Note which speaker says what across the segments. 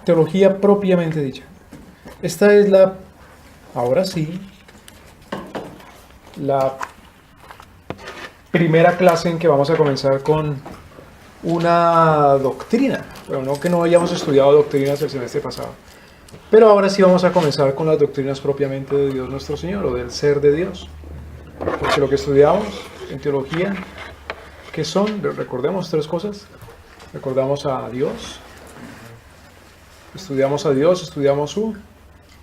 Speaker 1: teología propiamente dicha. Esta es ahora sí, la primera clase en que vamos a comenzar con una doctrina. Bueno, no que no hayamos estudiado doctrinas el semestre pasado, pero ahora sí vamos a comenzar con las doctrinas propiamente de Dios nuestro Señor, o del ser de Dios. Porque lo que estudiamos en teología, ¿qué son? Recordemos tres cosas. Recordamos a Dios, estudiamos a Dios, estudiamos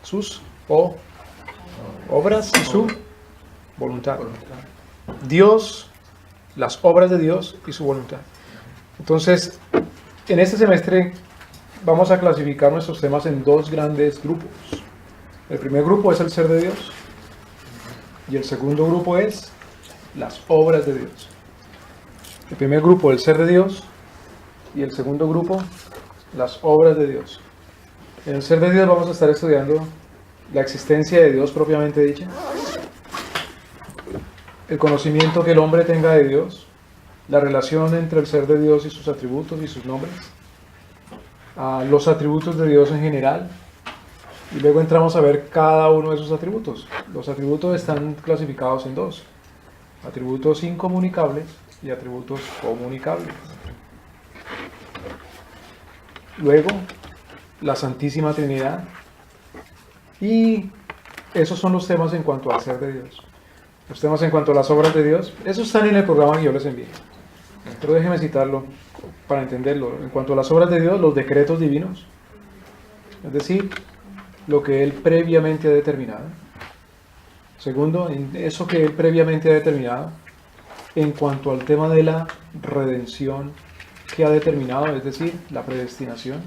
Speaker 1: sus obras y su voluntad. Dios, las obras de Dios y su voluntad. Entonces, en este semestre vamos a clasificar nuestros temas en dos grandes grupos. El primer grupo es el ser de Dios y el segundo grupo es las obras de Dios. El primer grupo, el ser de Dios, y el segundo grupo, las obras de Dios. En el ser de Dios vamos a estar estudiando la existencia de Dios propiamente dicha, el conocimiento que el hombre tenga de Dios, la relación entre el ser de Dios y sus atributos y sus nombres, los atributos de Dios en general, y luego entramos a ver cada uno de sus atributos. Los atributos están clasificados en dos: atributos incomunicables y atributos comunicables. Luego, la Santísima Trinidad, y esos son los temas en cuanto al ser de Dios. Los temas en cuanto a las obras de Dios, esos están en el programa que yo les envié. Pero déjenme citarlo para entenderlo. En cuanto a las obras de Dios, los decretos divinos, es decir, lo que Él previamente ha determinado. Segundo, en eso que Él previamente ha determinado, en cuanto al tema de la redención que ha determinado, es decir, la predestinación.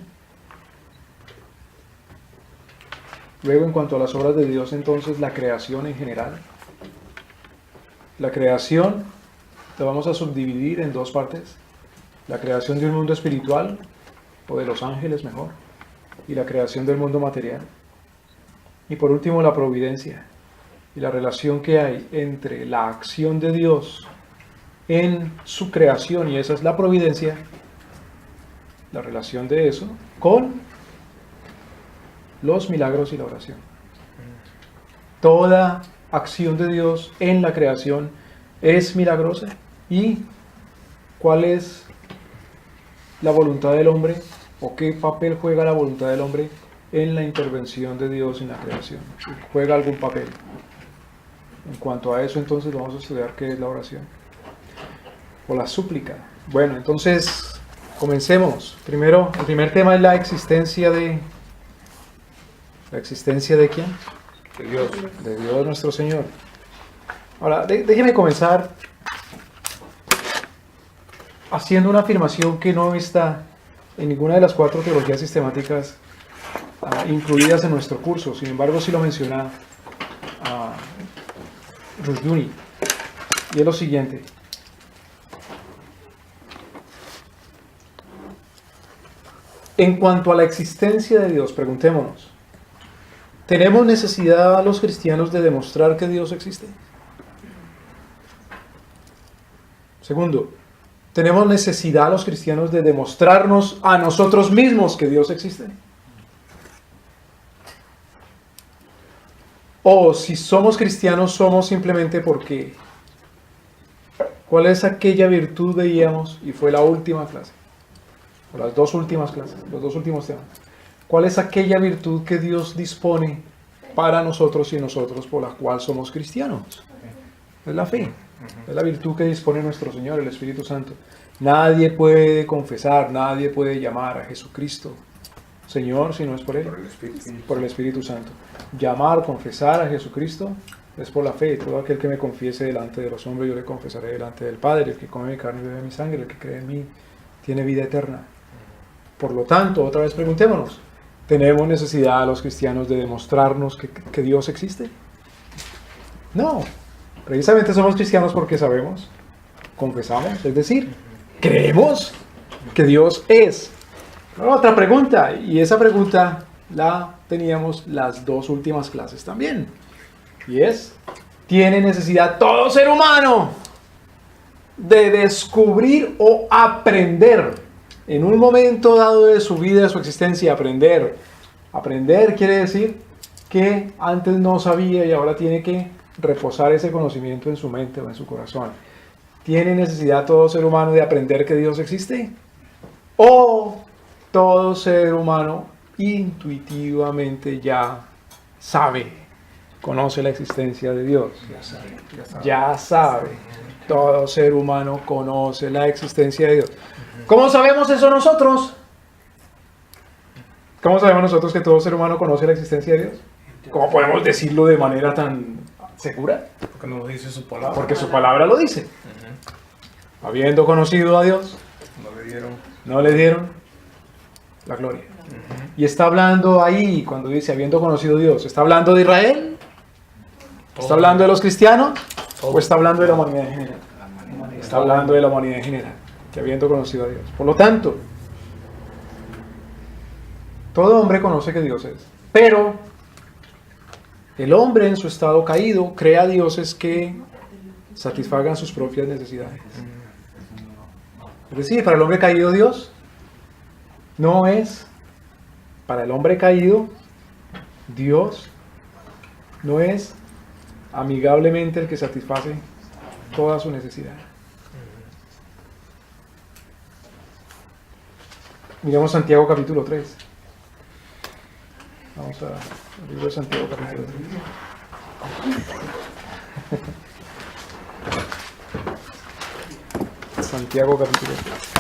Speaker 1: Luego, en cuanto a las obras de Dios, entonces, la creación en general. La creación la vamos a subdividir en dos partes: la creación de un mundo espiritual, o de los ángeles mejor, y la creación del mundo material. Y por último, la providencia y la relación que hay entre la acción de Dios en su creación, y esa es la providencia, la relación de eso con los milagros y la oración. Toda acción de Dios en la creación es milagrosa. ¿Y cuál es la voluntad del hombre, o qué papel juega la voluntad del hombre en la intervención de Dios en la creación? ¿Juega algún papel? En cuanto a eso, entonces vamos a estudiar qué es la oración o la súplica. Bueno, entonces comencemos. Primero, el primer tema es la existencia de... ¿La existencia de quién?
Speaker 2: De Dios.
Speaker 1: De Dios nuestro Señor. Ahora, déjeme comenzar haciendo una afirmación que no está en ninguna de las 4 teologías sistemáticas incluidas en nuestro curso. Sin embargo, sí lo menciona Rushdoony. Y es lo siguiente: en cuanto a la existencia de Dios, preguntémonos, ¿tenemos necesidad los cristianos de demostrar que Dios existe? Segundo, ¿tenemos necesidad los cristianos de demostrarnos a nosotros mismos que Dios existe? O si somos cristianos, somos simplemente porque... ¿Cuál es aquella virtud veíamos? Y fue la última clase, o las 2 últimas clases, los 2 últimos temas. ¿Cuál es aquella virtud que Dios dispone para nosotros y nosotros por la cual somos cristianos? Es la fe. Es la virtud que dispone nuestro Señor, el Espíritu Santo. Nadie puede confesar, nadie puede llamar a Jesucristo Señor si no es por Él, por el Espíritu Santo. Llamar, confesar a Jesucristo es por la fe. Todo aquel que me confiese delante de los hombres, yo le confesaré delante del Padre. El que come mi carne y bebe mi sangre, el que cree en mí, tiene vida eterna. Por lo tanto, otra vez preguntémonos, ¿tenemos necesidad los cristianos de demostrarnos que Dios existe? No. Precisamente somos cristianos porque sabemos, confesamos, es decir, creemos que Dios es. Otra pregunta, y esa pregunta la teníamos las 2 últimas clases también, y es: ¿tiene necesidad todo ser humano de descubrir o aprender en un momento dado de su vida, de su existencia, aprender. Aprender quiere decir que antes no sabía y ahora tiene que reposar ese conocimiento en su mente o en su corazón. ¿Tiene necesidad todo ser humano de aprender que Dios existe? ¿O todo ser humano intuitivamente ya sabe, conoce la existencia de Dios? Ya sabe. Todo ser humano conoce la existencia de Dios. ¿Cómo sabemos eso nosotros? ¿Cómo sabemos nosotros que todo ser humano conoce la existencia de Dios? ¿Cómo podemos decirlo de manera tan segura?
Speaker 2: Porque nos dice su palabra.
Speaker 1: Porque su palabra lo dice. Habiendo conocido a Dios, no le dieron la gloria. Y está hablando ahí, cuando dice habiendo conocido a Dios, ¿está hablando de Israel? ¿Está hablando de los cristianos? ¿O está hablando de la humanidad en general? Está hablando de la humanidad en general, que habiendo conocido a Dios. Por lo tanto, todo hombre conoce que Dios es, pero el hombre en su estado caído crea dioses que satisfagan sus propias necesidades. Es decir, para el hombre caído Dios no es, para el hombre caído, Dios no es amigablemente el que satisface toda su necesidad. Miremos Santiago capítulo 3. Vamos al libro de Santiago capítulo 3. Santiago capítulo 3.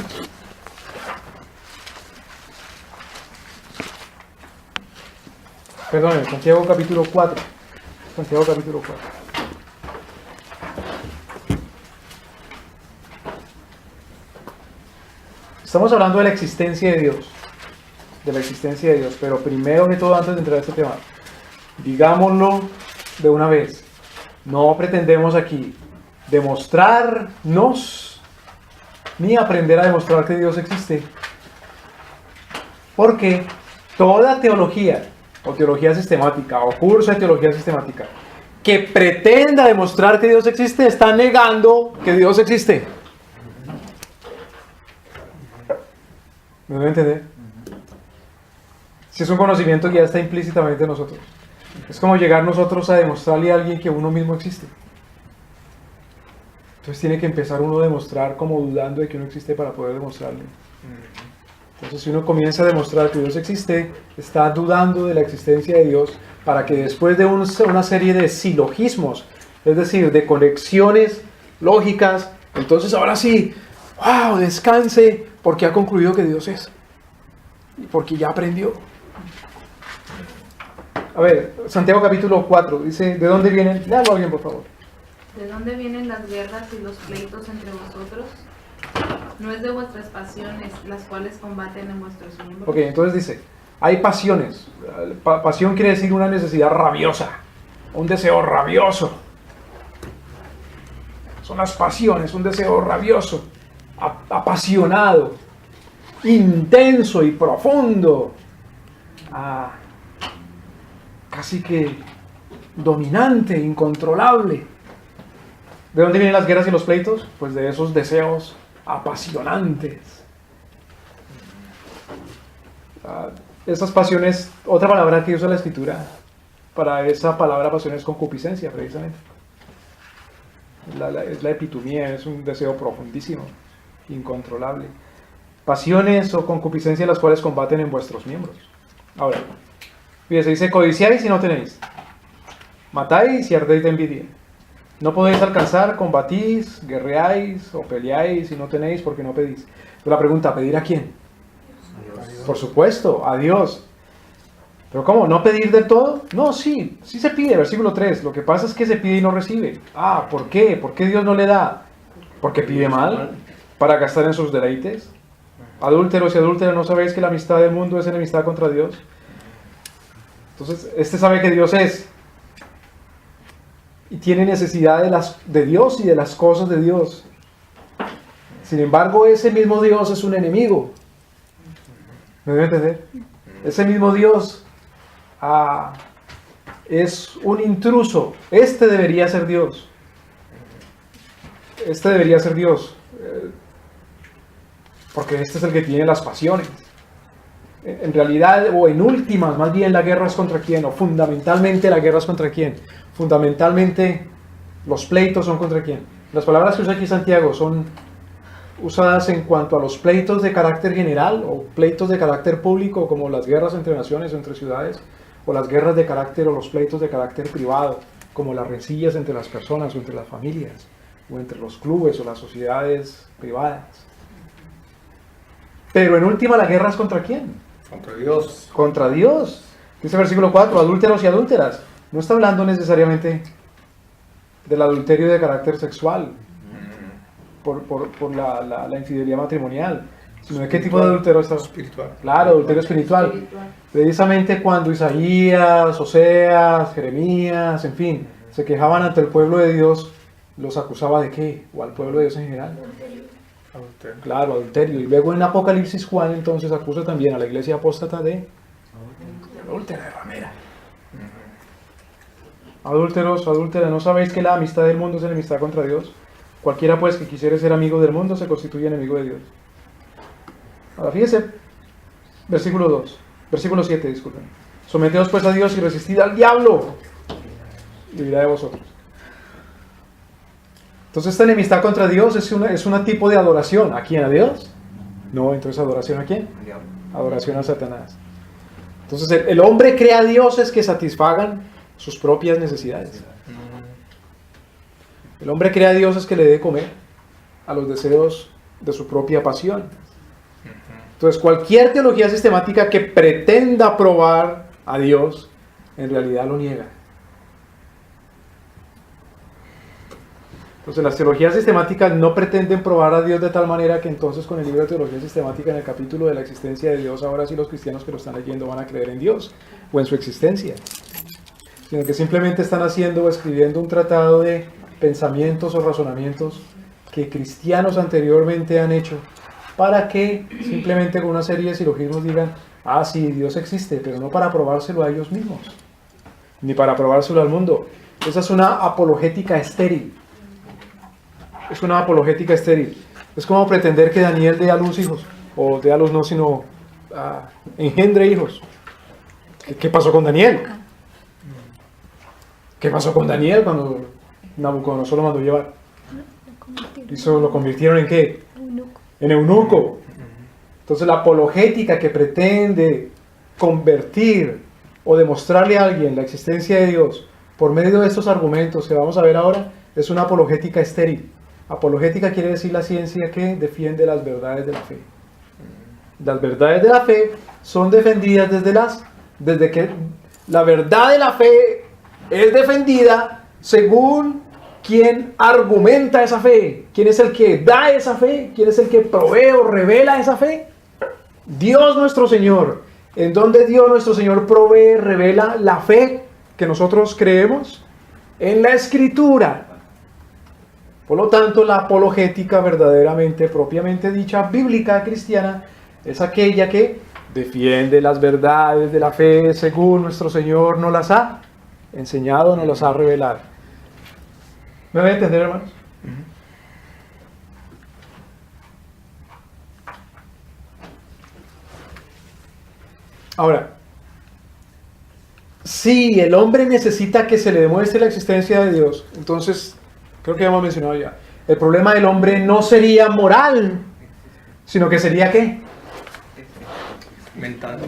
Speaker 1: Perdón, Santiago capítulo 4. Santiago capítulo 4. Estamos hablando de la existencia de Dios. De la existencia de Dios. Pero primero que todo, antes de entrar a este tema, digámoslo de una vez. No pretendemos aquí demostrarnos ni aprender a demostrar que Dios existe. Porque toda teología o teología sistemática o curso de teología sistemática que pretenda demostrar que Dios existe está negando que Dios existe. ¿Me deben entender? Si es un conocimiento que ya está implícitamente en nosotros. Es como llegar nosotros a demostrarle a alguien que uno mismo existe. Entonces tiene que empezar uno a demostrar como dudando de que uno existe para poder demostrarle. Entonces si uno comienza a demostrar que Dios existe, está dudando de la existencia de Dios para que después de una serie de silogismos, es decir, de conexiones lógicas, entonces ahora sí, wow, descanse porque ha concluido que Dios es. Y porque ya aprendió. A ver, Santiago capítulo 4, dice, ¿de dónde vienen? Léalo bien, por favor.
Speaker 3: ¿De dónde vienen las guerras y los pleitos entre vosotros? ¿No es de vuestras pasiones las cuales combaten en vuestros miembros?
Speaker 1: Ok, entonces dice, hay pasiones. Pasión quiere decir una necesidad rabiosa, un deseo rabioso. Son las pasiones, un deseo rabioso, apasionado, intenso y profundo, casi que dominante, incontrolable. ¿De dónde vienen las guerras y los pleitos? Pues de esos deseos apasionantes. Esas pasiones, otra palabra que usa la Escritura para esa palabra pasión es concupiscencia, precisamente. Es la epitomía, es un deseo profundísimo, incontrolable. Pasiones o concupiscencia las cuales combaten en vuestros miembros. Ahora, fíjese, dice, codiciáis y no tenéis. Matáis y ardéis de envidia. No podéis alcanzar, combatís, guerreáis o peleáis y no tenéis porque no pedís. Pero la pregunta, ¿pedir a quién? Por supuesto, a Dios. ¿Pero cómo? ¿No pedir del todo? No, sí se pide, versículo 3. Lo que pasa es que se pide y no recibe. ¿Por qué? ¿Por qué Dios no le da? ¿Porque pide mal? ¿Para gastar en sus deleites? Adúlteros y adúlteras, ¿no sabéis que la amistad del mundo es enemistad contra Dios? Entonces, este sabe que Dios es. Y tiene necesidad de Dios y de las cosas de Dios. Sin embargo, ese mismo Dios es un enemigo. ¿Me debe entender? Ese mismo Dios es un intruso. Este debería ser Dios. Este debería ser Dios. porque este es el que tiene las pasiones. En realidad, o en últimas, más bien la guerra es contra quién, o fundamentalmente la guerra es contra quién. Fundamentalmente los pleitos son contra quién. Las palabras que usa aquí Santiago son usadas en cuanto a los pleitos de carácter general o pleitos de carácter público, como las guerras entre naciones o entre ciudades, o las guerras de carácter o los pleitos de carácter privado, como las rencillas entre las personas o entre las familias, o entre los clubes o las sociedades privadas. Pero en última la guerra es contra quién.
Speaker 2: Contra Dios.
Speaker 1: Contra Dios. Dice versículo 4, adúlteros y adúlteras. No está hablando necesariamente del adulterio de carácter sexual, por la infidelidad matrimonial, sino de qué tipo de adulterio está.
Speaker 2: Espiritual.
Speaker 1: Claro, adulterio espiritual. Precisamente cuando Isaías, Oseas, Jeremías, en fin, se quejaban ante el pueblo de Dios, los acusaba de qué, o al pueblo de Dios en general.
Speaker 2: Adulterio.
Speaker 1: Claro, adulterio. Y luego en Apocalipsis Juan entonces acusa también a la iglesia apóstata de adúltera, de ramera. Adúlteros, adúlteras, ¿no sabéis que la amistad del mundo es enemistad contra Dios? Cualquiera pues que quisiere ser amigo del mundo se constituye enemigo de Dios. Ahora fíjese, versículo 7, disculpen. Someteos pues a Dios y resistid al diablo, y huirá de vosotros. Entonces esta enemistad contra Dios es un tipo de adoración. ¿A quién? ¿A Dios? No, entonces ¿adoración a quién? Adoración a Satanás. Entonces el hombre crea dioses que satisfagan sus propias necesidades. El hombre crea dioses que le dé comer a los deseos de su propia pasión. Entonces cualquier teología sistemática que pretenda probar a Dios, en realidad lo niega. Entonces las teologías sistemáticas no pretenden probar a Dios de tal manera que entonces con el libro de teología sistemática en el capítulo de la existencia de Dios, ahora sí los cristianos que lo están leyendo van a creer en Dios o en su existencia, sino que simplemente están haciendo o escribiendo un tratado de pensamientos o razonamientos que cristianos anteriormente han hecho para que simplemente con una serie de silogismos digan, ah sí, Dios existe, pero no para probárselo a ellos mismos, ni para probárselo al mundo. Esa es una apologética estéril. Es una apologética estéril. Es como pretender que Daniel dé a luz hijos, o dé a luz no, sino engendre hijos. ¿Qué pasó con Daniel? ¿Qué pasó con Daniel cuando Nabucodonosor lo mandó llevar? ¿Lo convirtieron en qué? En eunuco. Entonces la apologética que pretende convertir o demostrarle a alguien la existencia de Dios por medio de estos argumentos que vamos a ver ahora es una apologética estéril. Apologética quiere decir la ciencia que defiende las verdades de la fe. Las verdades de la fe son defendidas desde que la verdad de la fe es defendida según quien argumenta esa fe. ¿Quién es el que da esa fe? ¿Quién es el que provee o revela esa fe? Dios nuestro Señor. ¿En dónde Dios nuestro Señor provee, revela la fe que nosotros creemos? En la Escritura. Por lo tanto, la apologética verdaderamente, propiamente dicha, bíblica cristiana, es aquella que defiende las verdades de la fe según nuestro Señor nos las ha enseñado, nos las ha revelado. ¿Me voy a entender, hermanos? Ahora, si el hombre necesita que se le demuestre la existencia de Dios, entonces, creo que ya hemos mencionado ya, el problema del hombre no sería moral, sino que sería ¿qué?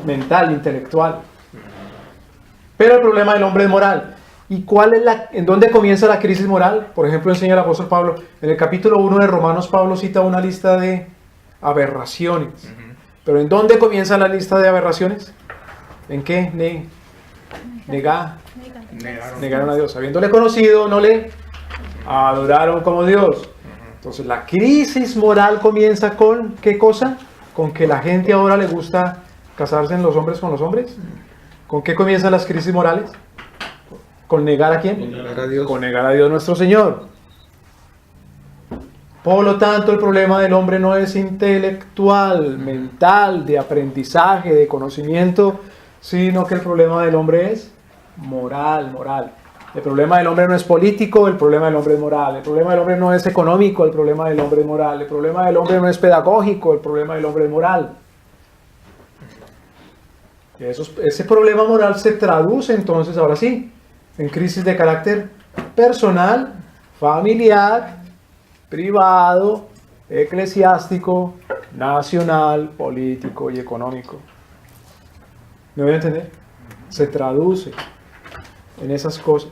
Speaker 1: Mental, intelectual. Pero el problema del hombre es moral. ¿Y en dónde comienza la crisis moral? Por ejemplo, enseña el apóstol Pablo, en el capítulo 1 de Romanos, Pablo cita una lista de aberraciones. Pero ¿en dónde comienza la lista de aberraciones? ¿En qué? Negaron a Dios. Habiéndole conocido, no le adoraron como Dios. Entonces la crisis moral comienza con ¿qué cosa? Con que la gente ahora le gusta casarse en los hombres con los hombres. ¿Con qué comienzan las crisis morales? ¿Con negar a quién?
Speaker 2: Negar a Dios.
Speaker 1: Con negar a Dios nuestro Señor. Por lo tanto, el problema del hombre no es intelectual, mental, de aprendizaje, de conocimiento, sino que el problema del hombre es moral. El problema del hombre no es político, el problema del hombre es moral. El problema del hombre no es económico, el problema del hombre es moral. El problema del hombre no es pedagógico, el problema del hombre es moral. Y ese problema moral se traduce entonces, ahora sí, en crisis de carácter personal, familiar, privado, eclesiástico, nacional, político y económico. ¿Me voy a entender? Se traduce en esas cosas.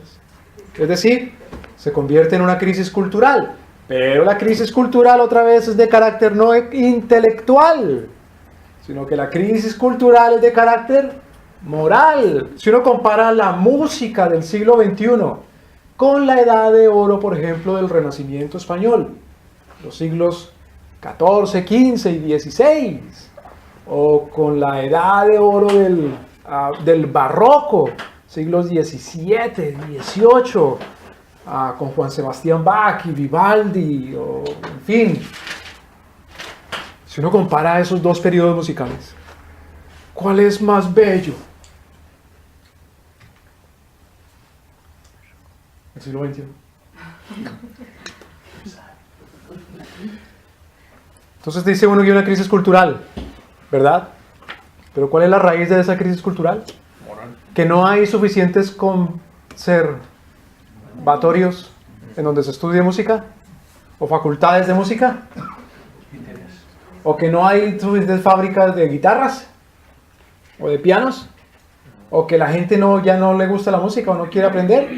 Speaker 1: Es decir, se convierte en una crisis cultural. Pero la crisis cultural otra vez es de carácter no intelectual, sino que la crisis cultural es de carácter moral. Si uno compara la música del siglo XXI con la edad de oro, por ejemplo, del Renacimiento español, los siglos XIV, XV y XVI, o con la edad de oro del barroco, siglos XVII, XVIII, con Juan Sebastián Bach y Vivaldi, o, en fin. Si uno compara esos dos periodos musicales, ¿cuál es más bello? El siglo XXI. Entonces dice uno que hay una crisis cultural, ¿verdad? Pero ¿cuál es la raíz de esa crisis cultural? Que no hay suficientes conservatorios en donde se estudie música, o facultades de música, o que no hay suficientes fábricas de guitarras, o de pianos, o que la gente ya no le gusta la música o no quiere aprender.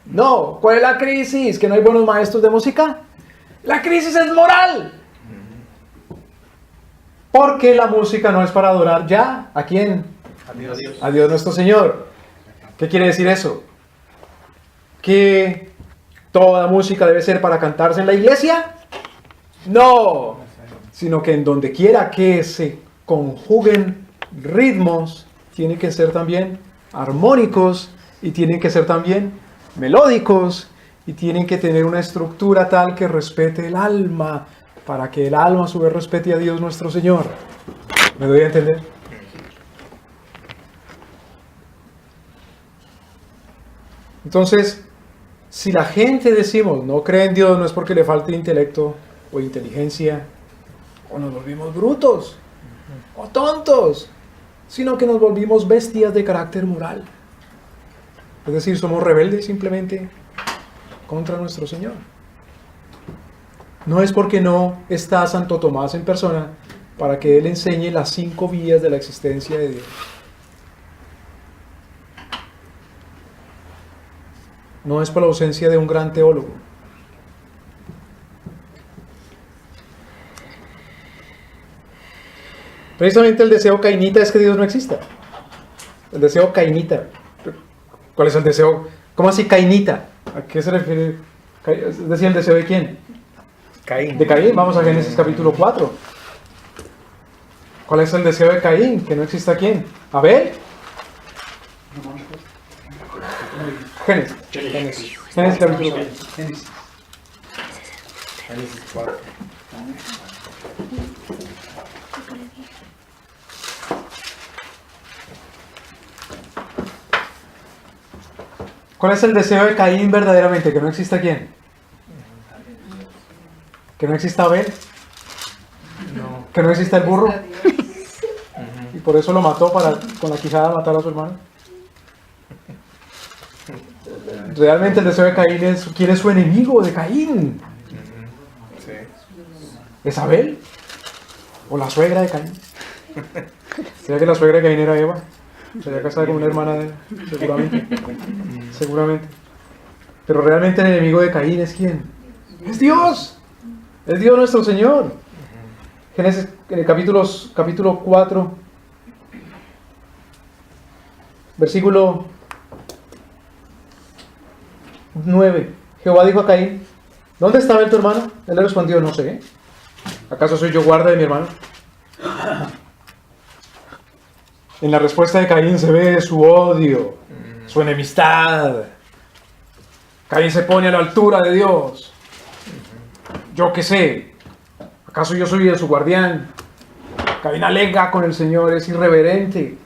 Speaker 1: No, ¿cuál es la crisis? ¿Que no hay buenos maestros de música? La crisis es moral. Porque la música no es para adorar ya. ¿A quién? A Dios nuestro Señor. ¿Qué quiere decir eso? ¿Que toda música debe ser para cantarse en la iglesia? No, sino que en donde quiera que se conjuguen ritmos, tienen que ser también armónicos y tienen que ser también melódicos y tienen que tener una estructura tal que respete el alma, para que el alma a su vez respete a Dios nuestro Señor. ¿Me doy a entender? Entonces, si la gente decimos no cree en Dios, no es porque le falte intelecto o inteligencia, o nos volvimos brutos, o tontos, sino que nos volvimos bestias de carácter moral. Es decir, somos rebeldes simplemente contra nuestro Señor. No es porque no está Santo Tomás en persona para que Él enseñe las 5 vías de la existencia de Dios. No es por la ausencia de un gran teólogo. Precisamente el deseo cainita es que Dios no exista. El deseo cainita. ¿Cuál es el deseo? ¿Cómo así cainita? ¿A qué se refiere? Es decir, ¿el deseo de quién?
Speaker 2: Caín.
Speaker 1: De Caín. Vamos a Génesis capítulo 4. ¿Cuál es el deseo de Caín? Que no exista quién. ¿Abel? Génesis capítulo 4.
Speaker 2: Génesis 4.
Speaker 1: ¿Cuál es el deseo de Caín verdaderamente? Que no exista quién. Que no exista Abel.
Speaker 2: No.
Speaker 1: Que no exista el burro. Y por eso lo mató para con la quijada matar a su hermano. Realmente el deseo de Caín es ¿quién es su enemigo de Caín?
Speaker 2: Sí.
Speaker 1: ¿Es Abel? ¿O la suegra de Caín? ¿Será que la suegra de Caín era Eva? ¿Sería casada con una hermana de él? Seguramente. Seguramente. Pero realmente el enemigo de Caín es ¿quién? Es Dios. Es Dios nuestro Señor. Génesis capítulo 4, versículo 9. Jehová dijo a Caín: ¿dónde está Abel tu hermano? Él le respondió: no sé. ¿Acaso soy yo guarda de mi hermano? En la respuesta de Caín se ve su odio, su enemistad. Caín se pone a la altura de Dios. Yo qué sé, ¿acaso yo soy su guardián? Caín alega con el Señor, es irreverente.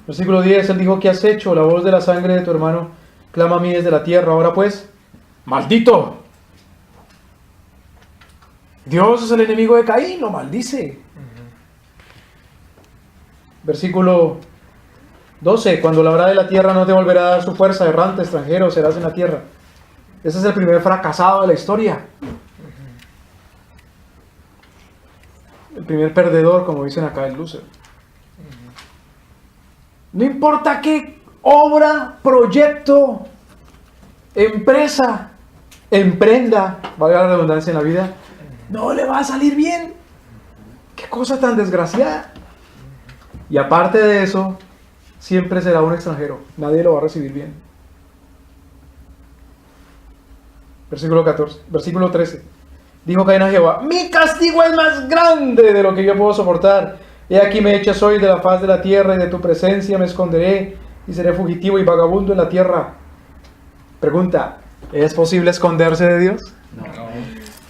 Speaker 1: Versículo 10, él dijo: ¿qué has hecho? La voz de la sangre de tu hermano clama a mí desde la tierra. Ahora pues, ¡maldito! Dios es el enemigo de Caín, lo maldice. Versículo 12. Cuando labrar de la tierra no te volverá a dar su fuerza, errante, extranjero serás en la tierra. Ese es el primer fracasado de la historia. El primer perdedor, como dicen acá, el loser. No importa qué obra, proyecto, empresa, emprenda, valga la redundancia en la vida, no le va a salir bien. Qué cosa tan desgraciada. Y aparte de eso, siempre será un extranjero. Nadie lo va a recibir bien. Versículo 14, versículo 13. Dijo Caín a Jehová: mi castigo es más grande de lo que yo puedo soportar. He aquí me echas hoy de la faz de la tierra, y de tu presencia me esconderé, y seré fugitivo y vagabundo en la tierra. Pregunta: ¿es posible esconderse de Dios?
Speaker 2: No.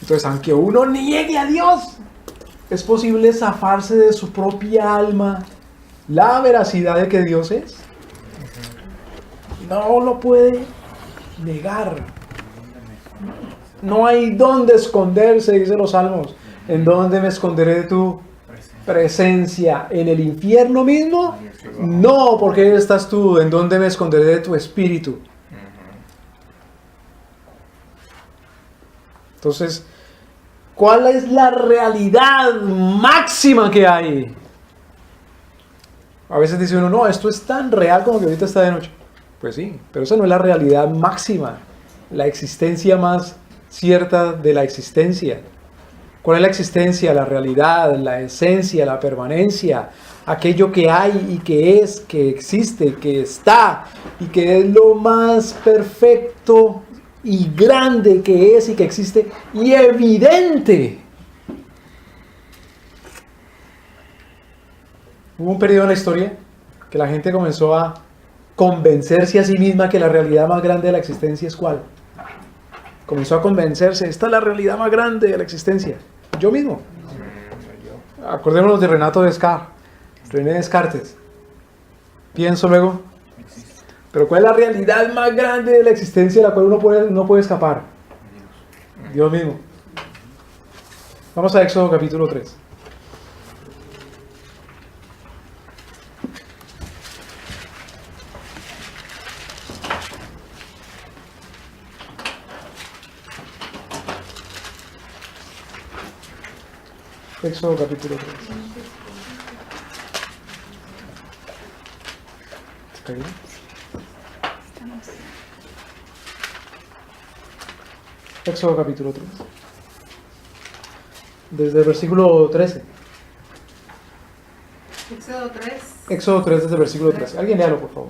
Speaker 1: Entonces, aunque uno niegue a Dios, es posible zafarse de su propia alma la veracidad de que Dios es. No lo puede negar. No hay dónde esconderse, dice los salmos. ¿En dónde me esconderé de tu presencia? ¿En el infierno mismo? No, porque ahí estás tú. ¿En dónde me esconderé de tu espíritu? Entonces, ¿cuál es la realidad máxima que hay? A veces dice uno: no, esto es tan real como que ahorita está de noche. Pues sí, pero esa no es la realidad máxima, la existencia más cierta de la existencia. ¿Cuál es la existencia? La realidad, la esencia, la permanencia, aquello que hay y que es, que existe, que está y que es lo más perfecto y grande que es y que existe y evidente. Hubo un periodo en la historia que la gente comenzó a convencerse a sí misma que la realidad más grande de la existencia es ¿cuál? Comenzó a convencerse: esta es la realidad más grande de la existencia. Yo mismo. Acordémonos de Renato Descartes, René Descartes. Pienso, luego. Pero ¿cuál es la realidad más grande de la existencia de la cual uno no puede escapar? Dios mismo. Vamos a Éxodo capítulo 3. Éxodo capítulo 3. ¿Está bien? Éxodo capítulo 3. Desde el versículo 13.
Speaker 3: Éxodo 3.
Speaker 1: Éxodo 3 desde el versículo 13. Alguien léalo, por favor.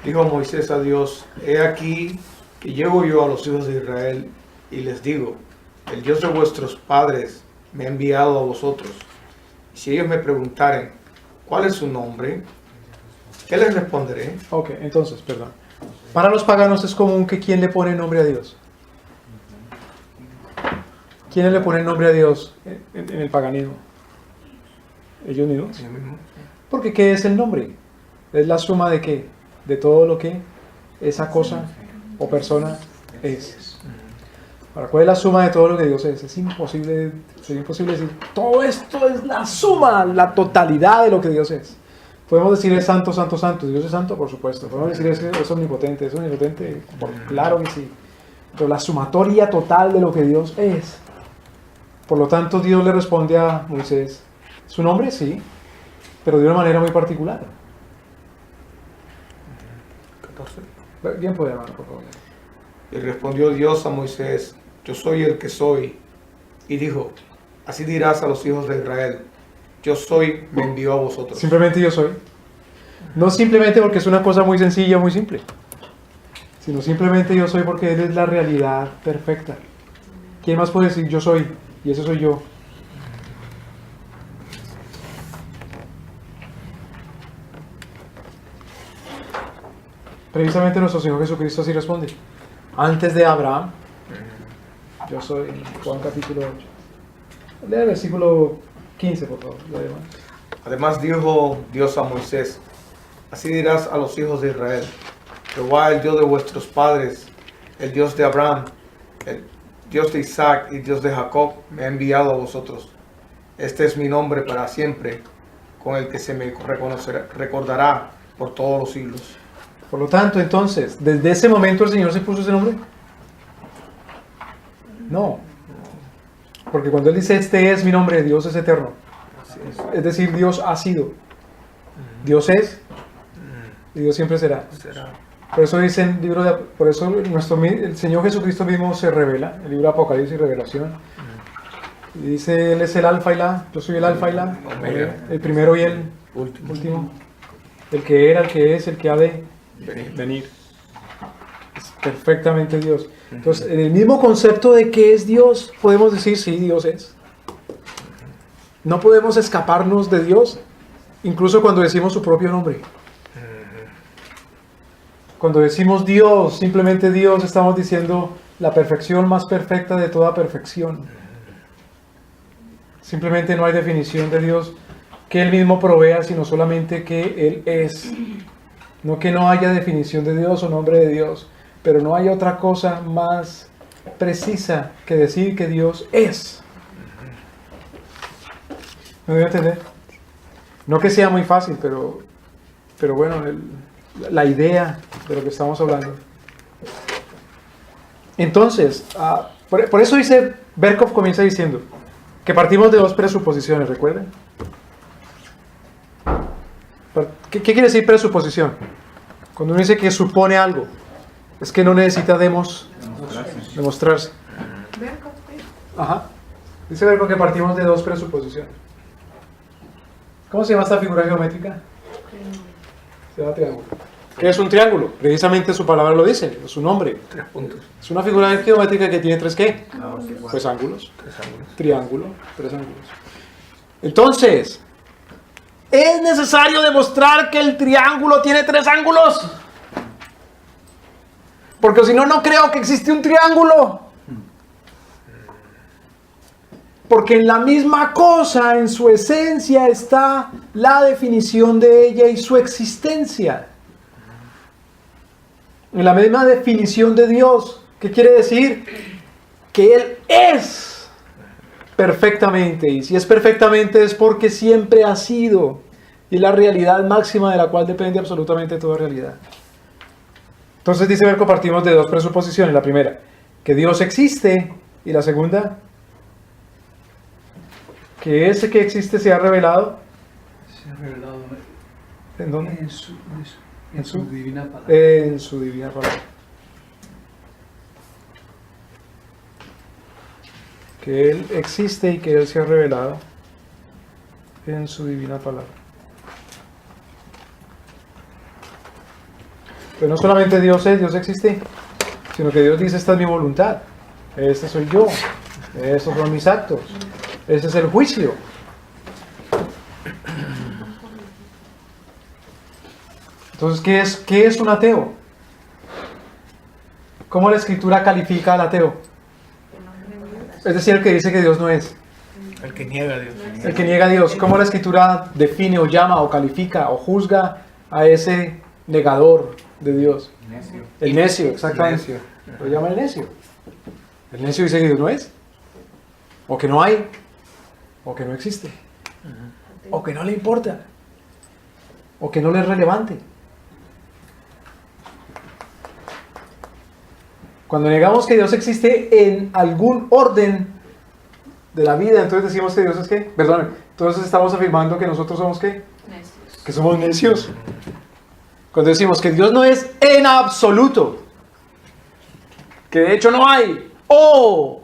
Speaker 2: Dijo Moisés a Dios: he aquí que llego yo a los hijos de Israel y les digo: el Dios de vuestros padres me ha enviado a vosotros. Y si ellos me preguntaren: ¿cuál es su nombre?, ¿qué les responderé?
Speaker 1: Ok, entonces, perdón. Para los paganos es común que ¿quién le pone nombre a Dios? ¿Quién le pone nombre a Dios en el paganismo? ¿Ellos mismos?
Speaker 2: Yo mismo.
Speaker 1: Porque ¿qué es el nombre? Es la suma de ¿qué? De todo lo que esa cosa o persona es. Ahora, ¿cuál es la suma de todo lo que Dios es? Es imposible, sería imposible decir todo esto es la suma, la totalidad de lo que Dios es. Podemos decir es santo, santo, santo. Dios es santo, por supuesto. Podemos decir es omnipotente, claro que sí. Pero la sumatoria total de lo que Dios es. Por lo tanto, Dios le responde a Moisés: ¿su nombre? Sí, pero de una manera muy particular.
Speaker 2: 14.
Speaker 1: Bien puede, hermano, por favor.
Speaker 2: Y respondió Dios a Moisés: yo soy el que soy. Y dijo: así dirás a los hijos de Israel: yo soy, me envió a vosotros.
Speaker 1: Simplemente yo soy. No simplemente porque es una cosa muy sencilla, muy simple, sino simplemente yo soy porque Él es la realidad perfecta. ¿Quién más puede decir yo soy? Y ese soy yo. Precisamente nuestro Señor Jesucristo así responde: antes de Abraham, yo soy. Juan capítulo 8. Lea el versículo 15, por favor.
Speaker 2: Además dijo Dios a Moisés: Así dirás a los hijos de Israel: Jehová, el Dios de vuestros padres, el Dios de Abraham, el Dios de Isaac y Dios de Jacob, me ha enviado a vosotros. Este es mi nombre para siempre, con el que se me recordará por todos los siglos.
Speaker 1: Por lo tanto, entonces, ¿desde ese momento el Señor se puso ese nombre? No. Porque cuando Él dice, este es mi nombre, Dios es eterno. Es decir, Dios ha sido. Dios es y Dios siempre será. Por eso dice el libro por eso el Señor Jesucristo mismo se revela, el libro de Apocalipsis y Revelación. Y dice, Él es el alfa y la, yo soy el alfa y la, el primero y el último. El que era, el que es, el que ha de venir. Es perfectamente Dios. Entonces, en el mismo concepto de que es Dios, podemos decir, sí, Dios es. No podemos escaparnos de Dios, incluso cuando decimos su propio nombre. Cuando decimos Dios, simplemente Dios, estamos diciendo la perfección más perfecta de toda perfección. Simplemente no hay definición de Dios que Él mismo provea, sino solamente que Él es. No que no haya definición de Dios o nombre de Dios, pero no hay otra cosa más precisa que decir que Dios es. ¿Me voy a entender? No que sea muy fácil, pero bueno, la idea de lo que estamos hablando. Entonces, por eso dice, Berkov comienza diciendo que partimos de dos presuposiciones, ¿recuerden? ¿Qué quiere decir presuposición? Cuando uno dice que supone algo, es que no necesita demostrarse. Ajá. Dice Berkov que partimos de dos presuposiciones. ¿Cómo se llama esta figura geométrica? Se llama triángulo. ¿Qué es un triángulo? Precisamente su palabra lo dice, su nombre.
Speaker 2: 3 puntos.
Speaker 1: Es una figura geométrica que tiene tres ¿qué? Pues ángulos.
Speaker 2: 3 ángulos.
Speaker 1: Triángulo, 3 ángulos. Entonces, ¿es necesario demostrar que el triángulo tiene 3 ángulos? Porque si no, no creo que existe un triángulo. Porque en la misma cosa, en su esencia, está la definición de ella y su existencia. En la misma definición de Dios. ¿Qué quiere decir? Que Él es perfectamente. Y si es perfectamente es porque siempre ha sido. Y es la realidad máxima de la cual depende absolutamente toda realidad. Entonces dice Berkov, partimos de dos presuposiciones. La primera, que Dios existe. Y la segunda, que ese que existe se ha revelado.
Speaker 4: Se ha revelado
Speaker 1: ¿En dónde?
Speaker 4: en su divina palabra.
Speaker 1: En su divina palabra. Que Él existe y que Él se ha revelado en su divina palabra. Pero no solamente Dios es, Dios existe, sino que Dios dice, esta es mi voluntad, este soy yo, estos son mis actos, ese es el juicio. Entonces, ¿qué es un ateo? ¿Cómo la Escritura califica al ateo? Es decir, el que dice que Dios no es.
Speaker 2: El que niega a Dios.
Speaker 1: El que niega a Dios. ¿Cómo la Escritura define o llama o califica o juzga a ese negador de Dios?
Speaker 4: Necio.
Speaker 1: El necio, exactamente.
Speaker 2: Necio.
Speaker 1: Lo llama el necio. El necio dice que Dios no es. O que no hay. O que no existe. O que no le importa. O que no le es relevante. Cuando negamos que Dios existe en algún orden de la vida, entonces decimos que Dios es ¿qué? Perdón, entonces estamos afirmando que nosotros somos ¿qué?
Speaker 3: Necios.
Speaker 1: Que somos necios. Cuando decimos que Dios no es en absoluto, que de hecho no hay, o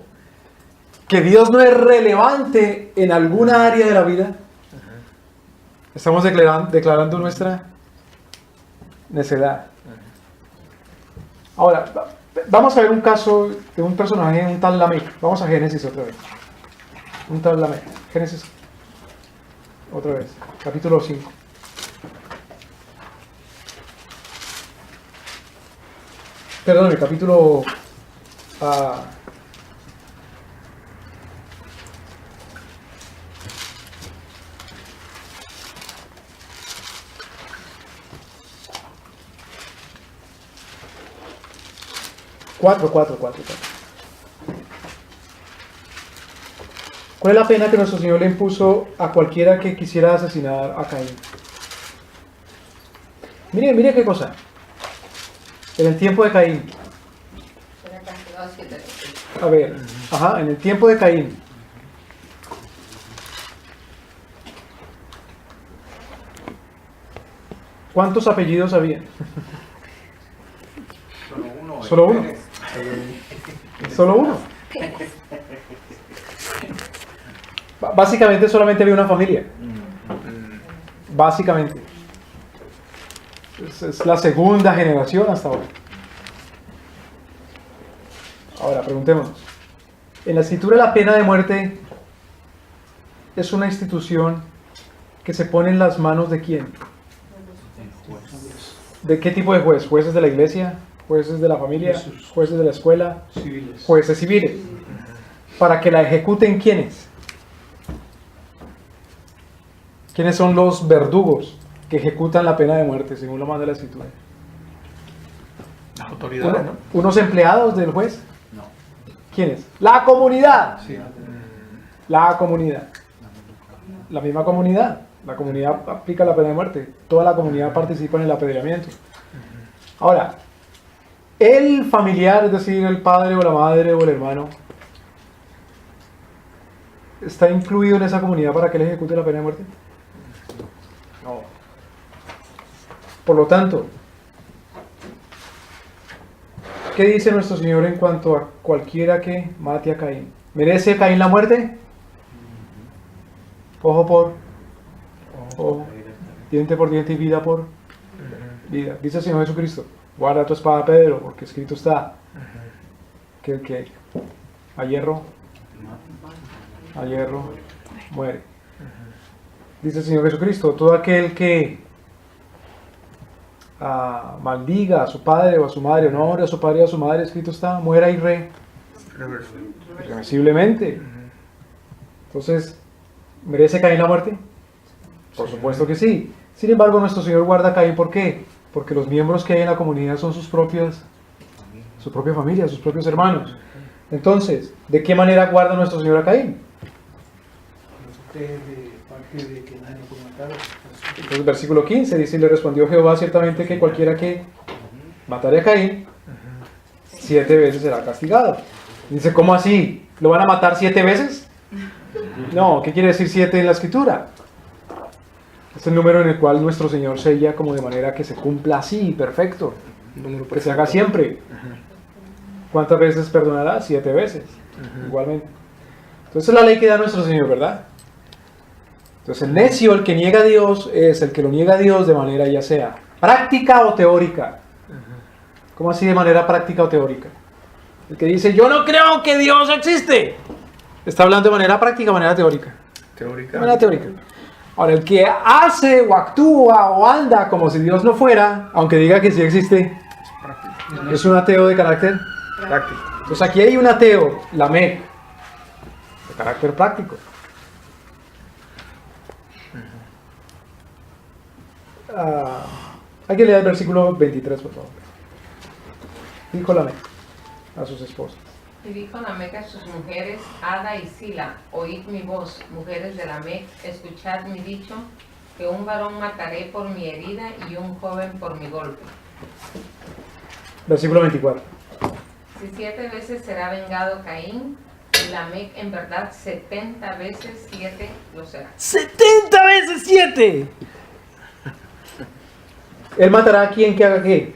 Speaker 1: que Dios no es relevante en alguna área de la vida, estamos declarando nuestra necedad. Ahora, vamos a ver un caso de un personaje, un tal Lamec. Vamos a Génesis otra vez. Un tal Lamec. Génesis otra vez. Capítulo 5. Perdón, el capítulo... 4. ¿Cuál es la pena que nuestro Señor le impuso a cualquiera que quisiera asesinar a Caín? Mire qué cosa. En el tiempo de Caín.
Speaker 5: Era castigado 7 veces.
Speaker 1: A ver, en el tiempo de Caín. ¿Cuántos apellidos había? Solo uno. Solo uno. Básicamente solamente había una familia. Básicamente. Es la segunda generación hasta ahora. Ahora, preguntémonos. En la escritura la pena de muerte es una institución que se pone en las manos de quién. ¿De qué tipo de juez? ¿Jueces de la iglesia? ¿Jueces de la familia? ¿Jueces de la escuela?
Speaker 4: Civiles.
Speaker 1: Jueces civiles. ¿Para que la ejecuten quiénes? ¿Quiénes son los verdugos que ejecutan la pena de muerte, según lo manda la escritura?
Speaker 2: Las autoridades, ¿no?
Speaker 1: ¿Unos empleados del juez?
Speaker 4: No.
Speaker 1: ¿Quiénes? La comunidad.
Speaker 4: Sí.
Speaker 1: La comunidad. La misma comunidad. La comunidad aplica la pena de muerte. Toda la comunidad participa en el apedreamiento. Ahora, el familiar, es decir, el padre o la madre o el hermano, ¿está incluido en esa comunidad para que él ejecute la pena de muerte? No. Por lo tanto, ¿qué dice nuestro Señor en cuanto a cualquiera que mate a Caín? ¿Merece Caín la muerte? Ojo por ojo, diente por diente y vida por vida. Dice el Señor Jesucristo: guarda tu espada, Pedro, porque escrito está que el que a hierro muere. Dice el Señor Jesucristo: todo aquel que maldiga a su padre o a su madre, o no honre a su padre o a su madre, escrito está, muera irreversiblemente. Entonces, ¿merece Caín la muerte? Por supuesto que sí. Sin embargo, nuestro Señor guarda a Caín. ¿Por qué? Porque los miembros que hay en la comunidad son su propia familia, sus propios hermanos. Entonces, ¿de qué manera guarda nuestro Señor a Caín? Entonces, versículo 15 dice: y le respondió Jehová, ciertamente que cualquiera que matare a Caín 7 veces será castigado. Dice, ¿cómo así? ¿Lo van a matar 7 veces? No, ¿qué quiere decir 7 en la escritura? Es el número en el cual nuestro Señor sella como de manera que se cumpla así, perfecto, que se haga siempre. ¿Cuántas veces perdonará? 7 veces, igualmente. Entonces es la ley que da nuestro Señor, ¿verdad? Entonces el necio, el que niega a Dios, es el que lo niega a Dios de manera ya sea práctica o teórica. ¿Cómo así de manera práctica o teórica? El que dice, yo no creo que Dios existe, está hablando de manera práctica o manera teórica. De manera teórica. Ahora, el que hace o actúa o anda como si Dios no fuera, aunque diga que sí existe, es un ateo de carácter práctico. Entonces aquí hay un ateo, Lamec, de carácter práctico. Hay que leer el versículo 23, por favor. Dijo Lamec a sus esposas.
Speaker 5: Y dijo Lamec a sus mujeres, Ada y Sila, oíd mi voz, mujeres de Lamec, escuchad mi dicho, que un varón mataré por mi herida y un joven por mi golpe.
Speaker 1: Versículo 24.
Speaker 5: Si 7 veces será vengado Caín, Lamec en verdad 70 veces 7 lo será.
Speaker 1: ¡70 veces 7! Él matará a quien que haga qué.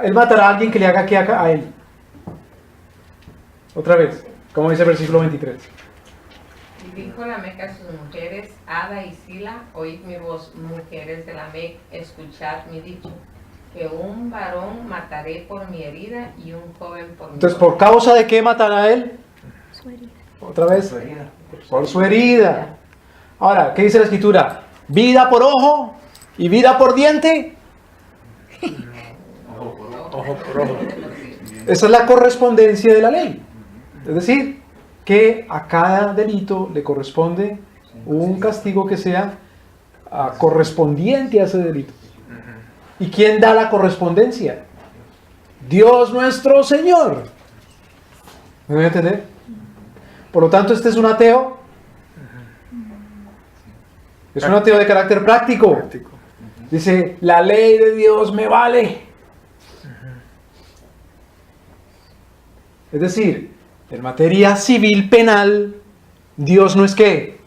Speaker 1: Él matará a alguien que le haga qué a él. Otra vez, como dice el versículo 23.
Speaker 5: Y dijo Lamec a sus mujeres, Ada y Sila, oíd mi voz, mujeres de Lamec, escuchad mi dicho, que un varón mataré por mi herida y un joven por mi
Speaker 1: Entonces,
Speaker 5: golpe.
Speaker 1: ¿por causa de qué matará a él? Otra vez. Por su herida. Ahora, ¿qué dice la escritura? ¿Vida por ojo y vida por diente?
Speaker 2: Ojo por ojo.
Speaker 1: Esa es la correspondencia de la ley. Es decir, que a cada delito le corresponde un castigo que sea correspondiente a ese delito. ¿Y quién da la correspondencia? Dios nuestro Señor. ¿Me voy a entender? Por lo tanto, este es un ateo. Es un ateo de carácter práctico. Dice, la ley de Dios me vale. Es decir, en materia civil penal, Dios no es ¿qué?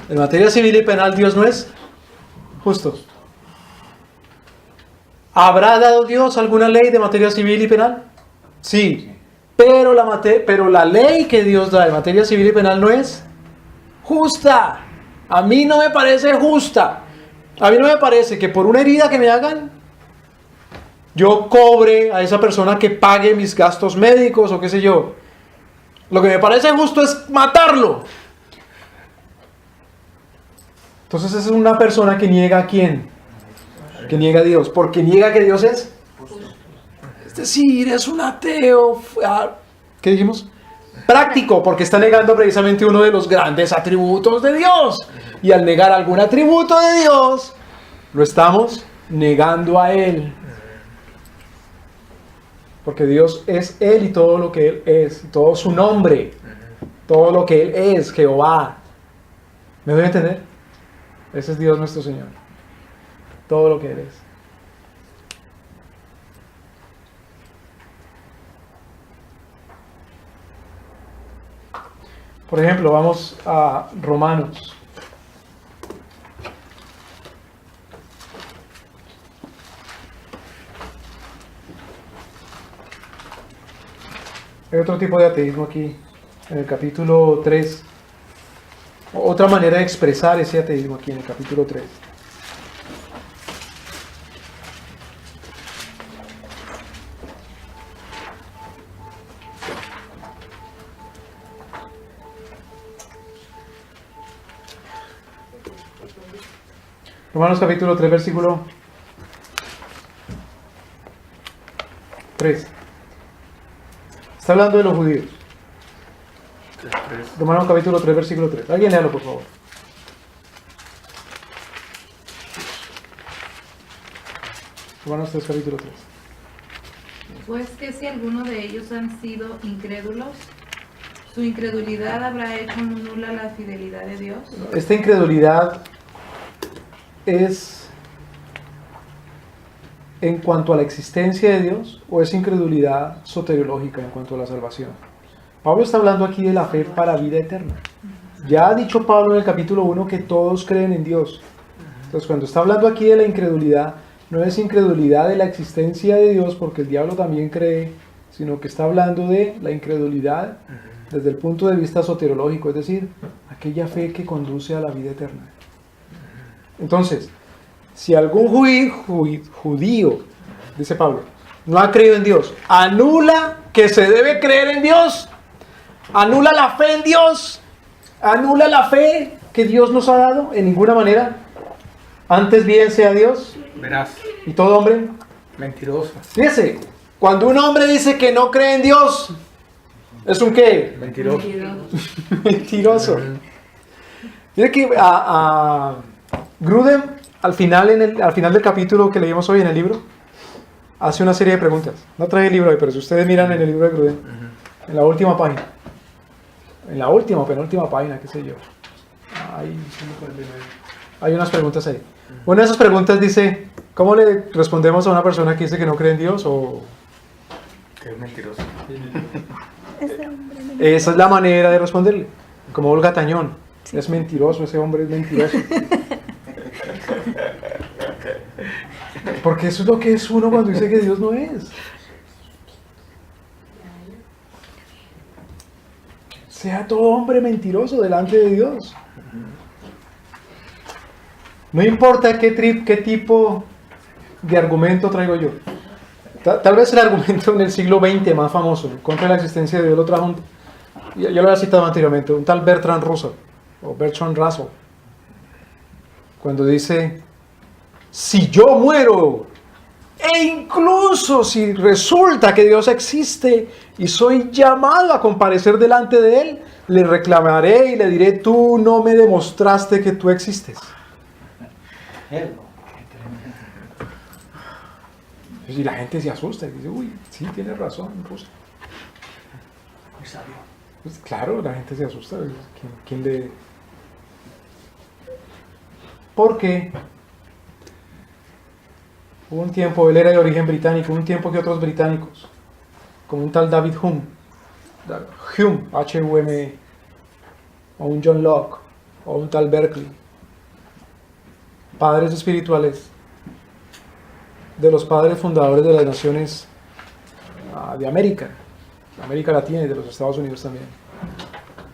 Speaker 1: En materia civil y penal, Dios no es justo. ¿Habrá dado Dios alguna ley de materia civil y penal? Sí. Pero la ley que Dios da en materia civil y penal no es justa. A mí no me parece justa. A mí no me parece que por una herida que me hagan, yo cobre a esa persona que pague mis gastos médicos o qué sé yo. Lo que me parece justo es matarlo. Entonces es una persona que niega a quién, que niega a Dios, porque niega que Dios es. Es decir, es un ateo. ¿Qué dijimos? Práctico, porque está negando precisamente uno de los grandes atributos de Dios. Y al negar algún atributo de Dios, lo estamos negando a Él. Porque Dios es Él y todo lo que Él es, todo su nombre, todo lo que Él es, Jehová. ¿Me doy a entender? Ese es Dios nuestro Señor. Todo lo que Él es. Por ejemplo, vamos a Romanos. Hay otro tipo de ateísmo aquí, en el capítulo 3. Otra manera de expresar ese ateísmo aquí en el capítulo 3. Romanos capítulo 3, versículo 3. Está hablando de los judíos. Romanos capítulo 3, versículo 3. Alguien léalo, por favor. Romanos 3, capítulo 3.
Speaker 3: Pues que si alguno de ellos han sido incrédulos, su incredulidad habrá hecho nula la fidelidad de Dios.
Speaker 1: Esta incredulidad es en cuanto a la existencia de Dios o es incredulidad soteriológica en cuanto a la salvación. Pablo está hablando aquí de la fe para vida eterna. Ya ha dicho Pablo en el capítulo 1 que todos creen en Dios. Entonces cuando está hablando aquí de la incredulidad, no es incredulidad de la existencia de Dios porque el diablo también cree, sino que está hablando de la incredulidad desde el punto de vista soteriológico, es decir, aquella fe que conduce a la vida eterna. Entonces, si algún judío, dice Pablo, no ha creído en Dios, anula que se debe creer en Dios, anula la fe en Dios, anula la fe que Dios nos ha dado en ninguna manera. Antes bien sea Dios
Speaker 2: Verás,
Speaker 1: y todo hombre
Speaker 2: mentiroso.
Speaker 1: Fíjese, cuando un hombre dice que no cree en Dios, ¿es un qué?
Speaker 2: Mentiroso.
Speaker 1: Mentiroso. Mire que a Grudem, al final del capítulo que leímos hoy en el libro, hace una serie de preguntas. No trae el libro hoy, pero si ustedes miran en el libro de Grudem, en la última página, en la última o penúltima página, qué sé yo, hay unas preguntas ahí. Una de esas preguntas dice, ¿cómo le respondemos a una persona que dice que no cree en Dios? O
Speaker 2: Que es mentiroso.
Speaker 1: esa es la manera de responderle, como Olga Tañón. Es mentiroso, ese hombre es mentiroso. Porque eso es lo que es uno cuando dice que Dios no es. Sea todo hombre mentiroso delante de Dios. No importa qué tipo de argumento traigo yo. Tal vez el argumento en el siglo XX más famoso contra la existencia de Dios lo trajo yo lo había citado anteriormente, un tal Bertrand Russell o Bertrand Russell, cuando dice: si yo muero, E incluso si resulta que Dios existe y soy llamado a comparecer delante de Él, le reclamaré y le diré, tú no me demostraste que tú existes. Y la gente se asusta y dice, uy, sí, tienes razón, Rusia.
Speaker 4: Muy sabio.
Speaker 1: Pues claro, la gente se asusta. ¿Quién le...? Porque hubo un tiempo, él era de origen británico, hubo un tiempo que otros británicos, como un tal David Hume, H-U-M-E, o un John Locke, o un tal Berkeley, padres espirituales, de los padres fundadores de las naciones de América Latina y de los Estados Unidos también,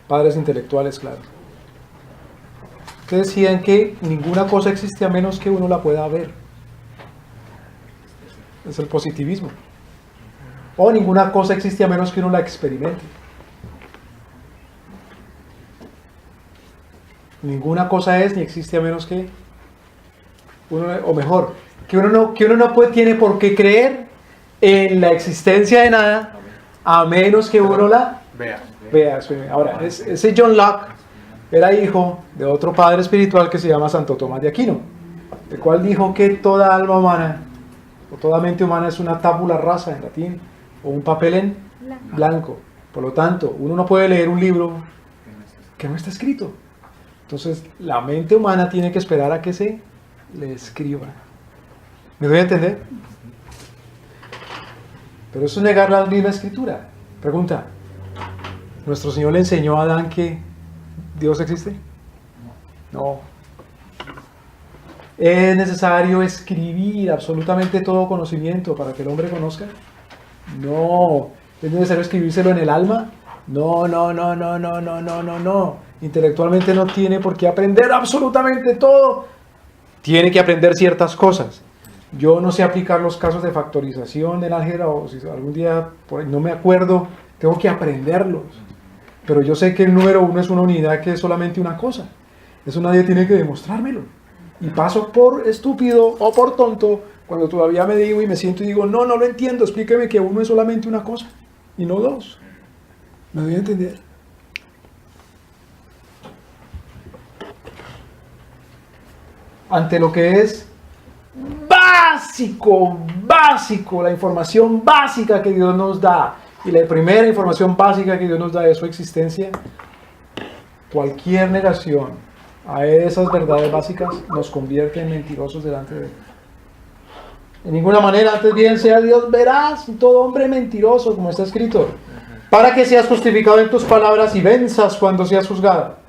Speaker 1: padres intelectuales, claro, que decían que ninguna cosa existe a menos que uno la pueda ver. Es el positivismo. O ninguna cosa existe a menos que uno la experimente. Ninguna cosa es ni existe a menos que uno, o mejor, que uno no tiene por qué creer en la existencia de nada a menos que uno la vea. Ahora, ese John Locke era hijo de otro padre espiritual que se llama Santo Tomás de Aquino, el cual dijo que toda alma humana o toda mente humana es una tabula rasa en latín o un papel en blanco. Por lo tanto, uno no puede leer un libro que no está escrito. Entonces, la mente humana tiene que esperar a que se le escriba. ¿Me doy a entender? Pero eso es negar la misma escritura. Pregunta, ¿nuestro Señor le enseñó a Adán que Dios existe? No. ¿Es necesario escribir absolutamente todo conocimiento para que el hombre conozca? No. ¿Es necesario escribírselo en el alma? No. Intelectualmente no tiene por qué aprender absolutamente todo. Tiene que aprender ciertas cosas. Yo no sé aplicar los casos de factorización del álgebra, o si algún día por ahí no me acuerdo, tengo que aprenderlos. Pero yo sé que el número 1 es una unidad que es solamente una cosa. Eso nadie tiene que demostrármelo. Y paso por estúpido o por tonto cuando todavía me digo y me siento y digo, no lo entiendo, explíqueme que 1 es solamente una cosa y no 2. ¿Me doy a entender? Ante lo que es básico, la información básica que Dios nos da, y la primera información básica que Dios nos da de su existencia, cualquier negación a esas verdades básicas nos convierte en mentirosos delante de Él. De ninguna manera, antes bien sea Dios veraz y todo hombre mentiroso, como está escrito, para que seas justificado en tus palabras y venzas cuando seas juzgado.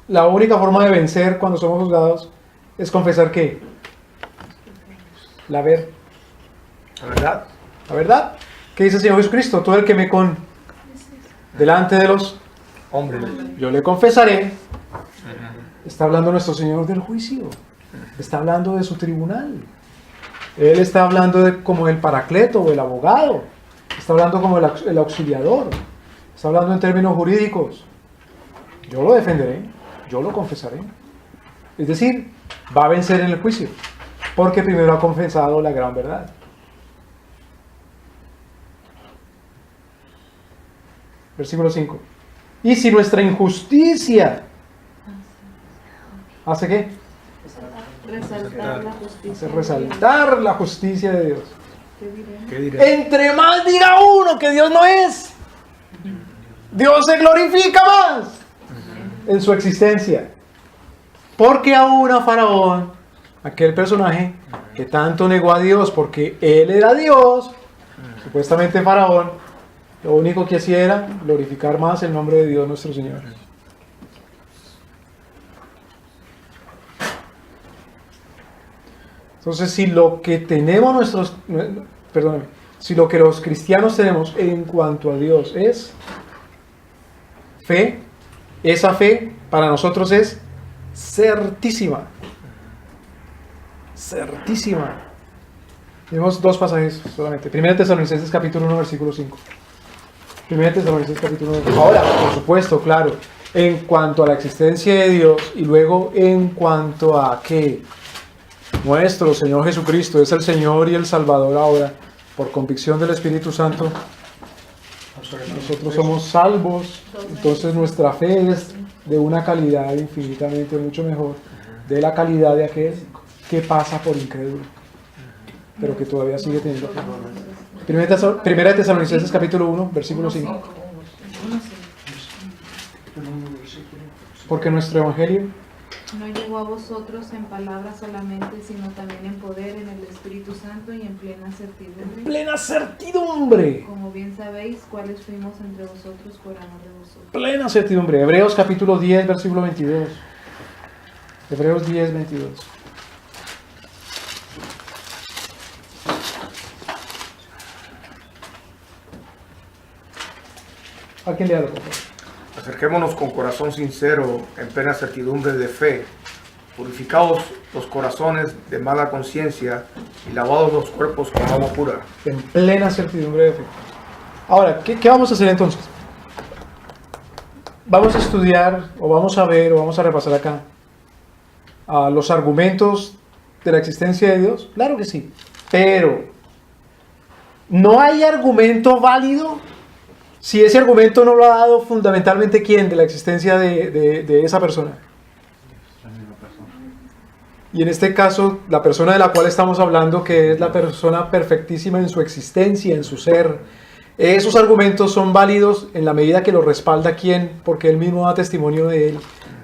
Speaker 1: La única forma de vencer cuando somos juzgados es confesar ¿qué? La verdad. La verdad. ¿Qué dice el Señor Jesucristo? Todo el que me delante de los hombres, yo le confesaré. Está hablando nuestro Señor del juicio. Está hablando de su tribunal. Él está hablando de como el paracleto o el abogado. Está hablando como el auxiliador. Está hablando en términos jurídicos. Yo lo defenderé. Yo lo confesaré. Es decir, va a vencer en el juicio, porque primero ha confesado la gran verdad. Versículo 5. Y si nuestra injusticia ¿hace qué?
Speaker 3: Resaltar la justicia.
Speaker 1: Hace resaltar la justicia de Dios.
Speaker 2: ¿Qué diré?
Speaker 1: Entre más diga uno que Dios no es, Dios se glorifica más en su existencia. Porque aún a Faraón, aquel personaje que tanto negó a Dios porque él era Dios, supuestamente Faraón, lo único que hacía era glorificar más el nombre de Dios nuestro Señor. Entonces, si lo que tenemos si lo que los cristianos tenemos en cuanto a Dios es fe, esa fe para nosotros es certísima. Certísima. Tenemos 2 pasajes solamente. 1 Tesalonicenses capítulo 1, versículo 5. 1 Tesalonicenses capítulo 1. Ahora, por supuesto, claro, en cuanto a la existencia de Dios y luego en cuanto a que nuestro Señor Jesucristo es el Señor y el Salvador ahora, por convicción del Espíritu Santo, nosotros somos salvos. Entonces nuestra fe es de una calidad infinitamente mucho mejor de la calidad de aquel que pasa por incrédulo, pero que todavía sigue teniendo fe. Primera de Tesalonicenses capítulo 1, versículo 5. Porque nuestro evangelio
Speaker 3: no llegó a vosotros en palabras solamente, sino también en poder, en el Espíritu Santo y en plena certidumbre.
Speaker 1: plena certidumbre.
Speaker 3: Como bien sabéis, cuáles fuimos entre vosotros por amor de vosotros.
Speaker 1: Plena certidumbre. Hebreos capítulo 10, versículo 22. Hebreos 10, 22. ¿Alguien léalo, por favor?
Speaker 2: Acerquémonos con corazón sincero, en plena certidumbre de fe, purificados los corazones de mala conciencia y lavados los cuerpos con agua pura.
Speaker 1: En plena certidumbre de fe. Ahora, ¿qué vamos a hacer entonces? Vamos a estudiar, o vamos a ver, o vamos a repasar acá los argumentos de la existencia de Dios. Claro que sí, pero no hay argumento válido si ese argumento no lo ha dado fundamentalmente ¿quién? De la existencia de esa persona. Y en este caso, la persona de la cual estamos hablando, que es la persona perfectísima en su existencia, en su ser. Esos argumentos son válidos en la medida que los respalda ¿quién? Porque él mismo da testimonio de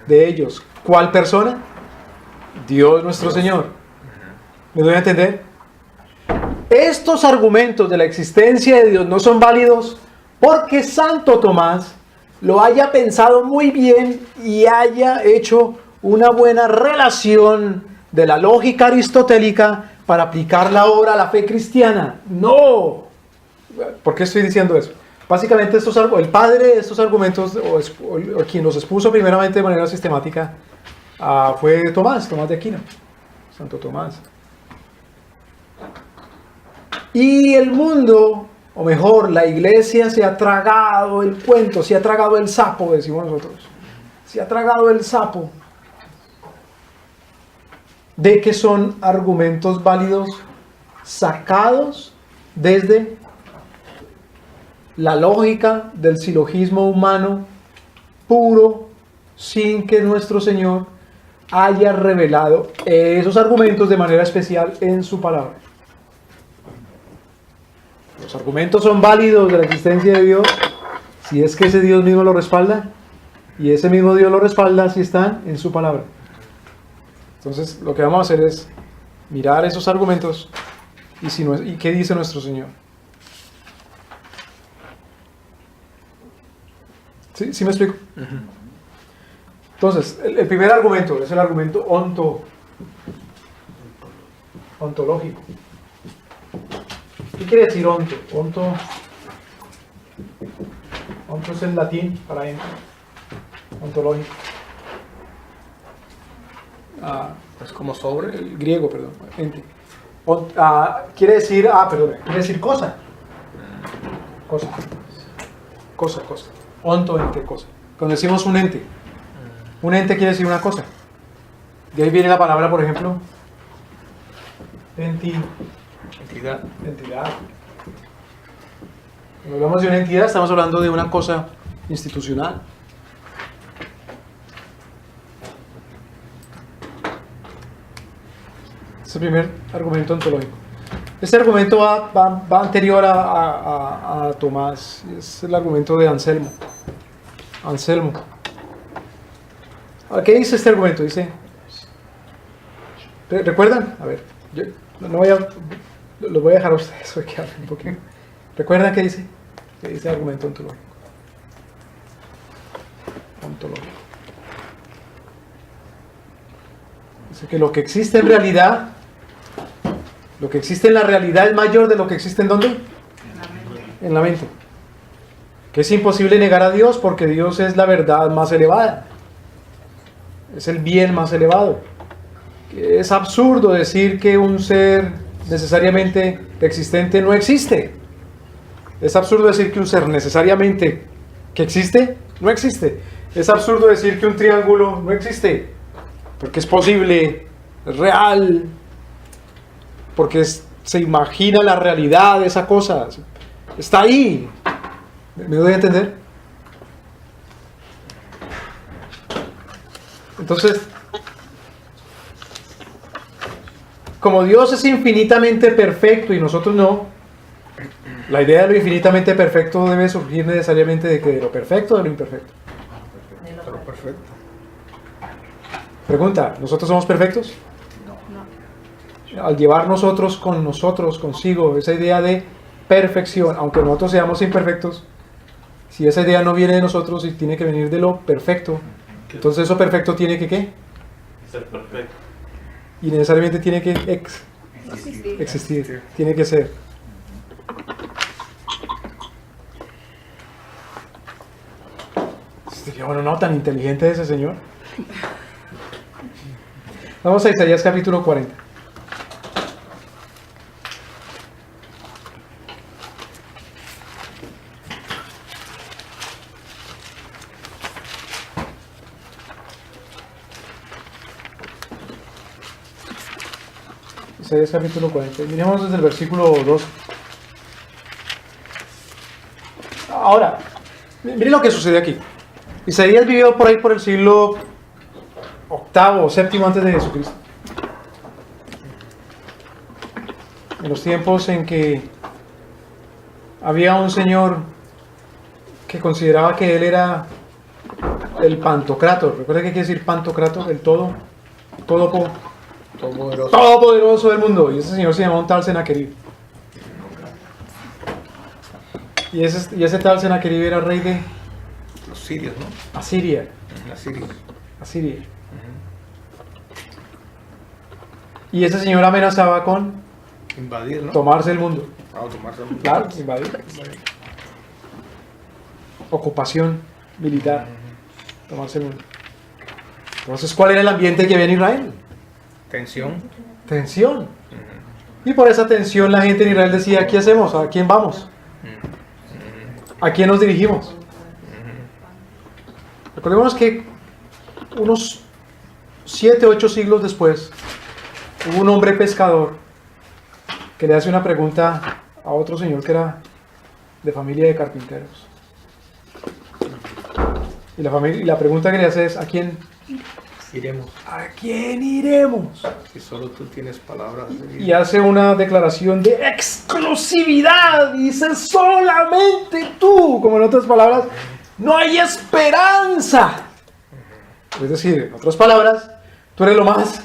Speaker 1: ellos. ¿Cuál persona? Dios nuestro Señor. ¿Me doy a entender? Estos argumentos de la existencia de Dios no son válidos porque Santo Tomás lo haya pensado muy bien y haya hecho una buena relación de la lógica aristotélica para aplicarla ahora a la fe cristiana. ¡No! ¿Por qué estoy diciendo eso? Básicamente el padre de estos argumentos, o quien los expuso primeramente de manera sistemática, fue Tomás de Aquino, Santo Tomás. Y el mundo, o mejor, la iglesia se ha tragado el cuento, se ha tragado el sapo, decimos nosotros. Se ha tragado el sapo de que son argumentos válidos sacados desde la lógica del silogismo humano puro, sin que nuestro Señor haya revelado esos argumentos de manera especial en su palabra. Los argumentos son válidos de la existencia de Dios si es que ese Dios mismo lo respalda, y ese mismo Dios lo respalda si están en su palabra. Entonces lo que vamos a hacer es mirar esos argumentos y qué dice nuestro Señor. ¿Sí me explico? Entonces, el primer argumento es el argumento ontológico. ¿Qué quiere decir onto? Onto es el latín para ente. Ontológico.
Speaker 2: Es como sobre.
Speaker 1: El griego, perdón. Ente. Quiere decir cosa. Cosa. Onto, ente, cosa. Cuando decimos un ente quiere decir una cosa. De ahí viene la palabra, por ejemplo, entidad. Cuando hablamos de una entidad, estamos hablando de una cosa institucional. Es el primer argumento ontológico. Este argumento va anterior a Tomás. Es el argumento de Anselmo. ¿Qué dice este argumento? Dice, ¿recuerdan? A ver, yo no voy a, los voy a dejar a ustedes que hablen un poquito. ¿Recuerdan qué dice? ¿Qué dice el argumento ontológico? Dice que lo que existe en realidad, lo que existe en la realidad es mayor de lo que existe ¿en dónde? En la mente. Que es imposible negar a Dios porque Dios es la verdad más elevada. Es el bien más elevado. Que es absurdo decir que un ser necesariamente existente no existe. Es absurdo decir que un ser necesariamente que existe, no existe. Es absurdo decir que un triángulo no existe. Porque es posible, es real, porque se imagina la realidad de esa cosa. Está ahí. ¿Me doy a entender? Entonces, como Dios es infinitamente perfecto y nosotros no, la idea de lo infinitamente perfecto debe surgir necesariamente de lo perfecto o de lo imperfecto.
Speaker 2: Pero perfecto.
Speaker 1: Pregunta, ¿nosotros somos perfectos? Al llevar nosotros, consigo, esa idea de perfección, aunque nosotros seamos imperfectos, si esa idea no viene de nosotros y tiene que venir de lo perfecto, entonces eso perfecto tiene que ¿qué?
Speaker 6: Ser perfecto.
Speaker 1: Y necesariamente tiene que existir, tiene que ser. Diría, bueno, no, tan inteligente ese señor. Vamos a Isaías capítulo 40. Isaías capítulo 40. Miremos desde el versículo 2. Ahora, miren lo que sucede aquí. Isaías vivió por ahí por el siglo VIII o VII antes de Jesucristo. En los tiempos en que había un señor que consideraba que él era el Pantocrator. ¿Recuerda qué quiere decir Pantocrator? El todopoderoso del mundo. Y ese señor se llamaba un tal Sennacherib. Y ese tal Sennacherib era rey de
Speaker 2: Los sirios, ¿no?
Speaker 1: Asiria.
Speaker 2: Asiria.
Speaker 1: Y ese señor amenazaba con
Speaker 2: Invadir, ¿no?
Speaker 1: tomarse el mundo.
Speaker 2: Tomarse el mundo.
Speaker 1: Claro, invadir. Ocupación militar. Tomarse el mundo. Entonces, ¿cuál era el ambiente que había en Israel?
Speaker 2: Tensión.
Speaker 1: Tensión. Y por esa tensión la gente en Israel decía, ¿qué hacemos? ¿A quién vamos? ¿A quién nos dirigimos? Recordemos que unos 7, 8 siglos después hubo un hombre pescador que le hace una pregunta a otro señor que era de familia de carpinteros. Y la pregunta que le hace es, ¿a quién
Speaker 2: Iremos.
Speaker 1: ¿A quién iremos?
Speaker 2: Si solo tú tienes palabras de vida.
Speaker 1: Y hace una declaración de exclusividad. Dice, solamente tú. Como en otras palabras, no hay esperanza. Es decir, en otras palabras, tú eres lo más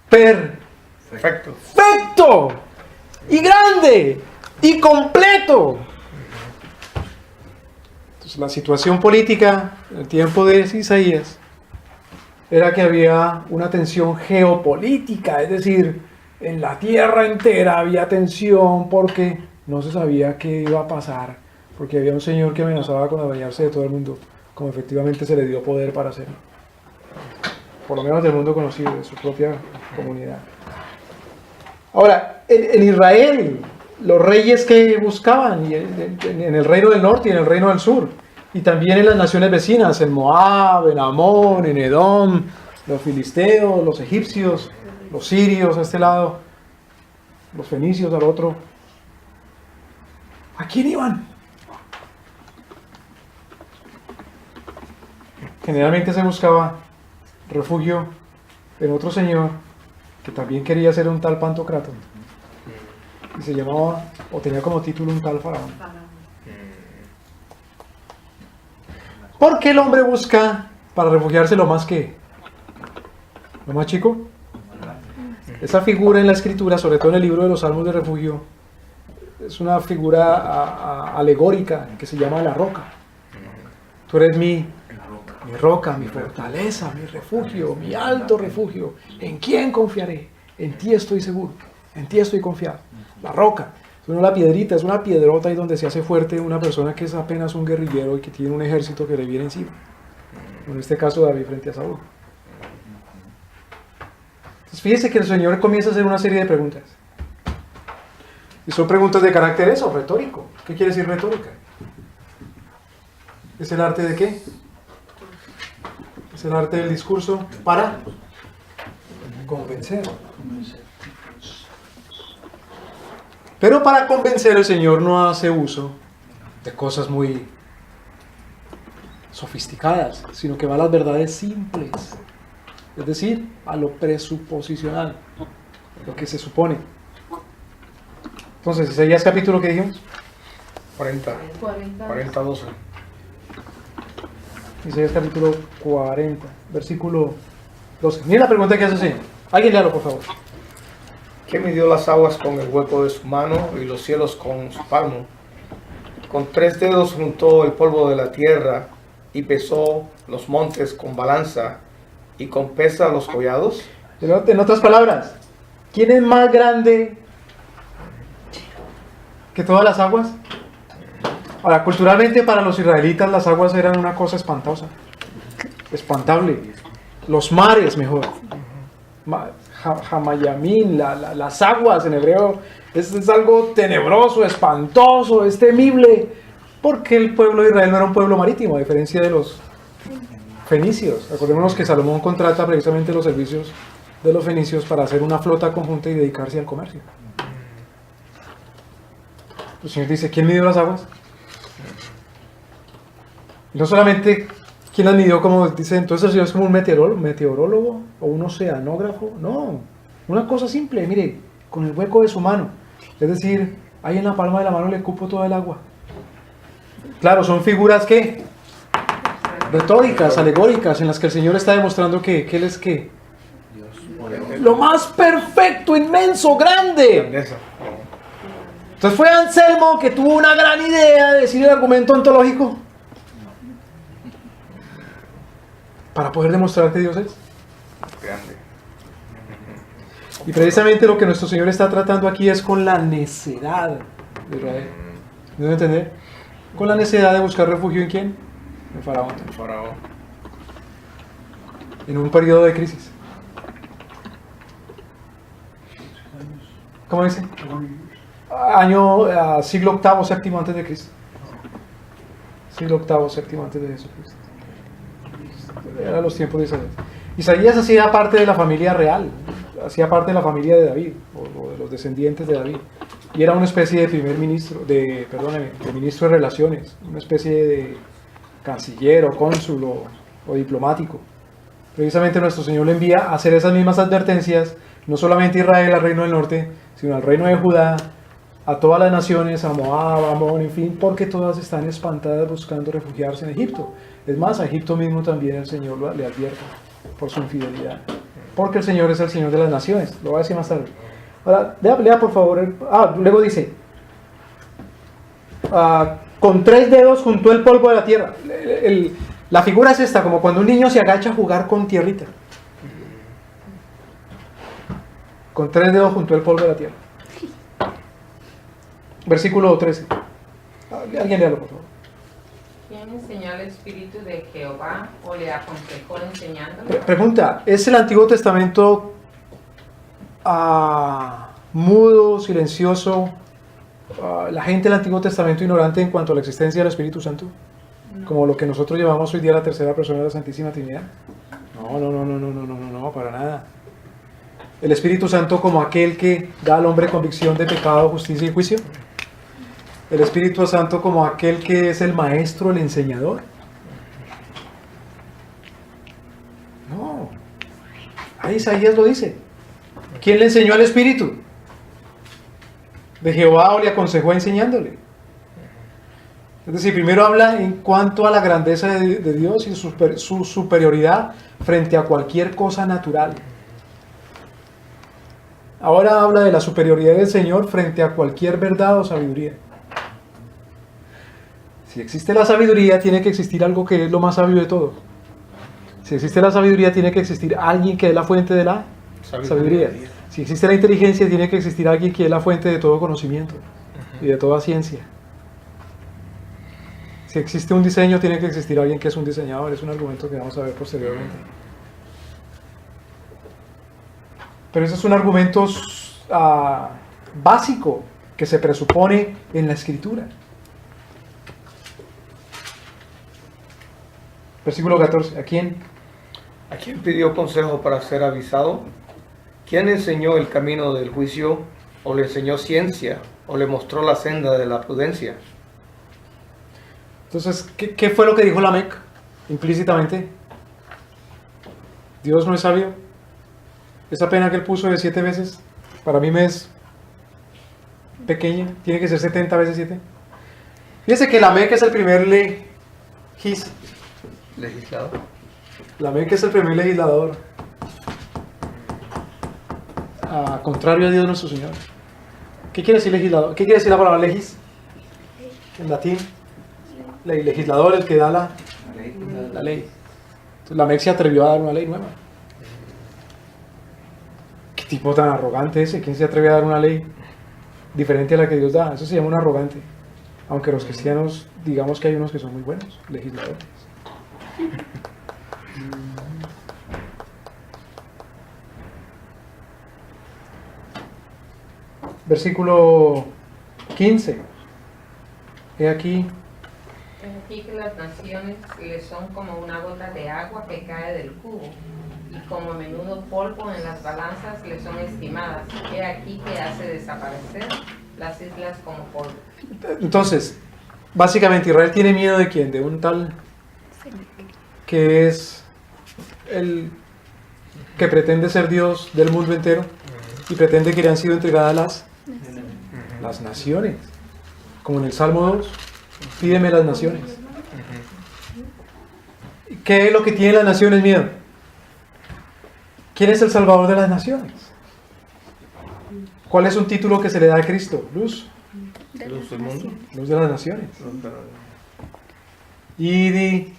Speaker 2: Perfecto.
Speaker 1: perfecto y grande y completo. Entonces, la situación política en el tiempo de Isaías era que había una tensión geopolítica, es decir, en la tierra entera había tensión porque no se sabía qué iba a pasar, porque había un señor que amenazaba con adueñarse de todo el mundo, como efectivamente se le dio poder para hacerlo, por lo menos del mundo conocido, de su propia comunidad. Ahora, en Israel, los reyes que buscaban, y en el reino del norte y en el reino del sur, y también en las naciones vecinas, en Moab, en Amón, en Edom, los filisteos, los egipcios, los sirios a este lado, los fenicios al otro. ¿A quién iban? Generalmente se buscaba refugio en otro señor que también quería ser un tal Pantocrator y se llamaba, o tenía como título, un tal faraón. ¿Por qué el hombre busca para refugiarse lo más chico? Esa figura en la escritura, sobre todo en el libro de los Salmos de refugio, es una figura alegórica que se llama la roca. Tú eres mi roca, mi fortaleza, mi refugio, mi alto refugio. ¿En quién confiaré? En ti estoy seguro, en ti estoy confiado. La roca. Es una piedrita, es una piedrota ahí donde se hace fuerte una persona que es apenas un guerrillero y que tiene un ejército que le viene encima. En este caso David frente a Saúl. Entonces fíjese que el Señor comienza a hacer una serie de preguntas. Y son preguntas de carácter eso, retórico. ¿Qué quiere decir retórica? ¿Es el arte de qué? Es el arte del discurso para convencer. Pero para convencer el Señor no hace uso de cosas muy sofisticadas, sino que va a las verdades simples, es decir, a lo presuposicional, lo que se supone. Entonces, Isaías capítulo, ¿qué dijimos?
Speaker 2: 40, 12.
Speaker 1: Isaías capítulo 40, versículo 12. Miren la pregunta que hace el Señor. Alguien léalo, por favor.
Speaker 2: ¿Quién midió las aguas con el hueco de su mano y los cielos con su palmo? Con 3 dedos juntó el polvo de la tierra y pesó los montes con balanza y con pesa los collados.
Speaker 1: En otras palabras, ¿quién es más grande que todas las aguas? Ahora, culturalmente para los israelitas las aguas eran una cosa espantosa, espantable. Los mares, mejor. Hamayamín, las aguas en hebreo, es algo tenebroso, espantoso, es temible, porque el pueblo de Israel no era un pueblo marítimo, a diferencia de los fenicios. Acordémonos que Salomón contrata precisamente los servicios de los fenicios para hacer una flota conjunta y dedicarse al comercio. El Señor dice, ¿quién midió las aguas? Y no solamente quién las midió, como dice, entonces el Señor es como un meteorólogo o un oceanógrafo. No, una cosa simple, mire, con el hueco de su mano. Es decir, ahí en la palma de la mano le cupo toda el agua. Claro, son figuras que retóricas, alegóricas, en las que el Señor está demostrando que Él es que lo más perfecto, inmenso, grande.
Speaker 2: Grandeza.
Speaker 1: Entonces fue Anselmo que tuvo una gran idea de decir el argumento ontológico para poder demostrar que Dios es
Speaker 2: Grande.
Speaker 1: y precisamente lo que nuestro Señor está tratando aquí es con la necedad de Israel. ¿Deben entender? Con la necedad de buscar refugio en quién? En Faraón.
Speaker 2: Faraón.
Speaker 1: En un periodo de crisis. ¿Cómo dice? Siglo octavo, séptimo antes de Cristo. Siglo octavo, séptimo antes de Jesucristo. Eran los tiempos de Isaías. Isaías hacía parte de la familia real, hacía parte de la familia de David, o de los descendientes de David. Y era una especie de primer ministro, de ministro de relaciones, una especie de canciller o cónsul o diplomático. Precisamente nuestro Señor le envía a hacer esas mismas advertencias, no solamente a Israel, al reino del norte, sino al reino de Judá, a todas las naciones, a Moab, a Amón, en fin, porque todas están espantadas buscando refugiarse en Egipto. Es más, a Egipto mismo también el Señor le advierte por su infidelidad. Porque el Señor es el Señor de las naciones, lo voy a decir más tarde. Ahora, lea por favor, luego dice, con 3 dedos juntó el polvo de la tierra. La figura es esta, como cuando un niño se agacha a jugar con tierrita. Con 3 dedos juntó el polvo de la tierra. Versículo 13. Alguien léalo, por favor.
Speaker 5: ¿Quién enseñó al Espíritu de Jehová o le aconsejó enseñándole?
Speaker 1: Pregunta, ¿es el Antiguo Testamento mudo, silencioso? ¿La gente del Antiguo Testamento ignorante en cuanto a la existencia del Espíritu Santo?
Speaker 3: No.
Speaker 1: Como lo que nosotros llamamos hoy día la tercera persona de la Santísima Trinidad. No, para nada. El Espíritu Santo como aquel que da al hombre convicción de pecado, justicia y juicio. El Espíritu Santo como aquel que es el maestro, el enseñador. No. Ahí Isaías lo dice. ¿Quién le enseñó al Espíritu? ¿De Jehová o le aconsejó enseñándole? Es decir, primero habla en cuanto a la grandeza de Dios y su superioridad frente a cualquier cosa natural. Ahora habla de la superioridad del Señor frente a cualquier verdad o sabiduría. Si existe la sabiduría, tiene que existir algo que es lo más sabio de todo. Si existe la sabiduría, tiene que existir alguien que es la fuente de la sabiduría. Si existe la inteligencia, tiene que existir alguien que es la fuente de todo conocimiento y de toda ciencia. Si existe un diseño, tiene que existir alguien que es un diseñador. Es un argumento que vamos a ver posteriormente. Pero ese es un argumento básico que se presupone en la Escritura. Versículo 14. ¿A quién?
Speaker 2: ¿A quién pidió consejo para ser avisado? ¿Quién enseñó el camino del juicio? ¿O le enseñó ciencia? o le mostró la senda de la prudencia.
Speaker 1: Entonces, ¿qué fue lo que dijo Lamec implícitamente? Dios no es sabio. Esa pena que él puso de 7 veces, para mí me es pequeña, tiene que ser 70 veces 7. Fíjese que Lamec es el primer
Speaker 2: Legislador.
Speaker 1: Lamec es el primer legislador, contrario a Dios nuestro Señor. ¿Qué quiere decir legislador? ¿Qué quiere decir la palabra legis? En latín, legislador, el que da la ley. Entonces Lamec se atrevió a dar una ley nueva. ¿Qué tipo tan arrogante ese? ¿Quién se atreve a dar una ley diferente a la que Dios da? Eso se llama un arrogante. Aunque los cristianos, digamos que hay unos que son muy buenos, legisladores. Versículo 15. He aquí.
Speaker 5: Es aquí que las naciones le son como una gota de agua que cae del cubo, y como menudo polvo en las balanzas le son estimadas. He aquí que hace desaparecer las islas como polvo.
Speaker 1: Entonces, básicamente Israel tiene miedo de quién, de un tal que es el que pretende ser Dios del mundo entero y pretende que le han sido entregadas las naciones, como en el Salmo 2, pídeme las naciones. ¿Qué es lo que tienen las naciones miedo? ¿Quién es el Salvador de las naciones? ¿Cuál es un título que se le da a Cristo? Luz.
Speaker 2: Luz del mundo.
Speaker 1: Luz de las naciones. Y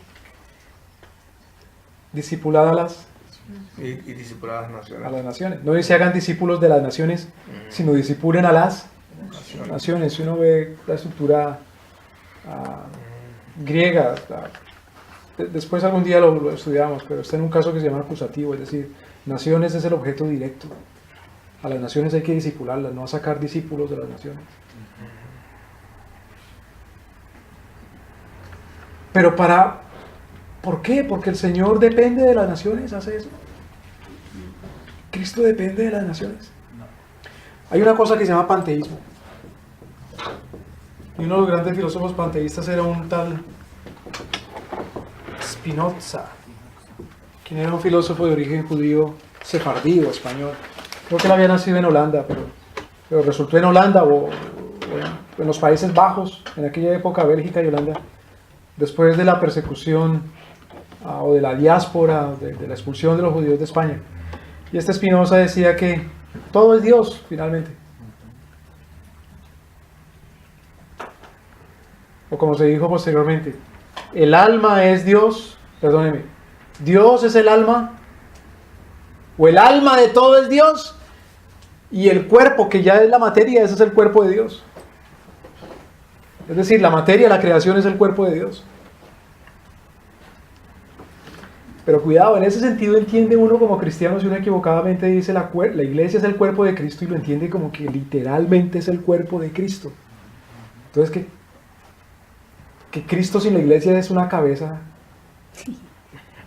Speaker 1: discipulad a las
Speaker 2: discipuladas naciones.
Speaker 1: naciones. No dice hagan discípulos de las naciones, sino discipulen a las naciones. Si uno ve la estructura griega, después algún día lo estudiamos, pero está en un caso que se llama acusativo, es decir, naciones es el objeto directo. A las naciones hay que discipularlas, no sacar discípulos de las naciones. Pero ¿por qué? Porque el Señor depende de las naciones, hace eso. Cristo depende de las naciones. Hay una cosa que se llama panteísmo. Y uno de los grandes filósofos panteístas era un tal Spinoza, quien era un filósofo de origen judío sefardí o español. Creo que él había nacido en Holanda, pero resultó en Holanda o en los Países Bajos, en aquella época Bélgica y Holanda, después de la persecución o de la diáspora, de la expulsión de los judíos de España. Y este Spinoza decía que todo es Dios, finalmente. O como se dijo posteriormente, el alma es Dios, perdóneme, Dios es el alma, o el alma de todo es Dios, y el cuerpo, que ya es la materia, ese es el cuerpo de Dios. Es decir, la materia, la creación es el cuerpo de Dios. Pero cuidado, en ese sentido entiende uno como cristiano si uno equivocadamente dice la iglesia es el cuerpo de Cristo y lo entiende como que literalmente es el cuerpo de Cristo. Entonces, que Cristo sin la iglesia es una cabeza,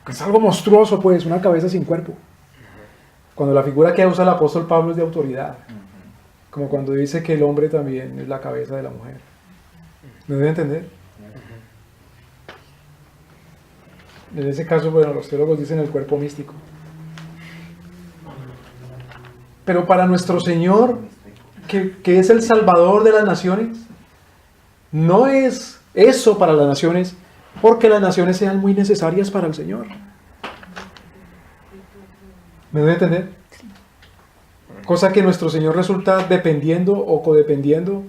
Speaker 1: es algo monstruoso, pues, una cabeza sin cuerpo. Cuando la figura que usa el apóstol Pablo es de autoridad, como cuando dice que el hombre también es la cabeza de la mujer. ¿Me debe entender? En ese caso, bueno, los teólogos dicen el cuerpo místico. Pero para nuestro Señor, que es el Salvador de las naciones, no es eso para las naciones, porque las naciones sean muy necesarias para el Señor. ¿Me debe entender? Cosa que nuestro Señor resulta dependiendo o codependiendo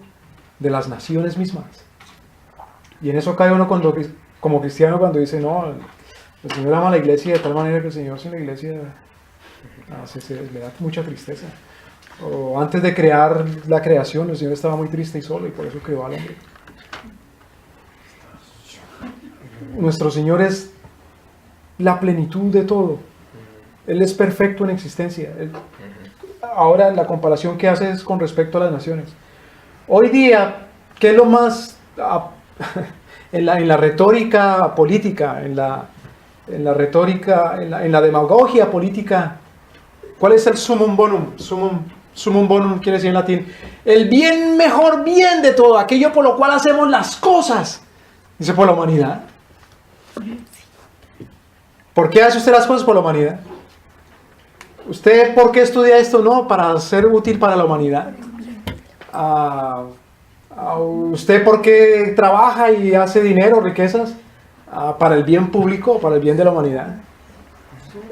Speaker 1: de las naciones mismas. Y en eso cae uno como cristiano cuando dice, no, el Señor ama a la iglesia de tal manera que el Señor sin la iglesia le da mucha tristeza. O antes de crear la creación, el Señor estaba muy triste y solo y por eso creó al hombre. Nuestro Señor es la plenitud de todo. Él es perfecto en existencia. Ahora la comparación que hace es con respecto a las naciones. Hoy día, ¿qué es lo más en la retórica política, en la demagogia política? ¿Cuál es el sumum bonum, sumum Sumum bonum quiere decir en latín el bien, mejor bien de todo, aquello por lo cual hacemos las cosas. Dice por la humanidad. ¿Por qué hace usted las cosas por la humanidad? ¿Usted por qué estudia esto? No, para ser útil para la humanidad. ¿Usted por qué trabaja y hace dinero, riquezas? Para el bien público, para el bien de la humanidad.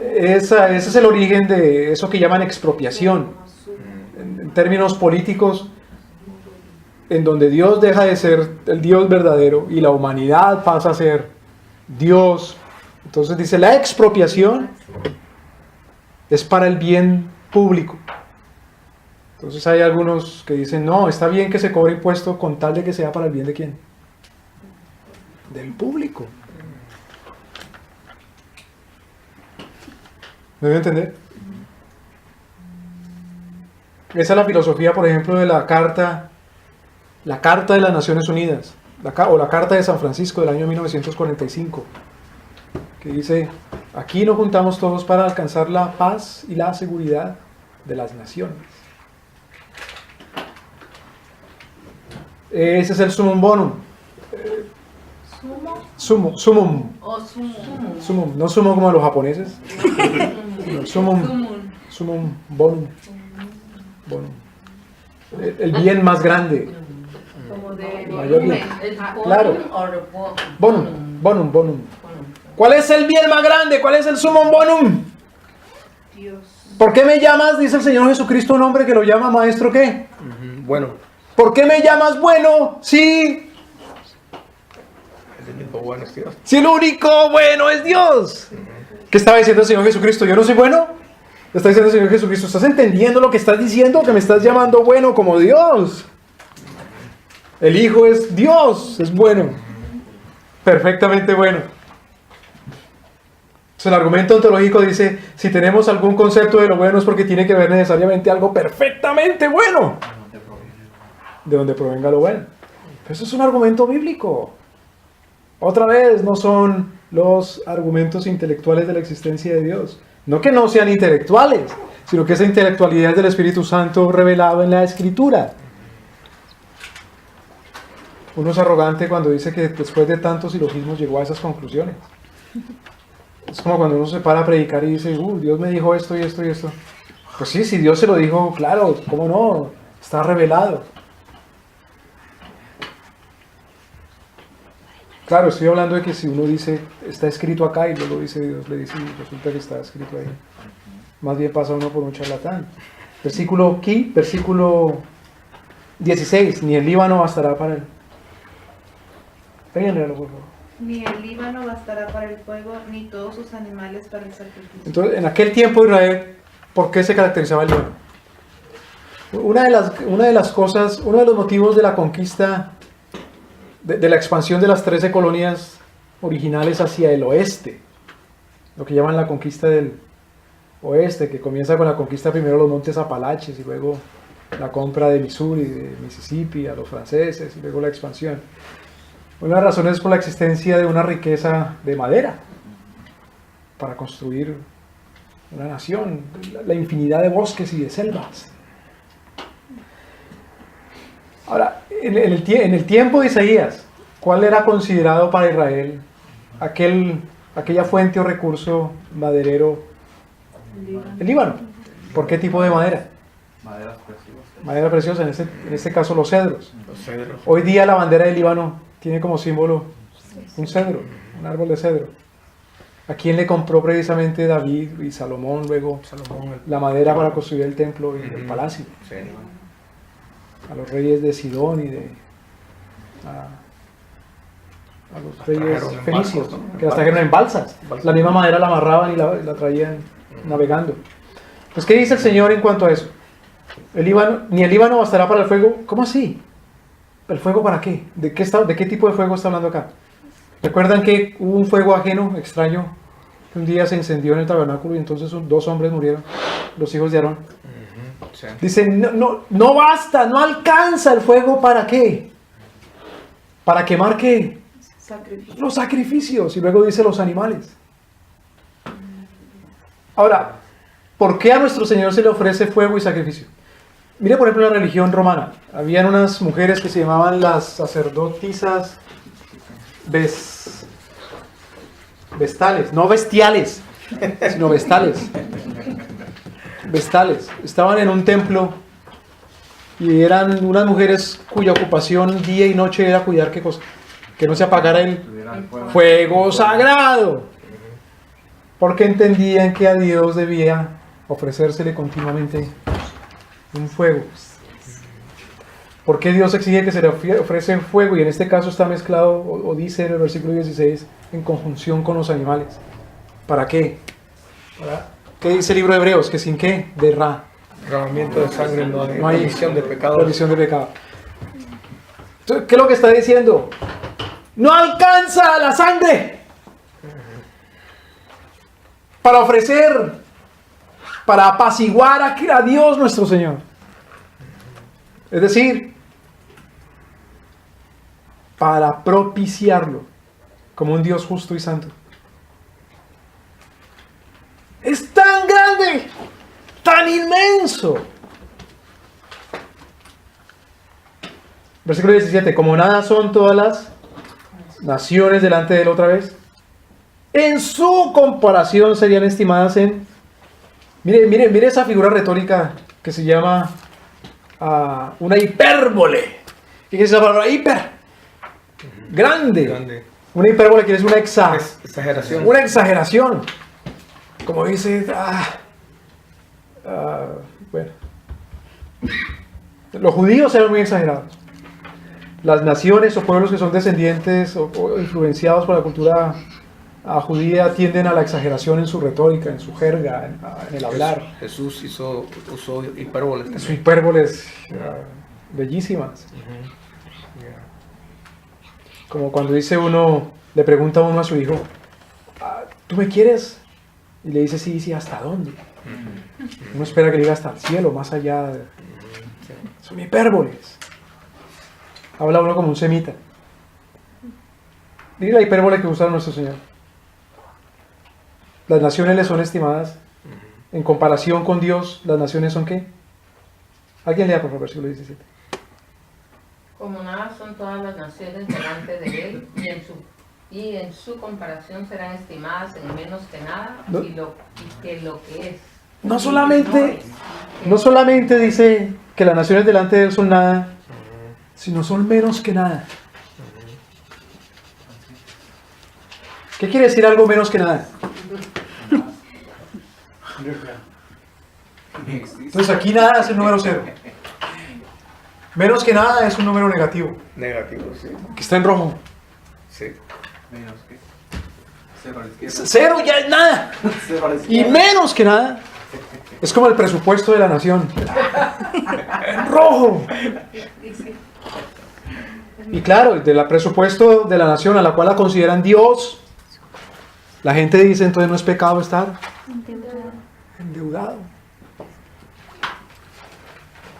Speaker 1: Ese es el origen de eso que llaman expropiación. En términos políticos, en donde Dios deja de ser el Dios verdadero y la humanidad pasa a ser Dios. Entonces dice, la expropiación es para el bien público. Entonces hay algunos que dicen, no, está bien que se cobre impuesto con tal de que sea para el bien de ¿quién? Del público. ¿Me voy a entender? Esa es la filosofía, por ejemplo, de la Carta de las Naciones Unidas, o la Carta de San Francisco del año 1945, que dice, aquí nos juntamos todos para alcanzar la paz y la seguridad de las naciones. Ese es el sumum bonum.
Speaker 3: ¿Sumo?
Speaker 1: Sumum.
Speaker 3: ¿O sumo?
Speaker 1: Sumum. No sumum como los japoneses. No, sumum bonum. El bien más grande.
Speaker 3: Como de
Speaker 1: Mayor bien.
Speaker 5: ¿Es
Speaker 1: Claro.
Speaker 5: bonum o
Speaker 1: Bonum. ¿Cuál es el bien más grande? ¿Cuál es el sumum bonum?
Speaker 3: Dios.
Speaker 1: ¿Por qué me llamas, dice el Señor Jesucristo, un hombre que lo llama maestro qué?
Speaker 2: Bueno,
Speaker 1: ¿Por qué me llamas bueno? Sí.
Speaker 2: el único bueno es Dios.
Speaker 1: Si el único bueno es Dios. ¿Qué estaba diciendo el Señor Jesucristo? ¿Yo no soy bueno? Le está diciendo el Señor Jesucristo, ¿estás entendiendo lo que estás diciendo? Que me estás llamando bueno como Dios. El Hijo es Dios, es bueno. Perfectamente bueno. Entonces, el argumento ontológico dice, si tenemos algún concepto de lo bueno es porque tiene que ver necesariamente algo perfectamente bueno. De donde provenga lo bueno. Pero eso es un argumento bíblico. Otra vez, no son los argumentos intelectuales de la existencia de Dios. No que no sean intelectuales, sino que esa intelectualidad es del Espíritu Santo revelado en la Escritura. Uno es arrogante cuando dice que después de tantos silogismos llegó a esas conclusiones. Es como cuando uno se para a predicar y dice, Dios me dijo esto y esto y esto. Pues sí, si Dios se lo dijo, claro, ¿cómo no? Está revelado. Claro, estoy hablando de que si uno dice, está escrito acá y luego dice Dios, le dice, y resulta que está escrito ahí. Más bien pasa uno por un charlatán. Versículo 16, ni el Líbano bastará para él. Péguenle, por favor.
Speaker 3: Ni el Líbano bastará para el fuego, ni todos sus animales para el sacrificio.
Speaker 1: Entonces, en aquel tiempo Israel, ¿por qué se caracterizaba el Líbano? Una de las cosas, uno de los motivos de la conquista, de la expansión de las 13 colonias originales hacia el oeste, lo que llaman la conquista del oeste, que comienza con la conquista primero de los montes Apalaches y luego la compra de Missouri, de Mississippi a los franceses y luego la expansión. Una de las razones es por la existencia de una riqueza de madera para construir una nación, la infinidad de bosques y de selvas. Ahora, en el tiempo de Isaías, ¿cuál era considerado para Israel aquella fuente o recurso maderero? El Líbano. ¿Por qué tipo de madera?
Speaker 6: Maderas preciosas.
Speaker 1: Madera preciosa, en este caso los cedros.
Speaker 2: Los cedros.
Speaker 1: Hoy día la bandera del Líbano tiene como símbolo un cedro, un árbol de cedro. ¿A quién le compró precisamente David y Salomón luego la madera para construir el templo y el palacio?
Speaker 2: Sí.
Speaker 1: A los reyes de Sidón y a los reyes
Speaker 2: trajeron en
Speaker 1: fenicios,
Speaker 2: barcos, ¿no?
Speaker 1: que las trajeron en balsas. La misma madera la amarraban y la traían navegando. Pues, ¿qué dice el Señor en cuanto a eso? Ni el Líbano bastará para el fuego. ¿Cómo así? ¿El fuego para qué? ¿De qué tipo de fuego está hablando acá? ¿Recuerdan que hubo un fuego ajeno, extraño, que un día se encendió en el tabernáculo y entonces 2 hombres murieron, los hijos de Aarón?
Speaker 2: Sí.
Speaker 1: Dice, no basta, no alcanza el fuego, ¿para qué? ¿Para quemar qué?
Speaker 3: Sacrificio.
Speaker 1: Los sacrificios. Y luego dice los animales. Ahora, ¿por qué a nuestro Señor se le ofrece fuego y sacrificio? Mire, por ejemplo, la religión romana. Habían unas mujeres que se llamaban las sacerdotisas vestales, no bestiales, sino vestales. Vestales. Estaban en un templo y eran unas mujeres cuya ocupación día y noche era cuidar qué cosa, que no se apagara el fuego sagrado, porque entendían que a Dios debía ofrecérsele continuamente un fuego. ¿Por qué Dios exige que se le ofrece fuego? Y en este caso está mezclado, o dice en el versículo 16, en conjunción con los animales. ¿Para qué? ¿Qué dice el libro de Hebreos? Que sin qué,
Speaker 2: Derramamiento de sangre, no hay
Speaker 1: no hay
Speaker 2: remisión de pecados.
Speaker 1: remisión de pecado. Entonces, ¿qué es lo que está diciendo? No alcanza la sangre para ofrecer, para apaciguar a Dios nuestro Señor. Es decir, para propiciarlo como un Dios justo y santo. Es tan grande, tan inmenso. Versículo 17. Como nada son todas las naciones delante de él otra vez, en su comparación serían estimadas en... Mire esa figura retórica que se llama una hipérbole. ¿Qué quiere decir la palabra hiper? Grande.
Speaker 2: Grande.
Speaker 1: Una hipérbole quiere decir una
Speaker 2: Exageración.
Speaker 1: una exageración. Como dice, bueno, los judíos eran muy exagerados. Las naciones o pueblos que son descendientes o influenciados por la cultura judía tienden a la exageración en su retórica, en su jerga, en el hablar.
Speaker 2: Jesús usó hipérboles.
Speaker 1: Sus hipérboles bellísimas. Como cuando dice uno, le pregunta uno a su hijo, ¿tú me quieres? Y le dice, sí, ¿hasta dónde? Uno espera que le diga hasta el cielo, más allá. Son hipérboles. Habla uno como un semita. Mira la hipérbole que usa nuestro Señor. Las naciones le son estimadas. En comparación con Dios, ¿las naciones son qué? ¿Alguien lea por favor, versículo 17?
Speaker 5: Como nada son todas las naciones delante de él, y en su comparación serán estimadas en menos que nada,
Speaker 1: No.
Speaker 5: y que lo que es.
Speaker 1: No
Speaker 5: y
Speaker 1: solamente,
Speaker 5: que
Speaker 1: no solamente dice que las naciones delante de él son nada, sino son menos que nada. ¿Qué quiere decir algo menos que nada? Entonces aquí nada es el número cero. Menos que nada es un número negativo,
Speaker 2: Negativo, sí.
Speaker 1: que está en rojo.
Speaker 2: Sí.
Speaker 6: Menos que. Cero a la izquierda.
Speaker 1: Cero ya es nada.
Speaker 6: Cero a la
Speaker 1: Y
Speaker 6: izquierda.
Speaker 1: menos que nada es como el presupuesto de la nación. En rojo. Y claro, del presupuesto de la nación a la cual la consideran Dios, la gente dice, entonces no es pecado estar endeudado.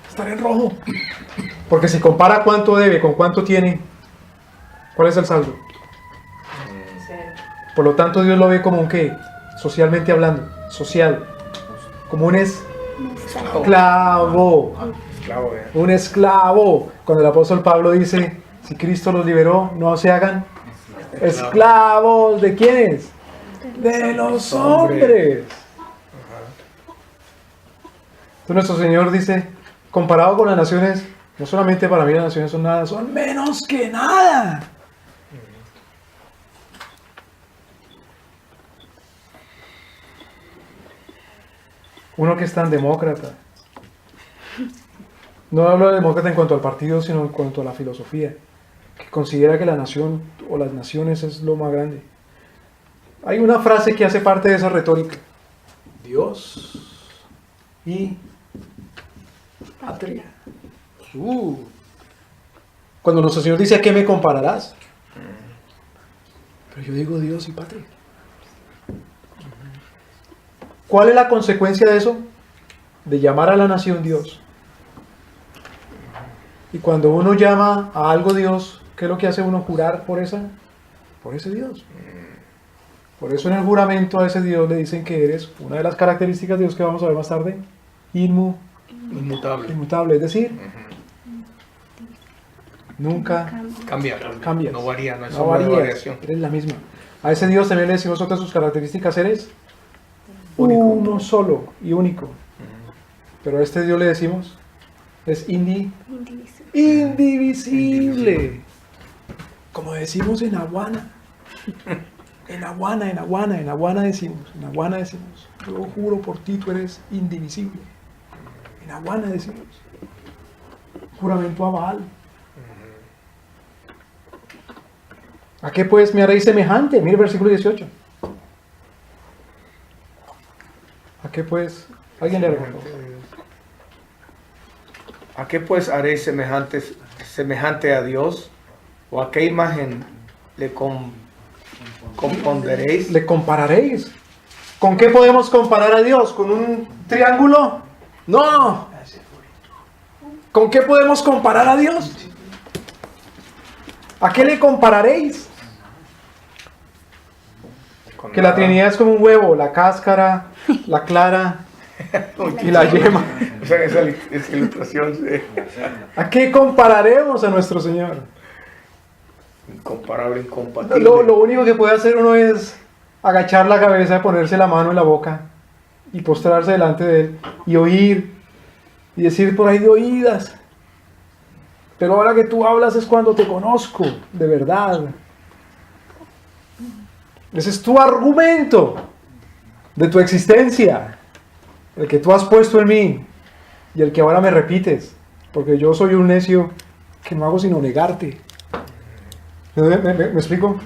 Speaker 1: Estar en rojo. Porque si compara cuánto debe con cuánto tiene, ¿cuál es el saldo? Por lo tanto, Dios lo ve como un qué, socialmente hablando, social, como un esclavo.
Speaker 2: Esclavo,
Speaker 1: Un esclavo. Cuando el apóstol Pablo dice, si Cristo los liberó, no se hagan esclavos. ¿De quiénes? De los hombres. Entonces nuestro Señor dice, comparado con las naciones, no solamente para mí las naciones son nada, son menos que nada. Uno que es tan demócrata. No hablo de demócrata en cuanto al partido, sino en cuanto a la filosofía, que considera que la nación o las naciones es lo más grande. Hay una frase que hace parte de esa retórica. Dios y patria. Cuando nuestro Señor dice, ¿a qué me compararás? Pero yo digo Dios y patria. ¿Cuál es la consecuencia de eso? De llamar a la nación Dios. Y cuando uno llama a algo Dios, ¿qué es lo que hace uno? Jurar por ese Dios. Por eso en el juramento a ese Dios le dicen que eres, una de las características de Dios que vamos a ver más tarde, inmutable.
Speaker 2: Inmutable.
Speaker 1: inmutable, es decir, nunca
Speaker 2: Cambia.
Speaker 1: cambias.
Speaker 2: No varía, no hay
Speaker 1: No
Speaker 2: sombra de
Speaker 1: varías,
Speaker 2: variación.
Speaker 1: eres la misma. A ese Dios también le decimos otra de sus características, eres
Speaker 2: Único.
Speaker 1: uno solo y único. Pero a este Dios le decimos, es indivisible. Como decimos en Aguana. En Aguana decimos. Yo juro por ti, tú eres indivisible. En Aguana decimos. Juramento a Baal. ¿A qué pues me haréis semejante? Mire el versículo 18. ¿A qué pues? ¿Alguien le recordó?
Speaker 2: ¿A qué pues haréis semejante a Dios? ¿O a qué imagen le compondréis?
Speaker 1: ¿Le compararéis? ¿Con qué podemos comparar a Dios? ¿Con un triángulo? No. ¿Con qué podemos comparar a Dios? ¿A qué le compararéis? Que la Trinidad es como un huevo, la cáscara, la clara y la yema.
Speaker 2: O sea, esa ilustración, sí.
Speaker 1: ¿A qué compararemos a nuestro Señor?
Speaker 2: Incomparable, incompatible.
Speaker 1: Lo único que puede hacer uno es agachar la cabeza, ponerse la mano en la boca y postrarse delante de Él y oír y decir por ahí de oídas. Pero ahora que tú hablas es cuando te conozco, de verdad. Ese es tu argumento de tu existencia, el que tú has puesto en mí y el que ahora me repites, porque yo soy un necio que no hago sino negarte. ¿Me explico?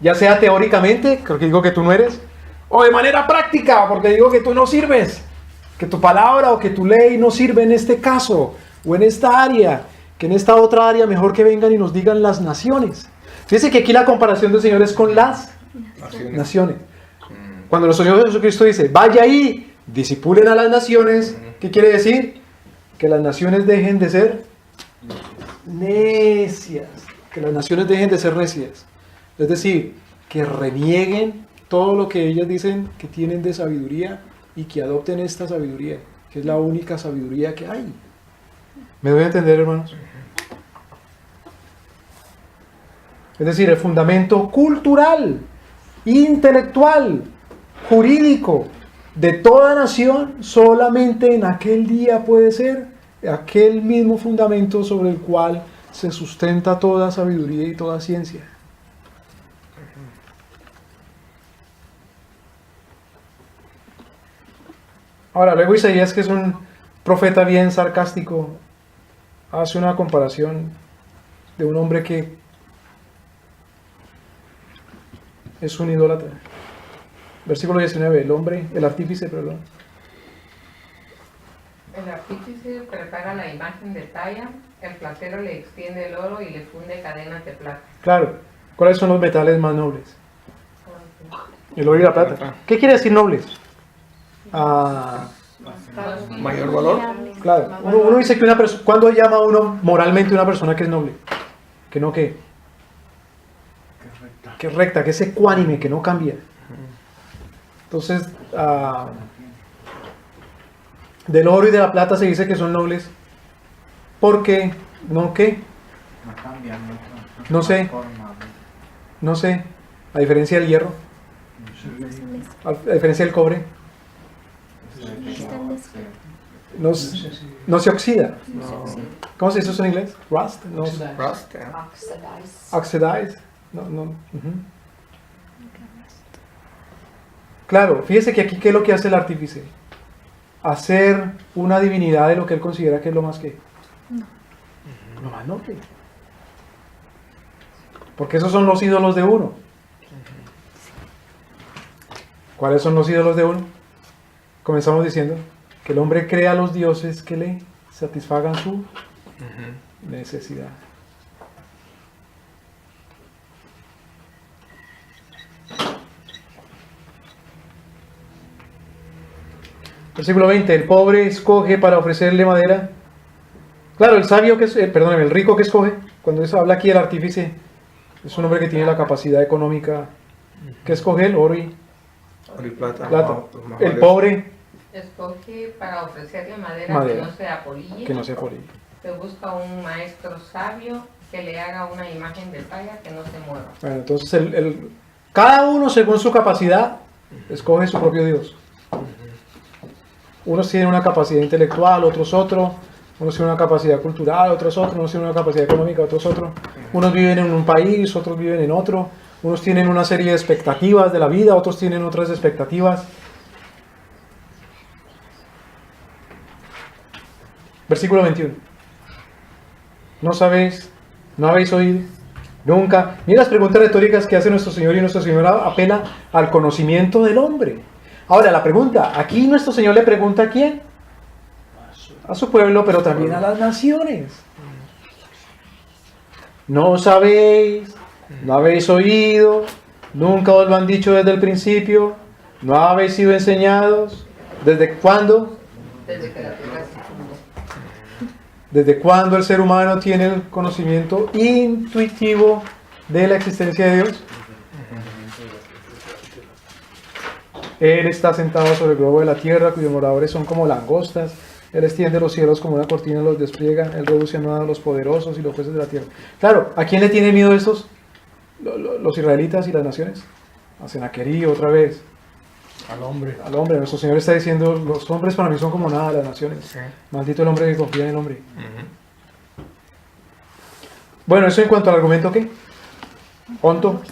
Speaker 1: Ya sea teóricamente, creo que digo que tú no eres, o de manera práctica, porque digo que tú no sirves, que tu palabra o que tu ley no sirve en este caso, o en esta área, que en esta otra área mejor que vengan y nos digan las naciones. Fíjense que aquí la comparación del Señor es con las naciones. Cuando nuestro Señor Jesucristo dice, vaya ahí, disipulen a las naciones, ¿qué quiere decir? Que las naciones dejen de ser necias. Que las naciones dejen de ser necias. Es decir, que renieguen todo lo que ellas dicen que tienen de sabiduría y que adopten esta sabiduría, que es la única sabiduría que hay. ¿Me doy a entender, hermanos? Es decir, el fundamento cultural, intelectual, jurídico de toda nación solamente en aquel día puede ser aquel mismo fundamento sobre el cual se sustenta toda sabiduría y toda ciencia. Ahora, luego Isaías, que es un profeta bien sarcástico, hace una comparación de un hombre que es un idólatra. Versículo 19, el artífice, perdón.
Speaker 5: El artífice prepara la imagen de talla, el platero le extiende el oro y le funde cadenas de plata.
Speaker 1: Claro, ¿cuáles son los metales más nobles? El oro y la plata. ¿Qué quiere decir nobles?
Speaker 2: Mayor valor.
Speaker 1: Claro, uno dice que una persona, ¿cuándo llama uno moralmente una persona que es noble? Que no, que es recta, que es ecuánime, que no cambia. Entonces, del oro y de la plata se dice que son nobles porque, ¿no qué?
Speaker 6: No cambian,
Speaker 1: No sé. No sé, a diferencia del hierro, a diferencia del cobre, no se oxida. ¿Cómo se dice eso en inglés? Rust. No,
Speaker 2: Rust,
Speaker 1: oxidize. No, no. Ujú. Claro, fíjese que aquí, ¿qué es lo que hace el artífice? Hacer una divinidad de lo que él considera que es lo más que. Lo más noble. Porque esos son los ídolos de uno. ¿Cuáles son los ídolos de uno? Comenzamos diciendo que el hombre crea a los dioses que le satisfagan su necesidad. Versículo 20, el pobre escoge para ofrecerle madera. Claro, el sabio que es, perdóname, el rico que escoge, cuando eso habla aquí el artífice, es un hombre que tiene la capacidad económica que escoge el oro y
Speaker 2: Oro y plata.
Speaker 1: plata.
Speaker 2: Los
Speaker 1: El
Speaker 2: mejores.
Speaker 1: pobre
Speaker 5: Escoge para ofrecerle madera,
Speaker 1: Madera.
Speaker 5: que no sea polilla.
Speaker 1: Que no sea por ahí.
Speaker 5: Se busca un maestro sabio que le haga una imagen de talla que no se mueva.
Speaker 1: Bueno, entonces cada uno según su capacidad escoge su propio Dios. Unos tienen una capacidad intelectual, otros otro. Unos tienen una capacidad cultural, otros otro. Unos tienen una capacidad económica, otros otro. Unos viven en un país, otros viven en otro. Unos tienen una serie de expectativas de la vida, otros tienen otras expectativas. Versículo 21. ¿No sabéis? ¿No habéis oído? Nunca. Mira las preguntas retóricas que hace nuestro Señor, y nuestro Señor apela al conocimiento del hombre. Ahora la pregunta, aquí nuestro Señor le pregunta a quién, a su pueblo, pero también a las naciones. ¿No sabéis? ¿No habéis oído? ¿Nunca os lo han dicho desde el principio? ¿No habéis sido enseñados? ¿Desde cuándo?
Speaker 5: Desde que la tierra se fundó.
Speaker 1: ¿Desde cuándo el ser humano tiene el conocimiento intuitivo de la existencia de Dios? Él está sentado sobre el globo de la tierra, cuyos moradores son como langostas. Él extiende los cielos como una cortina, los despliega. Él reduce a nada a los poderosos y los jueces de la tierra. Claro, ¿a quién le tienen miedo estos? Los israelitas y las naciones. A Senaquerí otra vez.
Speaker 2: Al hombre.
Speaker 1: Al hombre, nuestro Señor está diciendo, los hombres para mí son como nada, las naciones.
Speaker 2: Sí.
Speaker 1: Maldito el hombre que confía en el hombre. Bueno, eso en cuanto al argumento, ¿qué? Ontológico.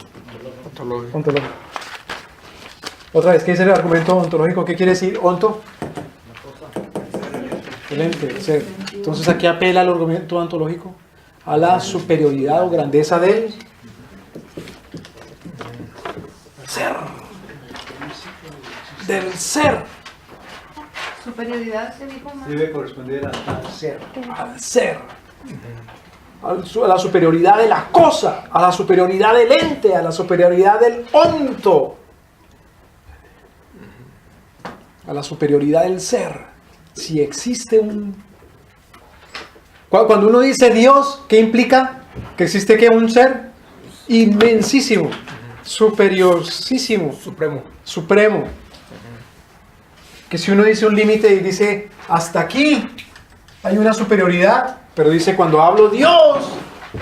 Speaker 1: Otra vez, ¿qué es el argumento ontológico? ¿Qué quiere decir onto? El ente, el ser. Entonces aquí apela al argumento ontológico a la superioridad o grandeza del ser. Del ser.
Speaker 3: Superioridad se dijo más.
Speaker 4: Debe corresponder al ser.
Speaker 1: Al ser. A la superioridad de la cosa, a la superioridad del ente, a la superioridad del onto, a la superioridad del ser. Si existe un... Cuando uno dice Dios, ¿qué implica? Que existe ¿qué? Un ser inmensísimo, superiorísimo, supremo. Que si uno dice un límite y dice hasta aquí hay una superioridad, pero dice cuando hablo Dios,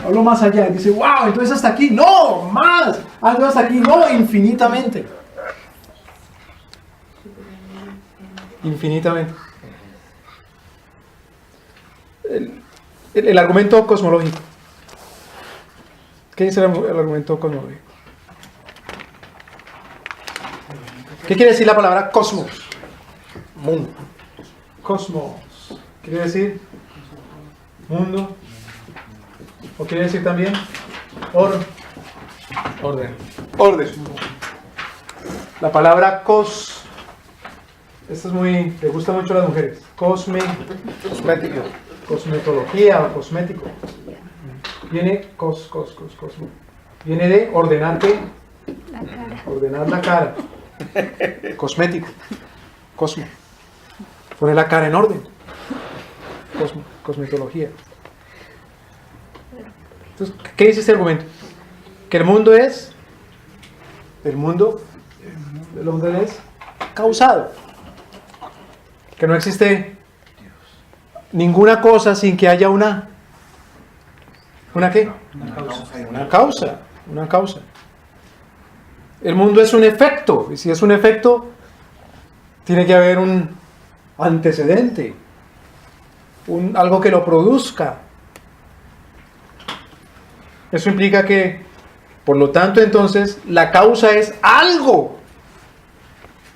Speaker 1: hablo más allá, y dice wow, entonces hasta aquí, no, más, algo hasta aquí, no, infinitamente. Infinitamente. El argumento cosmológico. ¿Qué dice el argumento cosmológico? ¿Qué quiere decir la palabra cosmos? Mundo. Cosmos. ¿Qué quiere decir? Mundo. ¿O quiere decir también? Orden. Orden. La palabra cos. Esto es muy... le gusta mucho a las mujeres. Cosmético. Cosmetología o cosmético. Viene cosmo. Viene de ordenarte. Ordenar la cara. Cosmético. Cosmo. Poner la cara en orden. Cosmetología. Entonces, ¿qué dice este argumento? Que el mundo del hombre es causado. Que no existe ninguna cosa sin que haya ¿una qué? Una causa. El mundo es un efecto, y si es un efecto, tiene que haber un antecedente, algo que lo produzca. Eso implica que, por lo tanto, entonces, la causa es algo.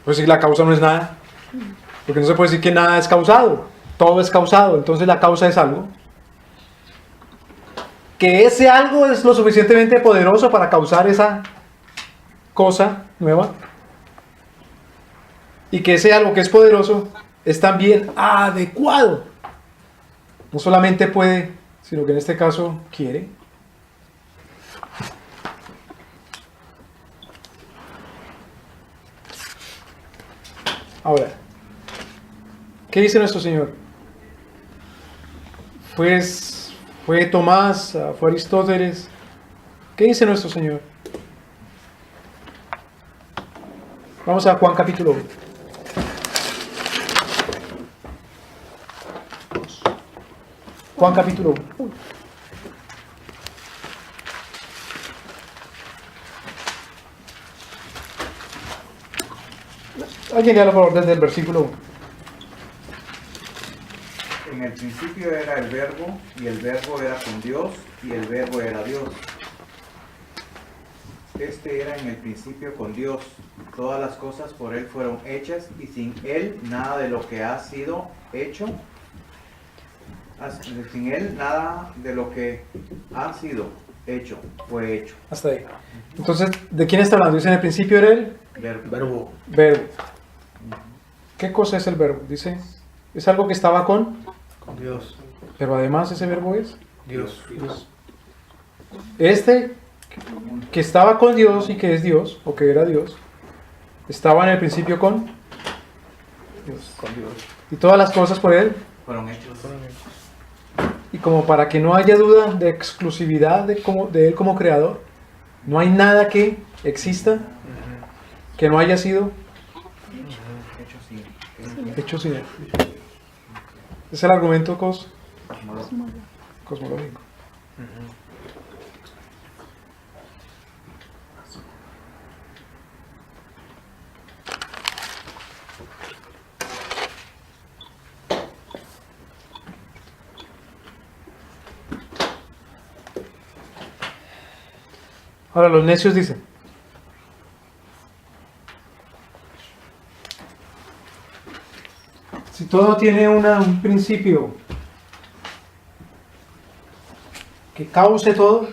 Speaker 1: Pues si la causa no es nada, porque no se puede decir que nada es causado, todo es causado, entonces la causa es algo. Que ese algo es lo suficientemente poderoso para causar esa cosa nueva. Y que ese algo que es poderoso es también adecuado. No solamente puede, sino que en este caso quiere. Ahora, ¿qué dice nuestro Señor? Pues fue Tomás, fue Aristóteles. ¿Qué dice nuestro Señor? Vamos a Juan capítulo 1. Juan capítulo 1. Alguien lea por favor desde el versículo 1.
Speaker 6: En el principio era el verbo, y el verbo era con Dios, y el verbo era Dios. Este era en el principio con Dios. Todas las cosas por Él fueron hechas, y sin Él nada de lo que ha sido hecho. Sin Él nada de lo que ha sido hecho fue hecho.
Speaker 1: Hasta ahí. Entonces, ¿de quién está hablando? Dice, en el principio era el
Speaker 6: Verbo.
Speaker 1: verbo. ¿Qué cosa es el verbo? Dice, es algo que estaba con,
Speaker 2: Dios.
Speaker 1: pero además ese verbo es
Speaker 2: Dios.
Speaker 1: Dios. Este que estaba con Dios y que es Dios, o que era Dios, estaba en el principio con Dios. Y todas las cosas por Él.
Speaker 6: Fueron hechos.
Speaker 1: Y como para que no haya duda de exclusividad de Él como creador, no hay nada que exista que no haya sido
Speaker 6: Hechos sin
Speaker 1: hecho sin Él. Es el argumento cosmológico. Ahora los necios dicen, si todo tiene un principio que cause todo,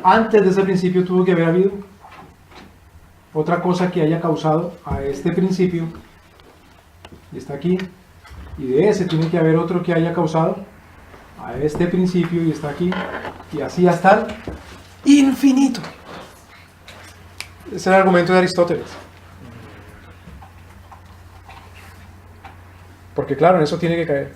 Speaker 1: antes de ese principio tuvo que haber habido otra cosa que haya causado a este principio, y está aquí, y de ese tiene que haber otro que haya causado a este principio, y está aquí, y así hasta el infinito. Ese es el argumento de Aristóteles. Porque claro, en eso tiene que caer.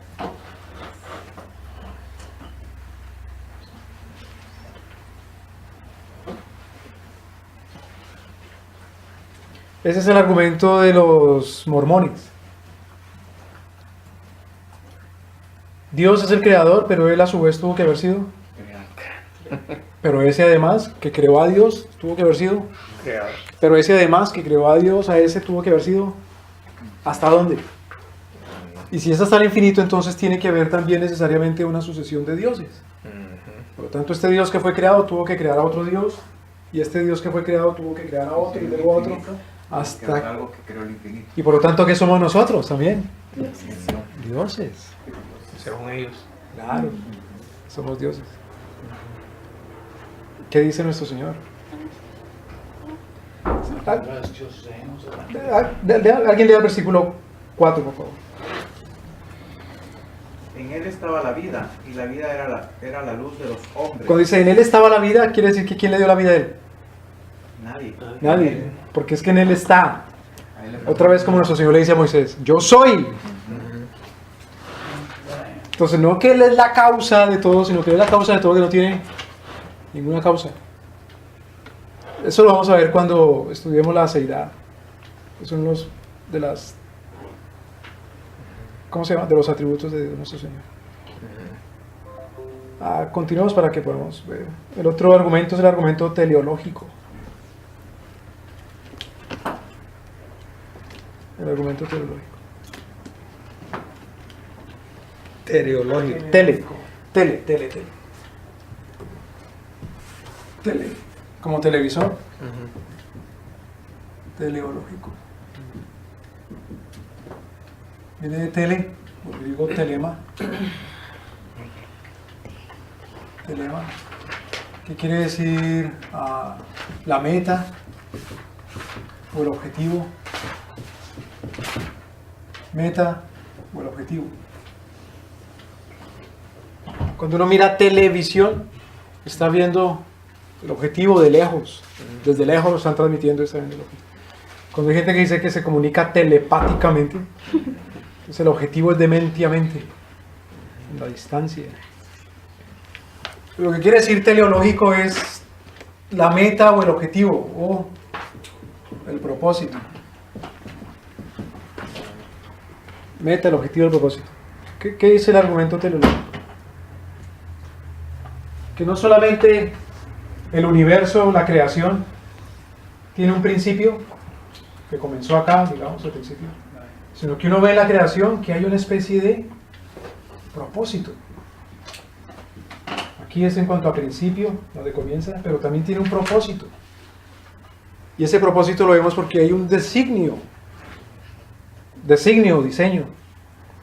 Speaker 1: Ese es el argumento de los mormones. Dios es el creador, pero Él a su vez tuvo que haber sido. Pero ese además que creó a Dios tuvo que haber sido. Pero ese además que creó a Dios, a ese tuvo que haber sido. ¿Hasta dónde? Y si es hasta el infinito, entonces tiene que haber también necesariamente una sucesión de dioses. Por lo tanto, este Dios que fue creado tuvo que crear a otro Dios, y este Dios que fue creado tuvo que crear a otro, y luego a otro, hasta...
Speaker 6: algo que creó el infinito.
Speaker 1: Y por lo tanto, ¿qué somos nosotros también? Dioses.
Speaker 2: Según ellos.
Speaker 1: Claro, somos dioses. ¿Qué dice nuestro Señor? Alguien lea el versículo 4, por favor.
Speaker 6: En Él estaba la vida, y la vida era la luz de los hombres.
Speaker 1: Cuando dice en Él estaba la vida, quiere decir que ¿quién le dio la vida a Él?
Speaker 6: Nadie.
Speaker 1: Nadie, porque es que en Él está.
Speaker 6: A él le
Speaker 1: Otra vez como nuestro Señor le dice a Moisés, yo soy. Entonces no que Él es la causa de todo, sino que Él es la causa de todo que no tiene ninguna causa. Eso lo vamos a ver cuando estudiemos la aceidad. Son los de las... ¿Cómo se llama? De los atributos de Dios nuestro Señor. Continuamos para que podamos ver. El otro argumento es el argumento teleológico. El argumento teleológico.
Speaker 2: Teleológico.
Speaker 1: Tele. Como televisor. Teleológico. Viene de tele, porque digo telema. Telema. ¿Qué quiere decir la meta o el objetivo? Meta o el objetivo. Cuando uno mira televisión, está viendo el objetivo de lejos. Desde lejos lo están transmitiendo. Está viendo el objetivo. Cuando hay gente que dice que se comunica telepáticamente, entonces el objetivo es de mente a mente, en la distancia. Lo que quiere decir teleológico es la meta o el objetivo o el propósito. Meta, el objetivo, el propósito. ¿Qué dice el argumento teleológico? que no solamente el universo, la creación, tiene un principio que comenzó acá, digamos, al principio, sino que uno ve en la creación que hay una especie de propósito. Aquí es en cuanto a principio, donde comienza, pero también tiene un propósito. Y ese propósito lo vemos porque hay un designio, diseño.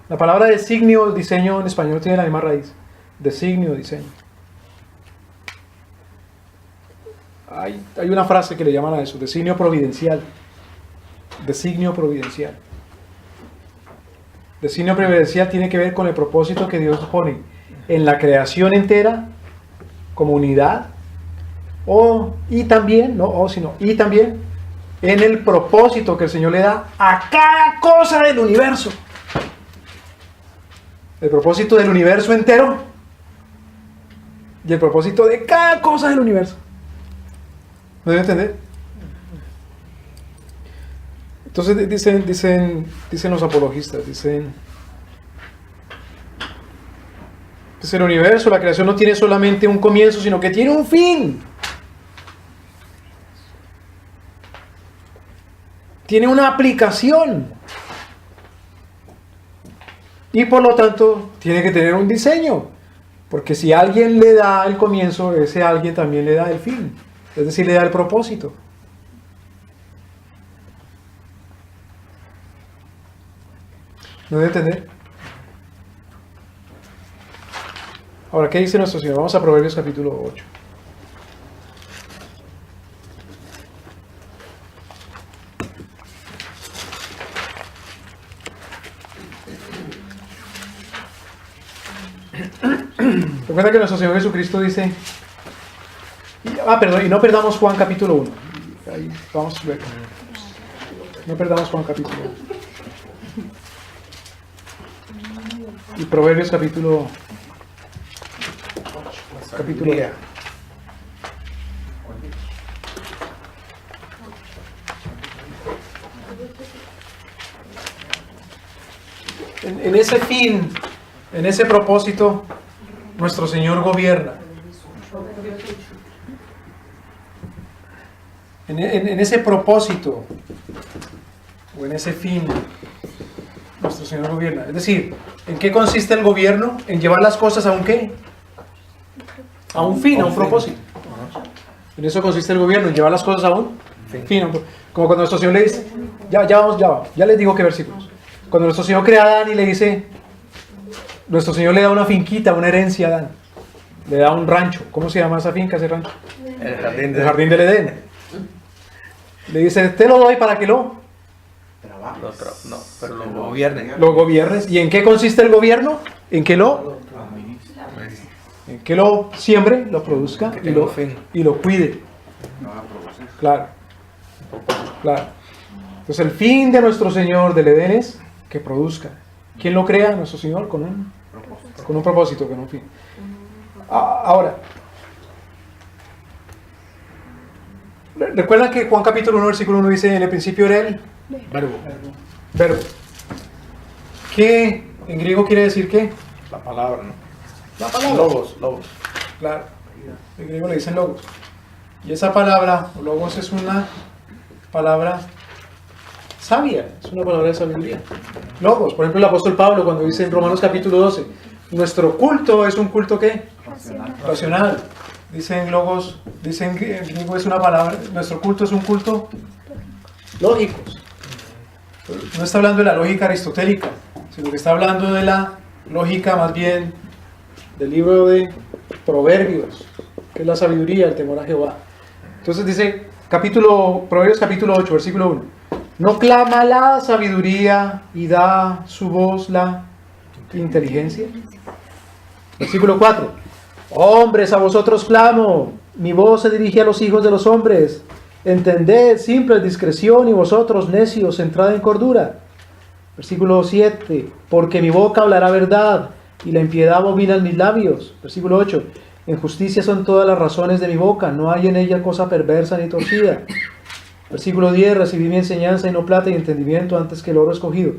Speaker 1: La palabra designio, diseño en español tiene la misma raíz. Designio, diseño. Hay una frase que le llaman a eso, designio providencial. Designio providencial. Designio providencial tiene que ver con el propósito que Dios pone en la creación entera como unidad, y también en el propósito que el Señor le da a cada cosa del universo. El propósito del universo entero y el propósito de cada cosa del universo. ¿Me deben entender? Entonces dicen los apologistas, dicen el universo, la creación no tiene solamente un comienzo, sino que tiene un fin. Tiene una aplicación. Y por lo tanto, tiene que tener un diseño. Porque si alguien le da el comienzo, ese alguien también le da el fin. Es decir, le da el propósito. ¿No debe entender? Ahora, ¿qué dice nuestro Señor? Vamos a Proverbios capítulo 8. Recuerda que nuestro Señor Jesucristo dice, y no perdamos Juan capítulo 1. Ahí vamos a ver. No perdamos Juan capítulo 1. Y Proverbios capítulo 8. En ese fin, en ese propósito, nuestro Señor gobierna. En ese propósito, o en ese fin, nuestro Señor gobierna. Es decir, ¿en qué consiste el gobierno? En llevar las cosas a un qué? A un fin, a un propósito. En eso consiste el gobierno, en llevar las cosas a un fin. Como cuando nuestro Señor le dice, ya les digo qué versículos. Cuando nuestro Señor crea a Adán y le dice, nuestro Señor le da una finquita, una herencia a Adán. Le da un rancho. ¿Cómo se llama esa finca, ese rancho? El jardín del Edén. Le dice, te lo doy para que lo gobiernes. ¿Y en qué consiste el gobierno? En que lo siembre, lo produzca y lo cuide. Claro. Entonces el fin de nuestro Señor del Edén es que produzca. ¿Quién lo crea? Nuestro Señor con un propósito, con un fin. Ahora, ¿recuerdan que Juan capítulo 1, versículo 1 dice, en el principio era el verbo? ¿Qué en griego quiere decir qué?
Speaker 2: La palabra, ¿no?
Speaker 1: La palabra.
Speaker 2: Logos.
Speaker 1: Claro. En griego le dicen logos. Y esa palabra, logos, es una palabra sabia, es una palabra de sabiduría. Logos, por ejemplo, el apóstol Pablo cuando dice en Romanos capítulo 12, nuestro culto es un culto ¿qué? Racional. Dicen logos, en griego es una palabra, nuestro culto es un culto lógico. No está hablando de la lógica aristotélica, sino que está hablando de la lógica más bien del libro de Proverbios, que es la sabiduría, el temor a Jehová. Entonces dice, Proverbios capítulo 8, versículo 1. ¿No clama la sabiduría y da su voz la inteligencia? Versículo 4. Hombres, a vosotros clamo, mi voz se dirige a los hijos de los hombres. Entended, simple discreción, y vosotros, necios, entrad en cordura. Versículo 7. Porque mi boca hablará verdad, y la impiedad abomina en mis labios. Versículo 8. En justicia son todas las razones de mi boca, no hay en ella cosa perversa ni torcida. Versículo 10. Recibí mi enseñanza y no plata y entendimiento antes que el oro escogido.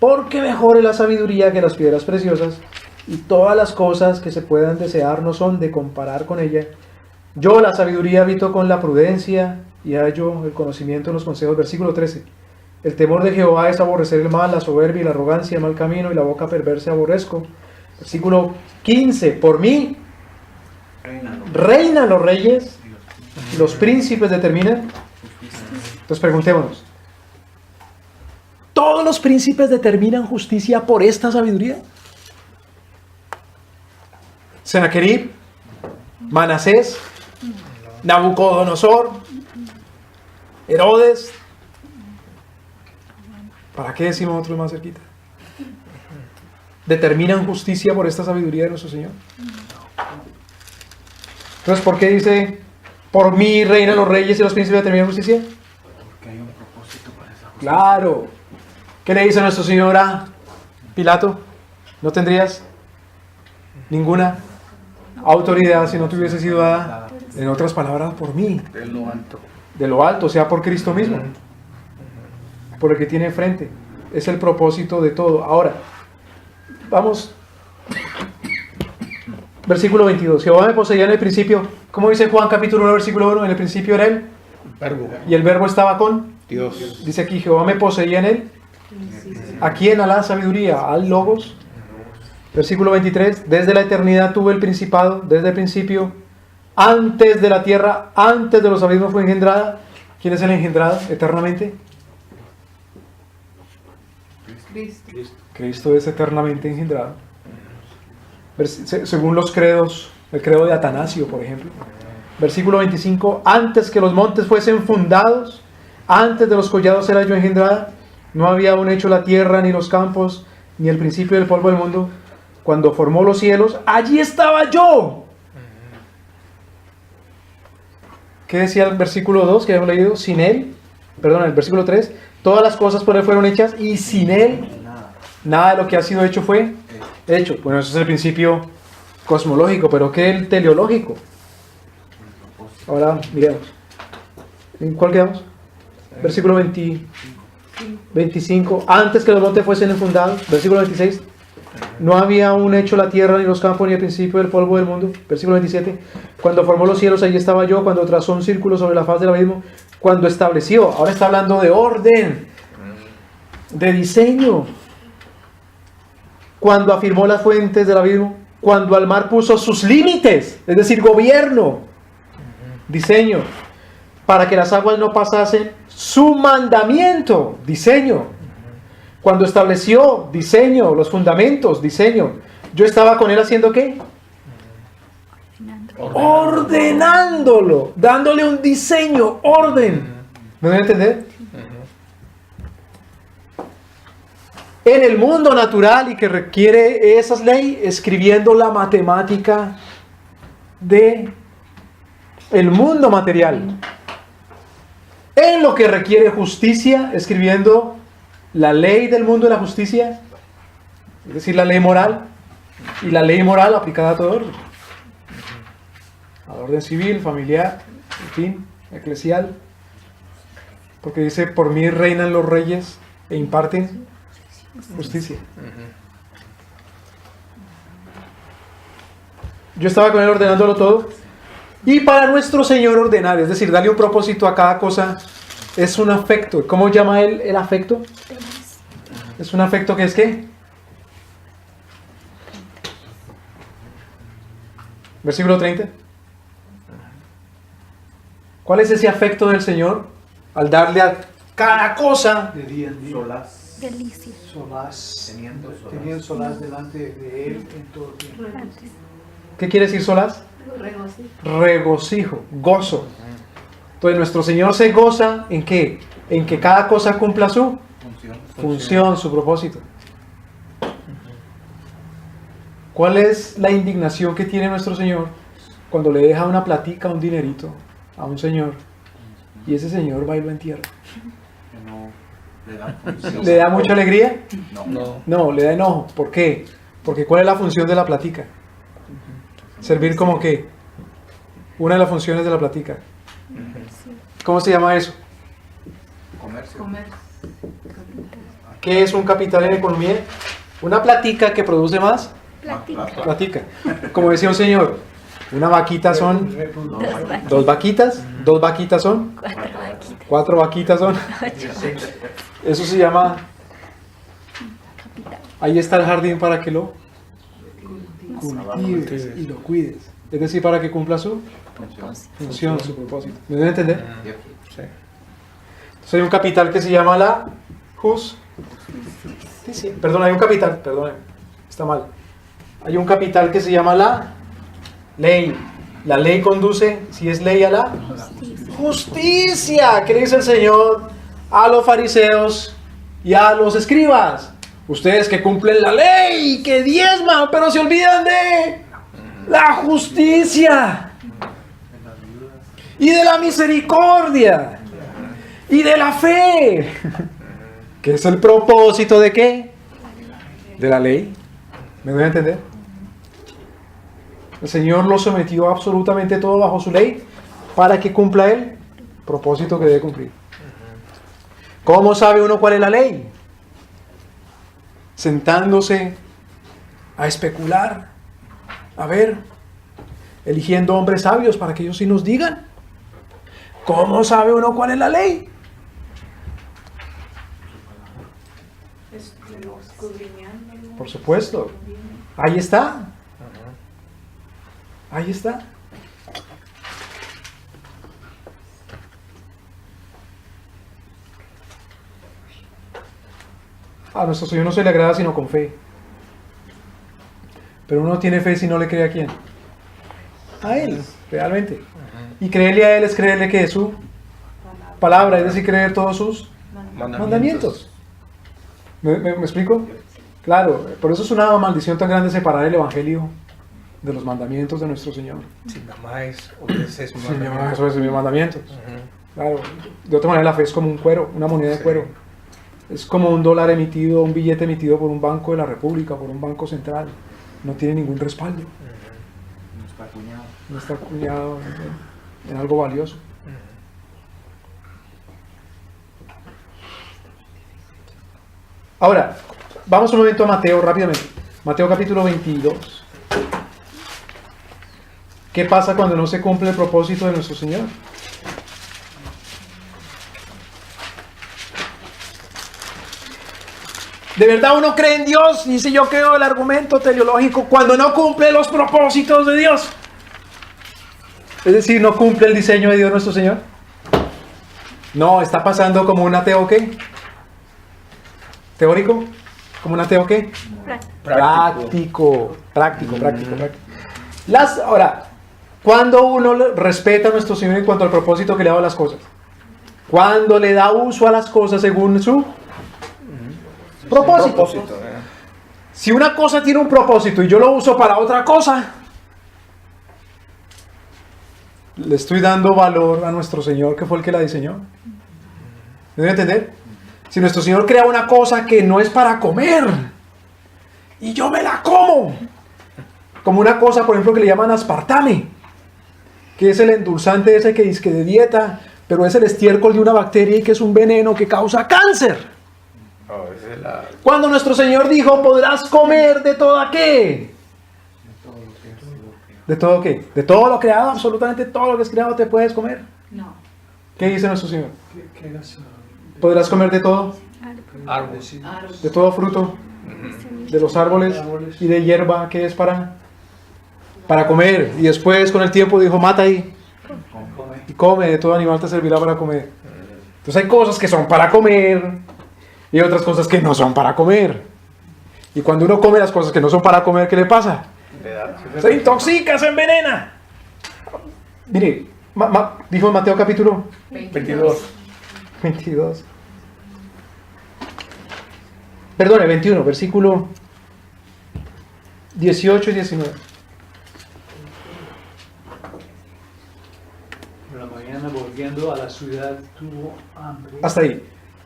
Speaker 1: Porque mejor es la sabiduría que las piedras preciosas, y todas las cosas que se puedan desear no son de comparar con ella. Yo la sabiduría habito con la prudencia y hallo el conocimiento en los consejos. Versículo 13. El temor de Jehová es aborrecer el mal, la soberbia y la arrogancia, el mal camino y la boca perversa aborrezco. Versículo 15. Por mí reinan los reyes, los príncipes determinan. Entonces preguntémonos, ¿todos los príncipes determinan justicia por esta sabiduría? Sennacherib, Manasés, Nabucodonosor, Herodes. ¿Para qué decimos otros más cerquita? ¿Determinan justicia por esta sabiduría de nuestro Señor? Entonces, ¿por qué dice, por mí reinan los reyes y los príncipes determinan justicia?
Speaker 4: Porque hay un propósito para esa justicia.
Speaker 1: Claro. ¿Qué le dice nuestro Señor a Pilato? ¿No tendrías ninguna autoridad si no te hubiese sido dada, en otras palabras, por mí?
Speaker 4: De lo alto.
Speaker 1: De lo alto, o sea, por Cristo mismo, por el que tiene frente. Es el propósito de todo. Ahora, vamos. Versículo 22. Jehová me poseía en el principio. ¿Cómo dice Juan capítulo 1, versículo 1? En el principio era él.
Speaker 2: Verbo.
Speaker 1: Y el verbo estaba con
Speaker 2: Dios.
Speaker 1: Dice aquí, Jehová me poseía en él. ¿A quién? A la sabiduría, al logos. Versículo 23. Desde la eternidad tuve el principado, desde el principio, antes de la tierra, antes de los abismos fue engendrada. ¿Quién es el engendrado eternamente?
Speaker 3: Cristo.
Speaker 1: Cristo es eternamente engendrado. Según los credos, el credo de Atanasio, por ejemplo. Versículo 25. Antes que los montes fuesen fundados, antes de los collados era yo engendrada. No había aún hecho la tierra, ni los campos, ni el principio del polvo del mundo. Cuando formó los cielos, allí estaba yo. ¿Qué decía el versículo 2 que habíamos leído? Sin él, perdón, el versículo 3. Todas las cosas por él fueron hechas y sin él nada de lo que ha sido hecho fue hecho. Bueno, eso es el principio cosmológico, pero ¿qué el teleológico? Ahora miremos. ¿En cuál quedamos? Versículo 25. Antes que los montes fuesen fundados. Versículo 26. No había aún hecho la tierra, ni los campos, ni el principio del polvo del mundo. Versículo 27. Cuando formó los cielos, allí estaba yo. Cuando trazó un círculo sobre la faz del abismo. Cuando estableció. Ahora está hablando de orden, de diseño. Cuando afirmó las fuentes del abismo. Cuando al mar puso sus límites, es decir, gobierno, diseño, para que las aguas no pasasen, su mandamiento, diseño. Cuando estableció, diseño, los fundamentos, diseño. Yo estaba con él haciendo ¿qué? Ordenándolo, dándole un diseño, orden. ¿Me voy a entender? En el mundo natural y que requiere esas leyes, escribiendo la matemática de el mundo material. En lo que requiere justicia, escribiendo la ley del mundo de la justicia, es decir, la ley moral, y la ley moral aplicada a todo orden. Al orden civil, familiar, en fin, eclesial. Porque dice, por mí reinan los reyes e imparten justicia. Yo estaba con él ordenándolo todo. Y para nuestro Señor ordenar, es decir, darle un propósito a cada cosa, es un afecto. ¿Cómo llama él el afecto? Es un afecto que es ¿qué? Versículo 30. ¿Cuál es ese afecto del Señor? Al darle a cada cosa
Speaker 4: De día en día.
Speaker 6: Solaz.
Speaker 7: Delicia.
Speaker 4: Solaz.
Speaker 6: Teniendo solaz.
Speaker 4: delante de él en todo tiempo.
Speaker 1: ¿qué quiere decir solaz? Regocijo, gozo. Entonces nuestro Señor se goza ¿en qué? En que cada cosa cumpla su función, su propósito. ¿Cuál es la indignación que tiene nuestro Señor cuando le deja una platica, un dinerito a un señor y ese señor va y lo entierra? ¿Le da mucha alegría? No, le da enojo. ¿Por qué? Porque ¿cuál es la función de la platica? Servir como que una de las funciones de la platica. ¿Cómo se llama eso?
Speaker 3: Comercio.
Speaker 1: ¿Qué es un capital en economía? Una platica que produce más Platica. Como decía un señor, una vaquita son 2 vaquitas, 2 vaquitas son 4 vaquitas son. Eso se llama. Ahí está el jardín para que lo cultives y lo cuides. Es decir, para que cumpla su función, su propósito. ¿Me deben entender? Sí. Entonces hay un capital que se llama la justicia. Perdón, hay un capital, perdón, está mal. Hay un capital que se llama la ley. La ley conduce, si es ley, a la justicia. ¿Qué le dice el Señor a los fariseos y a los escribas? Ustedes que cumplen la ley, que diezman, pero se olvidan de la justicia y de la misericordia y de la fe. ¿Qué es el propósito de qué? De la ley. ¿Me voy a entender? El Señor lo sometió absolutamente todo bajo su ley para que cumpla el propósito que debe cumplir. ¿Cómo sabe uno cuál es la ley? Sentándose a especular, a ver, eligiendo hombres sabios para que ellos sí nos digan. ¿Cómo sabe uno cuál es la ley? Por supuesto. Ahí está. Ahí está. A nuestro Señor no se le agrada sino con fe. Pero uno tiene fe si no le cree a quién. A Él, realmente. Y creerle a Él es creerle que es su palabra, es decir, creer todos sus mandamientos. ¿Me explico? Claro, por eso es una maldición tan grande separar el Evangelio de los mandamientos de nuestro Señor.
Speaker 7: Si nada más obedeces mis
Speaker 1: Sí,
Speaker 7: mandamientos.
Speaker 1: eso es mis mandamientos. Claro, de otra manera la fe es como un cuero, una moneda de cuero. Es como un dólar emitido, un billete emitido por un banco de la República, por un banco central. No tiene ningún respaldo.
Speaker 6: No está acuñado.
Speaker 1: No está acuñado en algo valioso. Ahora, vamos un momento a Mateo rápidamente. Mateo capítulo 22. ¿Qué pasa cuando no se cumple el propósito de nuestro Señor? ¿De verdad uno cree en Dios? Y si yo creo el argumento teleológico cuando no cumple los propósitos de Dios. Es decir, no cumple el diseño de Dios nuestro Señor. No, está pasando como un ateo ¿qué? ¿Teórico? ¿Como un ateo qué? Práctico. Ahora, cuando uno respeta a nuestro Señor en cuanto al propósito que le ha dado a las cosas, cuando le da uso a las cosas según su propósito. Si una cosa tiene un propósito y yo lo uso para otra cosa, le estoy dando valor a nuestro Señor que fue el que la diseñó. ¿Me debe entender? Si nuestro Señor crea una cosa que no es para comer y yo me la como, como una cosa, por ejemplo, que le llaman aspartame, que es el endulzante ese que dice que de dieta, pero es el estiércol de una bacteria y que es un veneno que causa cáncer. Cuando nuestro Señor dijo, podrás comer de todo qué. ¿De todo qué? De todo lo creado, absolutamente todo lo que es creado te puedes comer.
Speaker 3: No.
Speaker 1: ¿Qué dice nuestro Señor? ¿Podrás comer de todo?
Speaker 7: Árboles.
Speaker 1: De todo fruto, de los árboles y de hierba que es para comer. Y después con el tiempo dijo, mata y come, de todo animal te servirá para comer. Entonces hay cosas que son para comer y otras cosas que no son para comer. Y cuando uno come las cosas que no son para comer, ¿qué le pasa? Se intoxica, se envenena. Mire, dijo en Mateo capítulo 22. Perdone, 21, versículo 18 y 19.
Speaker 4: Por la mañana, volviendo a la ciudad, tuvo hambre.
Speaker 1: Hasta ahí.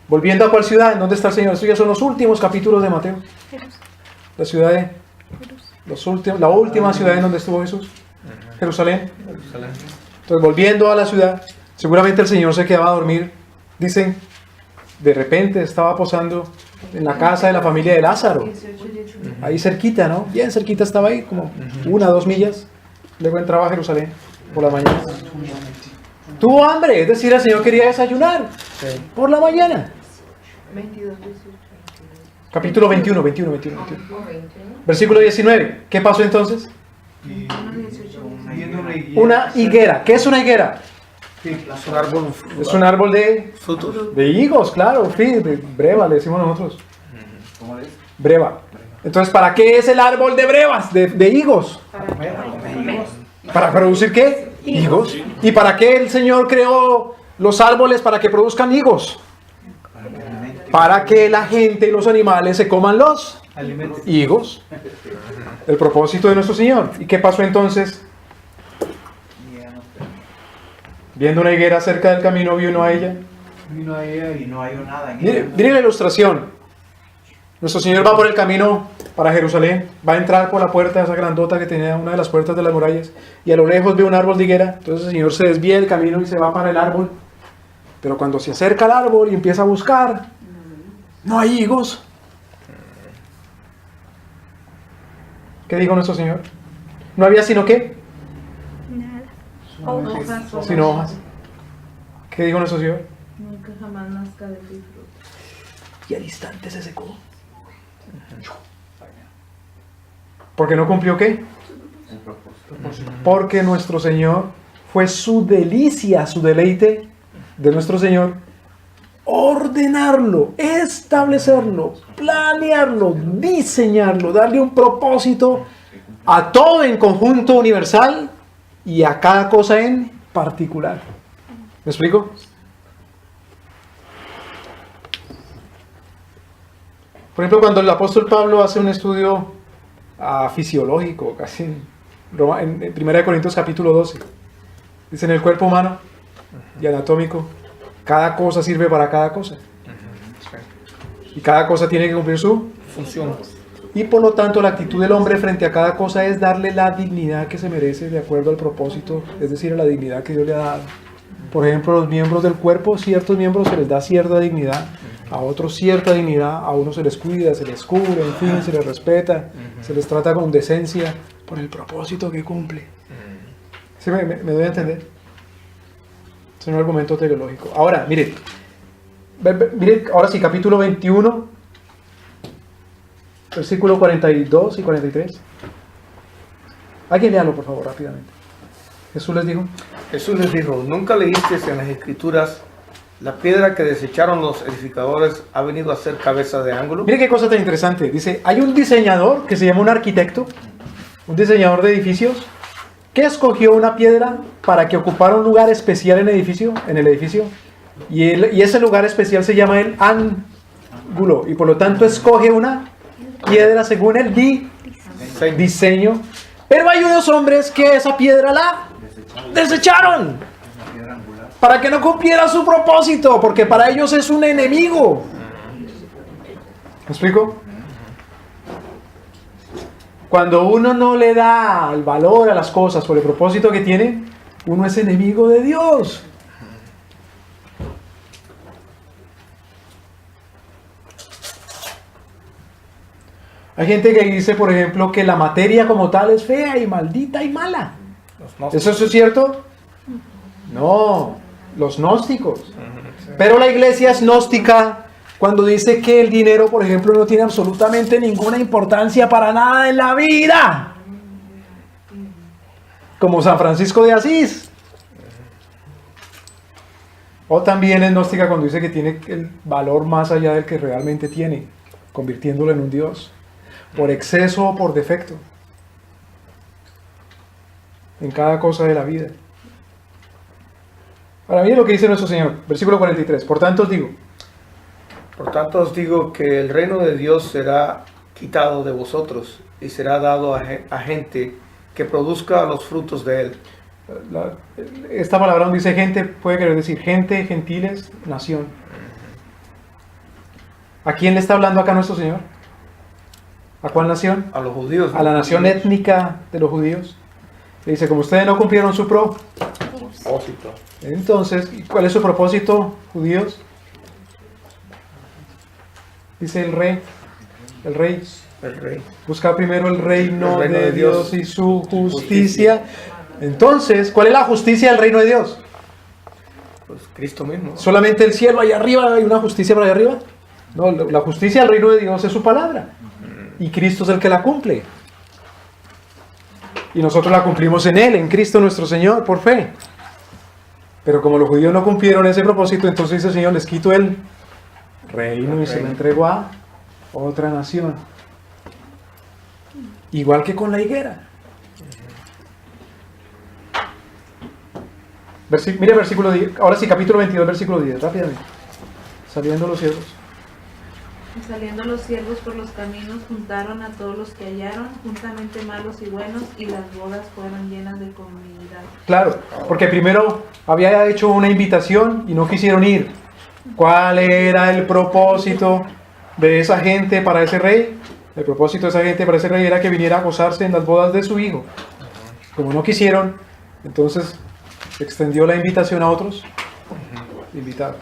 Speaker 1: Volviendo a cuál ciudad, ¿en dónde está el Señor? Estos ya son los últimos capítulos de Mateo. La ciudad de... la última ciudad en donde estuvo Jesús. Jerusalén. Entonces, volviendo a la ciudad, seguramente el Señor se quedaba a dormir. Dicen, de repente estaba posando en la casa de la familia de Lázaro. Ahí cerquita, ¿no? Bien cerquita estaba ahí, como 1 o 2 millas. Luego entraba a Jerusalén por la mañana. Tuvo hambre, es decir, el Señor quería desayunar por la mañana.
Speaker 3: 22, 18.
Speaker 1: Capítulo 21. Versículo 19. ¿Qué pasó entonces? Una higuera. ¿Qué es una higuera?
Speaker 7: Es un árbol.
Speaker 1: Es un árbol de
Speaker 7: Frutos.
Speaker 1: De higos, claro, sí, de breva, le decimos nosotros.
Speaker 6: ¿Cómo le dice?
Speaker 1: Breva. Entonces, ¿para qué es el árbol de brevas, de higos? ¿Para producir qué? Higos. ¿Y para qué el Señor creó los árboles para que produzcan higos? Para que la gente y los animales se coman los higos. El propósito de nuestro Señor. ¿Y qué pasó entonces? Viendo una higuera cerca del camino, vino a ella.
Speaker 2: Vino a ella
Speaker 6: Y no hay nada en
Speaker 1: Mire,
Speaker 6: ella.
Speaker 1: mire la ilustración. Nuestro Señor va por el camino para Jerusalén. Va a entrar por la puerta, esa grandota que tenía una de las puertas de las murallas. Y a lo lejos ve un árbol de higuera. Entonces el Señor se desvía del camino y se va para el árbol. Pero cuando se acerca al árbol y empieza a buscar, no hay higos. ¿Qué dijo nuestro Señor? No había sino qué,
Speaker 3: Hojas,
Speaker 1: sino hojas. ¿Qué dijo nuestro Señor?
Speaker 3: Nunca jamás nazca de ti fruto.
Speaker 1: Y al instante se secó. ¿Porque no cumplió qué?
Speaker 6: El propósito.
Speaker 1: Porque nuestro Señor fue su delicia, su deleite de nuestro Señor, ordenarlo, establecerlo, planearlo, diseñarlo, darle un propósito a todo en conjunto universal y a cada cosa en particular. ¿Me explico? Por ejemplo, cuando el apóstol Pablo hace un estudio fisiológico, casi en 1 Corintios capítulo 12, dice: en el cuerpo humano y anatómico, cada cosa sirve para cada cosa. Y cada cosa tiene que cumplir su
Speaker 7: Función.
Speaker 1: Y por lo tanto la actitud del hombre frente a cada cosa es darle la dignidad que se merece de acuerdo al propósito, es decir, a la dignidad que Dios le ha dado. Por ejemplo, los miembros del cuerpo, ciertos miembros se les da cierta dignidad, a otros cierta dignidad, a unos se les cuida, se les cubre, en fin, se les respeta, se les trata con decencia por el propósito que cumple. ¿Sí me doy a entender? Es un argumento teleológico. Ahora, mire, ahora sí, capítulo 21, versículo 42 y 43. Alguien léalo, por favor, rápidamente. Jesús les dijo:
Speaker 7: Jesús les dijo: ¿Nunca leíste en las Escrituras, la piedra que desecharon los edificadores ha venido a ser cabeza de ángulo?
Speaker 1: mire qué cosa tan interesante. Dice, hay un diseñador que se llama un arquitecto, un diseñador de edificios, que escogió una piedra para que ocupara un lugar especial en el edificio, y ese lugar especial se llama el ángulo, y por lo tanto escoge una piedra según el diseño. Pero hay unos hombres que esa piedra la desecharon
Speaker 6: Una piedra angular.
Speaker 1: para que no cumpliera su propósito, porque para ellos es un enemigo. ¿Me explico? Cuando uno no le da el valor a las cosas por el propósito que tiene, uno es enemigo de Dios. Hay gente que dice, por ejemplo, que la materia como tal es fea y maldita y mala. ¿Eso es cierto? No, los gnósticos. Pero la iglesia es gnóstica cuando dice que el dinero, por ejemplo, no tiene absolutamente ninguna importancia para nada en la vida. Como San Francisco de Asís. O también es gnóstica cuando dice que tiene el valor más allá del que realmente tiene, convirtiéndolo en un Dios, por exceso o por defecto, en cada cosa de la vida. Ahora miren lo que dice nuestro Señor, versículo 43. Por tanto os digo que el reino de Dios será quitado de vosotros y será dado a gente que produzca los frutos de él. Esta palabra donde dice gente puede querer decir gente, gentiles, nación. ¿A quién le está hablando acá nuestro Señor? ¿A cuál nación?
Speaker 7: A los judíos.
Speaker 1: A la nación étnica de los judíos. Le dice, como ustedes no cumplieron su propósito. Entonces, ¿cuál es su propósito, judíos? Dice el rey. El rey.
Speaker 7: El rey.
Speaker 1: Busca primero el reino,
Speaker 7: El reino
Speaker 1: de
Speaker 7: de
Speaker 1: Dios
Speaker 7: Dios
Speaker 1: y su justicia. Entonces, ¿cuál es la justicia del reino de Dios?
Speaker 7: Pues Cristo mismo.
Speaker 1: ¿Solamente el cielo allá arriba hay una justicia por allá arriba? No, la justicia del reino de Dios es su palabra. Y Cristo es el que la cumple. Y nosotros la cumplimos en Él, en Cristo nuestro Señor, por fe. Pero como los judíos no cumplieron ese propósito, entonces dice el Señor, les quito el reino y se lo entregó a otra nación. Igual que con la higuera. Mire versículo 10. Ahora sí, capítulo 22, versículo 10, rápidamente. Saliendo los siervos.
Speaker 3: Y saliendo los siervos por los caminos, juntaron a todos los que hallaron, juntamente malos y buenos, y las bodas fueron llenas de comunidad.
Speaker 1: Claro, porque primero había hecho una invitación y no quisieron ir. ¿Cuál era el propósito de esa gente para ese rey? El propósito de esa gente para ese rey era que viniera a gozarse en las bodas de su hijo. Como no quisieron, entonces extendió la invitación a otros invitados.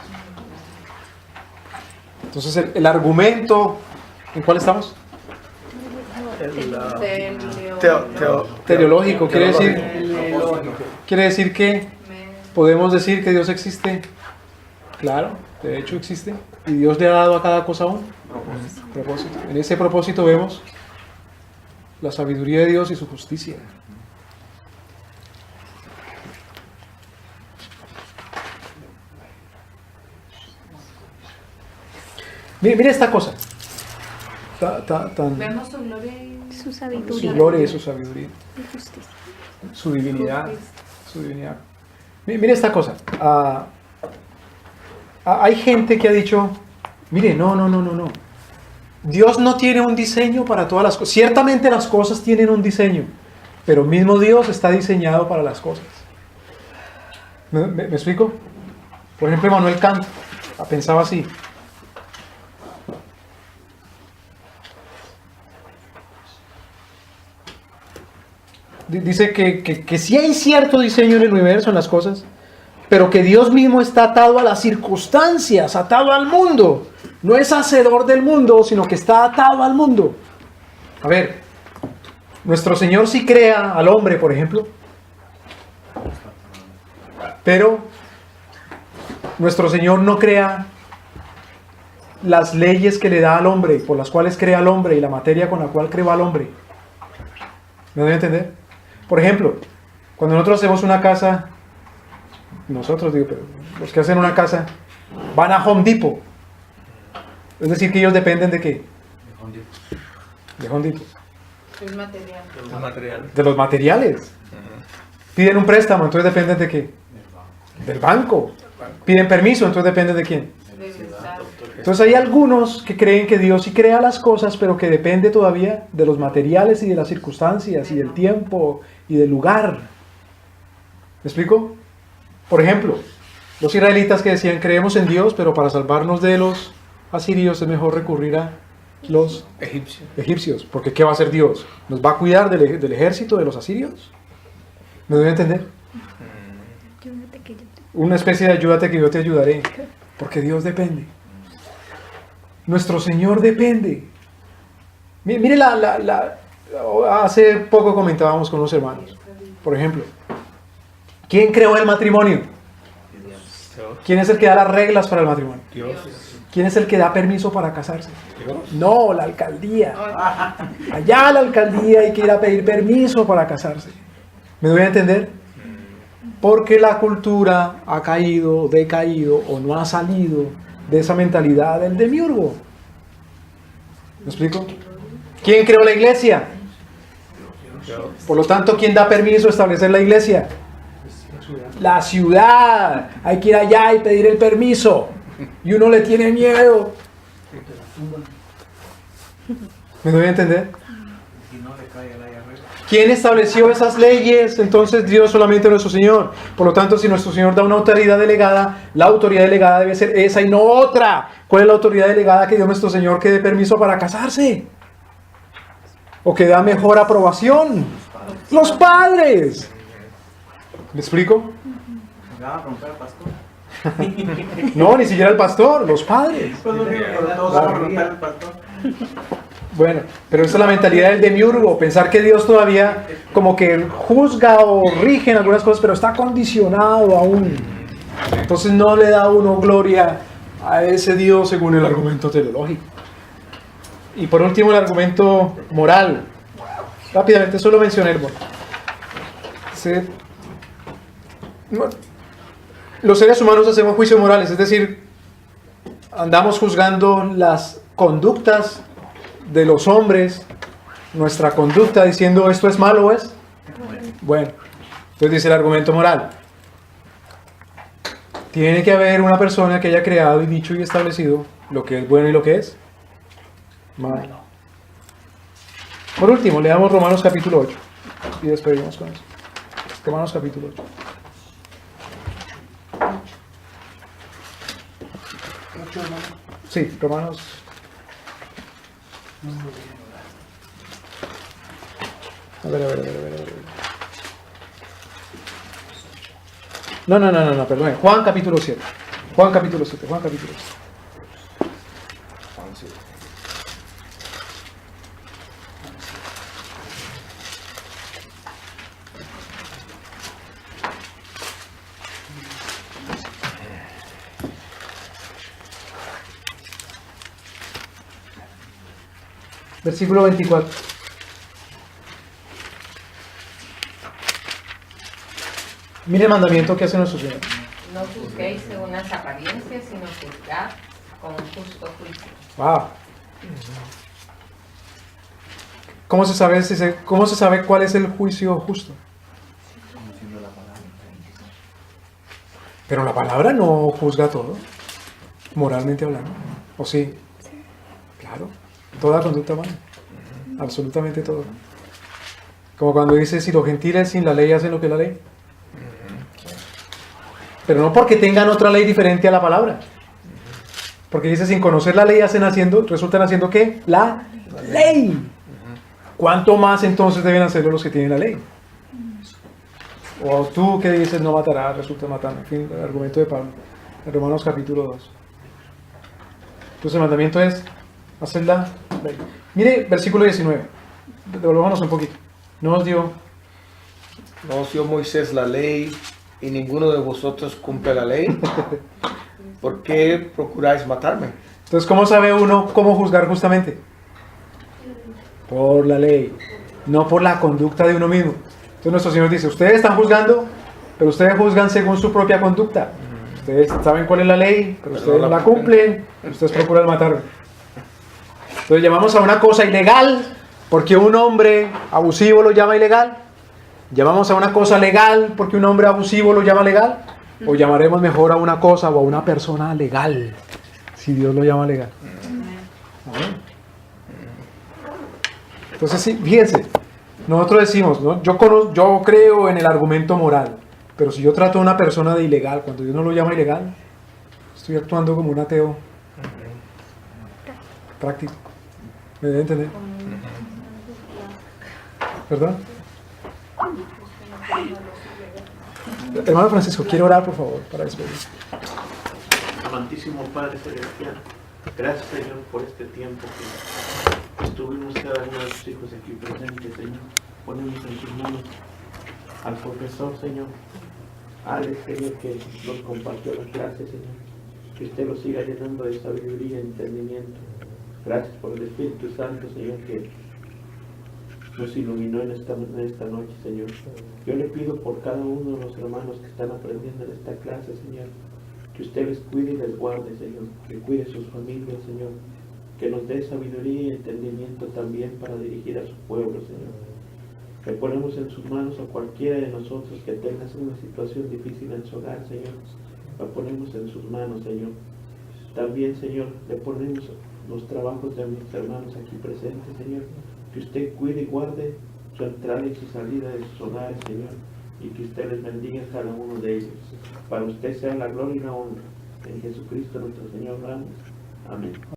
Speaker 1: Entonces el argumento, ¿en cuál estamos? Teleológico, quiere decir que podemos decir que Dios existe. Claro, de hecho existe. Y Dios le ha dado a cada cosa un propósito. En ese propósito vemos la sabiduría de Dios y su justicia. Mire esta cosa.
Speaker 3: Vemos su gloria y
Speaker 8: Su sabiduría.
Speaker 1: Su gloria y su sabiduría.
Speaker 8: Y justicia.
Speaker 1: Su divinidad. Su divinidad. Mire esta cosa. Hay gente que ha dicho, mire, no. Dios no tiene un diseño para todas las cosas. Ciertamente las cosas tienen un diseño, pero mismo Dios está diseñado para las cosas. ¿Me explico? Por ejemplo, Immanuel Kant pensaba así. Dice que sí hay cierto diseño en el universo, en las cosas, pero que Dios mismo está atado a las circunstancias, atado al mundo. No es hacedor del mundo, sino que está atado al mundo. A ver, nuestro Señor sí crea al hombre, por ejemplo, pero nuestro Señor no crea las leyes que le da al hombre, por las cuales crea al hombre, y la materia con la cual creó al hombre. ¿Me debe entender? Por ejemplo, cuando nosotros hacemos una casa, pero los que hacen una casa van a Home Depot. Es decir, que ellos dependen ¿de qué? De Home Depot.
Speaker 3: el material.
Speaker 1: De los materiales. Piden un préstamo, entonces dependen ¿de qué? Del banco. Piden permiso, entonces dependen ¿de quién? Entonces hay algunos que creen que Dios sí crea las cosas, pero que depende todavía de los materiales y de las circunstancias y del tiempo y del lugar. ¿Me explico? Por ejemplo, los israelitas que decían creemos en Dios, pero para salvarnos de los asirios es mejor recurrir a los egipcios. Porque ¿qué va a hacer Dios? ¿Nos va a cuidar del ejército de los asirios? ¿Me debe entender? Una especie de ayúdate que yo te ayudaré. Porque Dios depende. Nuestro Señor depende. Mire hace poco comentábamos con unos hermanos. Por ejemplo, ¿quién creó el matrimonio? ¿Quién es el que da las reglas para el matrimonio?
Speaker 7: Dios.
Speaker 1: ¿Quién es el que da permiso para casarse?
Speaker 7: Dios.
Speaker 1: No, la alcaldía. Allá a la alcaldía hay que ir a pedir permiso para casarse. ¿Me doy a entender? Porque la cultura ha caído, decaído o no ha salido de esa mentalidad del demiurgo. ¿Me explico? ¿Quién creó la iglesia? Por lo tanto, ¿quién da permiso a establecer la iglesia? La ciudad. Hay que ir allá y pedir el permiso. Y uno le tiene miedo. ¿Me doy a entender? ¿Quién estableció esas leyes? Entonces Dios, solamente nuestro Señor. Por lo tanto, si nuestro Señor da una autoridad delegada, la autoridad delegada debe ser esa y no otra. ¿Cuál es la autoridad delegada que dio nuestro Señor que dé permiso para casarse? ¿O que da mejor aprobación? Los padres. ¿Me explico?
Speaker 6: ¿Me van a preguntar, pastor?
Speaker 1: No, ni siquiera el pastor, los padres. Bueno, pero esa es la mentalidad del demiurgo, pensar que Dios todavía como que juzga o rige en algunas cosas, pero está condicionado aún. Entonces no le da uno gloria a ese Dios según el argumento teleológico. Y por último el argumento moral. Rápidamente, solo mencioné el moral. Los seres humanos hacemos juicios morales, es decir, andamos juzgando las conductas de los hombres, nuestra conducta, diciendo esto es malo o es bueno. Entonces dice el argumento moral: tiene que haber una persona que haya creado y dicho y establecido lo que es bueno y lo que es malo. Por último, leamos Romanos capítulo 8 y despedimos con eso. Romanos capítulo 8. Sí, Romanos. A ver. No, perdón. Juan capítulo 7. Juan capítulo 7. Versículo 24. Mire el mandamiento que hace nuestro Señor.
Speaker 5: No juzguéis según las apariencias, sino juzgad con justo juicio.
Speaker 1: Wow. ¿Cómo se sabe cuál es el juicio justo? Pero la palabra no juzga todo, moralmente hablando. ¿O sí? Claro. Toda conducta humana. Absolutamente todo. Como cuando dice, si los gentiles sin la ley hacen lo que es la ley. Pero no porque tengan otra ley diferente a la palabra. Porque dice, sin conocer la ley resultan haciendo ¿qué? La ley. ¿Cuánto más entonces deben hacerlo los que tienen la ley? O tú que dices no matarás, resulta matando. En fin, el argumento de Pablo. En Romanos capítulo 2. Entonces el mandamiento es hacer la ley. Mire, versículo 19. Devolvámonos un poquito. No os dio
Speaker 7: Moisés la ley y ninguno de vosotros cumple la ley. ¿Por qué procuráis matarme?
Speaker 1: Entonces, ¿cómo sabe uno cómo juzgar justamente? Por la ley, no por la conducta de uno mismo. Entonces nuestro Señor dice, ustedes están juzgando, pero ustedes juzgan según su propia conducta. Ustedes saben cuál es la ley, pero ustedes no la cumplen, ustedes procuran matarme. Entonces llamamos a una cosa ilegal, porque un hombre abusivo lo llama ilegal. Llamamos a una cosa legal, porque un hombre abusivo lo llama legal. O llamaremos mejor a una cosa o a una persona legal, si Dios lo llama legal. Entonces, sí, fíjense, nosotros decimos, ¿no? Yo creo en el argumento moral, pero si yo trato a una persona de ilegal, cuando Dios no lo llama ilegal, estoy actuando como un ateo práctico. ¿Me deben entender? ¿Perdón? Hermano Francisco, quiero orar, por favor, para despedir.
Speaker 8: Amantísimo Padre Celestial, gracias, Señor, por este tiempo que estuvimos cada uno de tus hijos aquí presentes, Señor. Ponemos en tus manos al profesor, Señor, Alex, Señor, que nos compartió la clase, Señor. Que usted lo siga llenando de sabiduría y entendimiento. Gracias por el Espíritu Santo, Señor, que nos iluminó en esta noche, Señor. Yo le pido por cada uno de los hermanos que están aprendiendo en esta clase, Señor, que usted les cuide y les guarde, Señor, que cuide sus familias, Señor, que nos dé sabiduría y entendimiento también para dirigir a su pueblo, Señor. Le ponemos en sus manos a cualquiera de nosotros que tenga una situación difícil en su hogar, Señor. La ponemos en sus manos, Señor. También, Señor, le ponemos los trabajos de mis hermanos aquí presentes, Señor. Que usted cuide y guarde su entrada y su salida de sus hogares, Señor. Y que usted les bendiga a cada uno de ellos. Para usted sea la gloria y la honra. En Jesucristo nuestro Señor oramos. Amén.